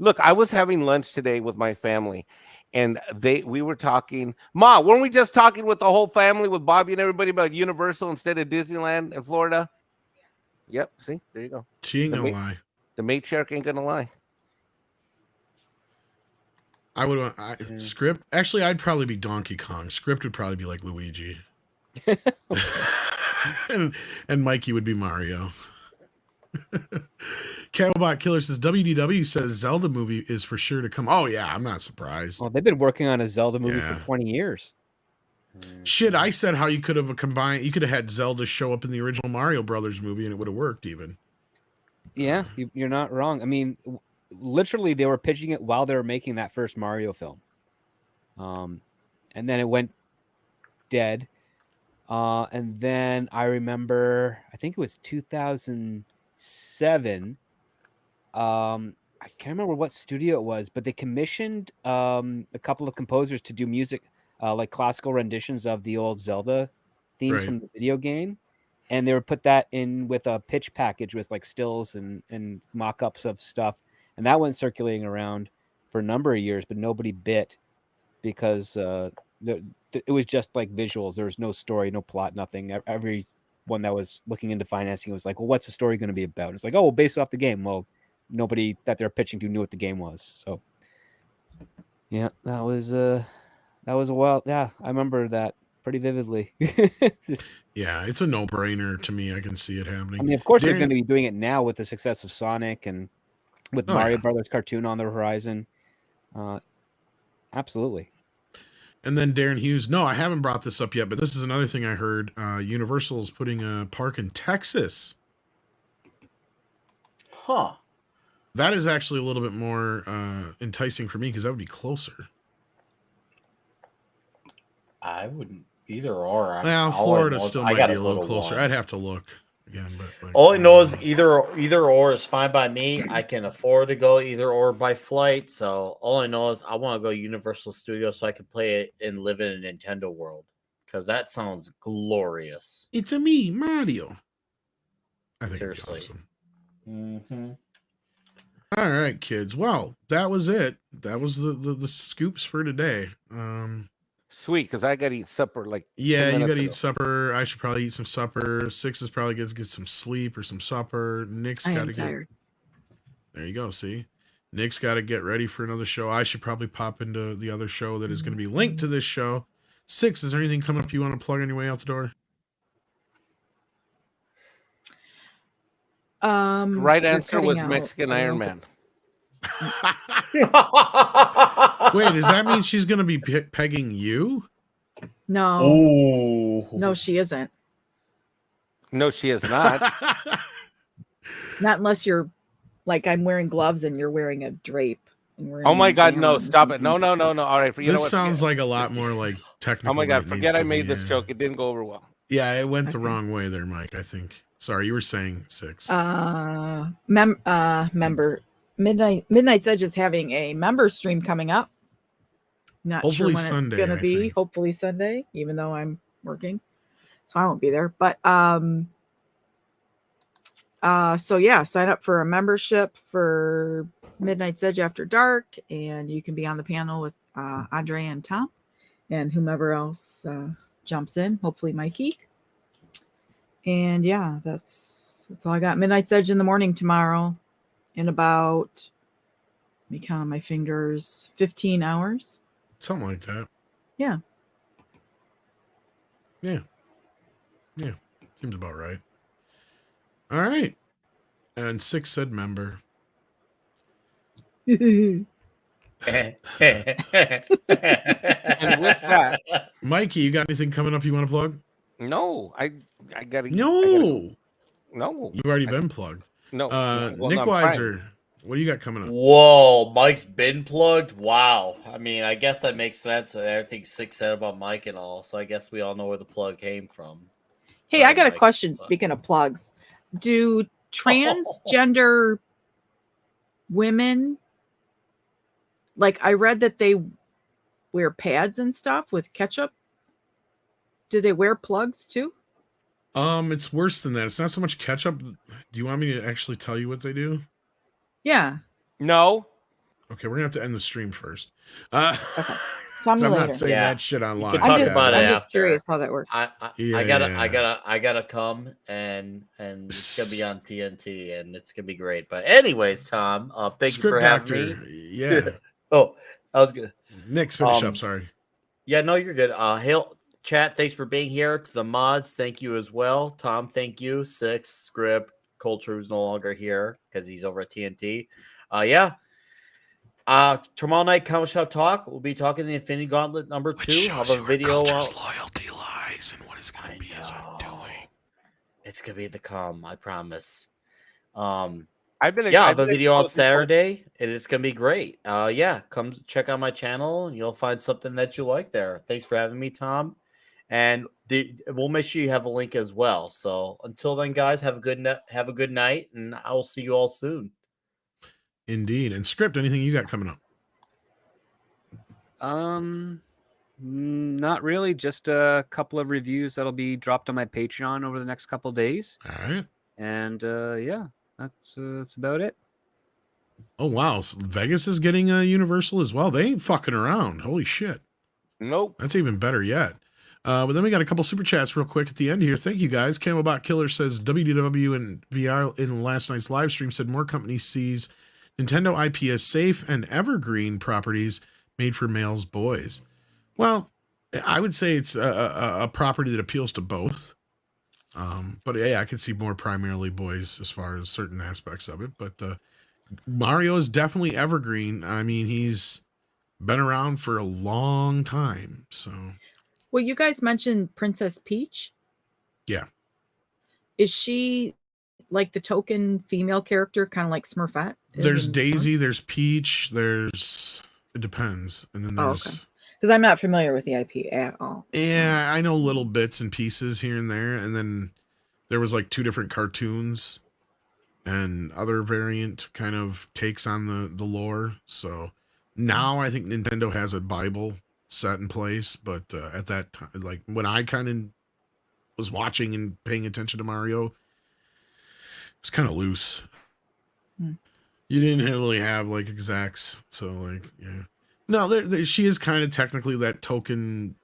Look, I was having lunch today with my family, and we were talking. Ma, weren't we just talking with the whole family, with Bobby and everybody, about Universal instead of Disneyland in Florida? Yep. See, there you go. She ain't gonna lie. The matriarch ain't gonna lie. I would Script. Actually, I'd probably be Donkey Kong. Script would probably be like Luigi, and Mikey would be Mario. Cattlebot Killer says WDW says Zelda movie is for sure to come. Oh yeah, I'm not surprised. Oh, they've been working on a Zelda movie for 20 years. Shit, I said how you could have combined. You could have had Zelda show up in the original Mario Brothers movie, and it would have worked even. Yeah, you're not wrong. I mean, literally, they were pitching it while they were making that first Mario film, and then it went dead. And then I remember, I think it was 2007. I can't remember what studio it was, but they commissioned a couple of composers to do music, like classical renditions of the old Zelda themes from the video game. And they would put that in with a pitch package with like stills and mock-ups of stuff. And that went circulating around for a number of years, but nobody bit because it was just like visuals. There was no story, no plot, nothing. Everyone that was looking into financing was like, well, what's the story going to be about? And it's like, oh, well, based off the game. Well, nobody that they're pitching to knew what the game was. So, yeah, that was a while. Yeah, I remember that pretty vividly. Yeah, it's a no-brainer to me. I can see it happening. I mean, of course, they're going to be doing it now with the success of Sonic and with Mario Brothers cartoon on the horizon. Absolutely. And then Darren Hughes, no, I haven't brought this up yet, but this is another thing I heard. Universal is putting a park in Texas. Huh. That is actually a little bit more enticing for me because that would be closer. I wouldn't either or. Well, Florida still might be a little closer. I'd have to look again, but like, all I know is either or is fine by me. I can afford to go either or by flight. So all I know is I want to go Universal Studios so I can play it and live in a Nintendo world because that sounds glorious. It's a me, Mario. I think Seriously. it's awesome. Mm-hmm. All right, kids. Well, that was it. That was the scoops for today. Sweet, because I got to eat supper like 10 Yeah, you minutes got to ago. eat supper. I should probably eat some supper. Six is probably going to get some sleep or some supper. Nick's got to get. tired. There you go. See, Nick's got to get ready for another show. I should probably pop into the other show that is going to be linked to this show. Six, is there anything coming up you want to plug on your way out the door? Right you're answer cutting was out. Mexican I don't Iron know if Man. it's- Wait, does that mean she's going to be pegging you? No, Oh. no, she isn't. No, she is not. Not unless you're like I'm wearing gloves and you're wearing a drape. And we're Oh in my God, no, exam or stop it. something. No. All right. You know This what? sounds Forget- like a lot more like technical. Oh my God, than it forget needs I to made be, this yeah. joke. It didn't go over well. Yeah, it went the Okay. wrong way there, Mike, I think. Sorry, you were saying Six. Member Midnight's Edge is having a member stream coming up. Not Hopefully sure when Sunday, it's gonna I be. think. Hopefully Sunday, even though I'm working, so I won't be there. But so yeah, sign up for a membership for Midnight's Edge After Dark, and you can be on the panel with Andre and Tom, and whomever else jumps in. Hopefully Mikey. And yeah, that's all I got. Midnight's Edge in the morning tomorrow, in about, let me count on my fingers, 15 hours. Something like that. Yeah. Yeah. Seems about right. All right. And Six said member. And with that, Mikey, you got anything coming up you want to plug? no, I gotta. No. No. You've already been plugged. No. Well, Nick I'm trying. Weiser, what do you got coming up? Whoa, Mike's been plugged. Wow. I mean, I guess that makes sense with everything Six said about Mike and all. So I guess we all know where the plug came from. Hey, Sorry, I got a Mike, question. but- Speaking of plugs, do transgender women, like I read that they wear pads and stuff with ketchup? Do they wear plugs too? It's worse than that. It's not so much ketchup. Do you want me to actually tell you what they do? Yeah. No. Okay, we're gonna have to end the stream first. Tell 'Cause me I'm later. not saying Yeah. that shit You online. can talk about it I'm just after. curious how that works. I gotta come and it's gonna be on TNT and it's gonna be great. But anyways, Tom, thank you for Script having doctor. me. Yeah. Oh, I was good. Nick's finish up. Sorry. Yeah, no, you're good. Hail chat, thanks for being here. To the mods, thank you as well. Tom, thank you. Six, Script, Culture, who's no longer here because he's over at TNT. Yeah. Tomorrow night, Comic Shop Talk. We'll be talking the Infinity Gauntlet number 2. I'll have a video out. Loyalty lies and what is gonna be as I'm doing. It's gonna be the calm, I promise. I've been. Yeah, I I've have a been video out exposed before. Saturday, and it's gonna be great. Yeah, come check out my channel, and you'll find something that you like there. Thanks for having me, Tom. And we'll make sure you have a link as well. So until then, guys, have a good night, and I will see you all soon. Indeed. And Script, anything you got coming up? Not really. Just a couple of reviews that'll be dropped on my Patreon over the next couple of days. All right. And yeah, that's about it. Oh wow, so Vegas is getting a Universal as well. They ain't fucking around. Holy shit. Nope. That's even better yet. But then we got a couple super chats real quick at the end here. Thank you guys. Camelbot Killer says WDW and VR in last night's live stream said more companies sees Nintendo IP as safe and evergreen properties made for males boys. Well, I would say it's a property that appeals to both. But yeah, I could see more primarily boys as far as certain aspects of it. But Mario is definitely evergreen. I mean, he's been around for a long time. So, Well, you guys mentioned Princess Peach. yeah. Is she like the token female character, kind of like Smurfette? There's Daisy, there's Peach, it depends. And then there's... okay. Because I'm not familiar with the IP at all. Yeah, I know little bits and pieces here and there. And then there was like 2 different cartoons and other variant kind of takes on the lore. So now I think Nintendo has a Bible set in place. But at that time, like when I kind of was watching and paying attention to Mario, it was kind of loose. You didn't really have like exacts. So like, yeah. No, she is kind of technically that token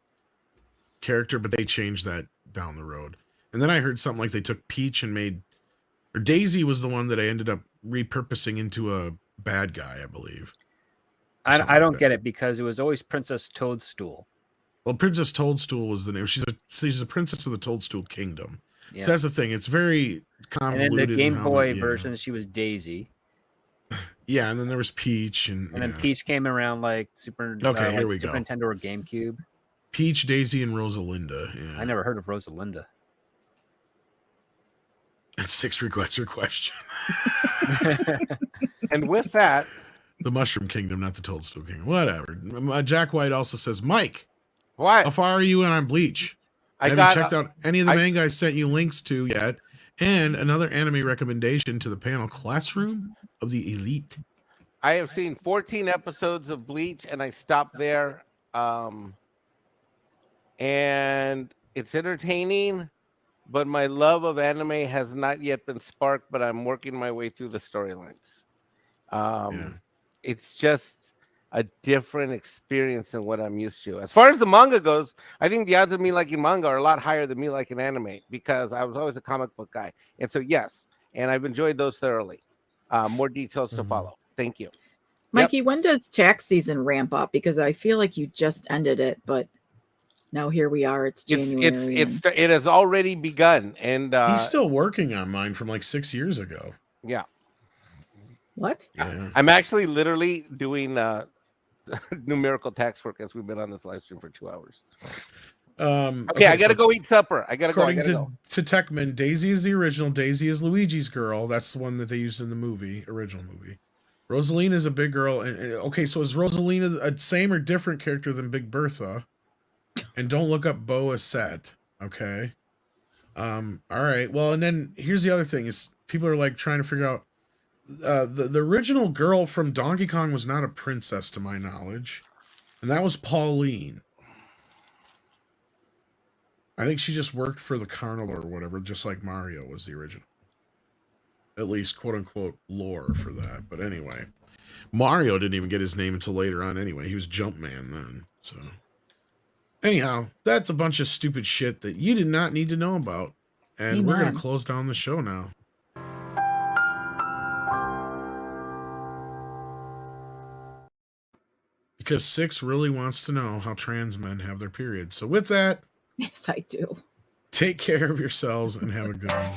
character, but they changed that down the road. And then I heard something like they took Peach and or Daisy was the one that I ended up repurposing into a bad guy, I believe. I don't get it because it was always Princess Toadstool. Well, Princess Toadstool was the name. She's a princess of the Toadstool Kingdom. Yeah. So that's the thing. It's very convoluted. And then the Game Boy version, she was Daisy. Yeah, and then there was Peach, and then Peach came around like Super. Okay, here we go. Super Nintendo or GameCube. Peach, Daisy, and Rosalinda. Yeah. I never heard of Rosalinda. It's 6 requests your question. And with that, the Mushroom Kingdom, not the Toadstool Kingdom. Whatever. Jack White also says, Mike, what? How far are you in on Bleach? Have you checked out any of the manga I sent you links to yet? And another anime recommendation to the panel, Classroom of the Elite. I have seen 14 episodes of Bleach, and I stopped there. And it's entertaining, but my love of anime has not yet been sparked, but I'm working my way through the storylines. It's just a different experience than what I'm used to. As far as the manga goes, I think the odds of me liking manga are a lot higher than me liking anime because I was always a comic book guy. And so, yes, and I've enjoyed those thoroughly. More details to follow. Thank you. Mikey, when does tax season ramp up? Because I feel like you just ended it, but now here we are. It's January. It has already begun. And he's still working on mine from like 6 years ago. Yeah. What? Yeah. I'm actually literally doing numerical tax work as we've been on this live stream for 2 hours. Okay, I gotta go eat supper. I gotta go. To Techman, Daisy is the original. Daisy is Luigi's girl. That's the one that they used in the original movie. Rosalina is a big girl. And okay, so is Rosalina a same or different character than Big Bertha? And don't look up Boa Set. Okay. All right. Well, and then here's the other thing: is people are like trying to figure out. The original girl from Donkey Kong was not a princess to my knowledge, and that was Pauline. I think she just worked for the carnival or whatever, just like Mario was the original. At least, quote unquote, lore for that. But anyway, Mario didn't even get his name until later on anyway. He was Jumpman then. So anyhow, that's a bunch of stupid shit that you did not need to know about. And we're going to close down the show now. Because 6 really wants to know how trans men have their periods. So with that, yes, I do. Take care of yourselves and have a good one.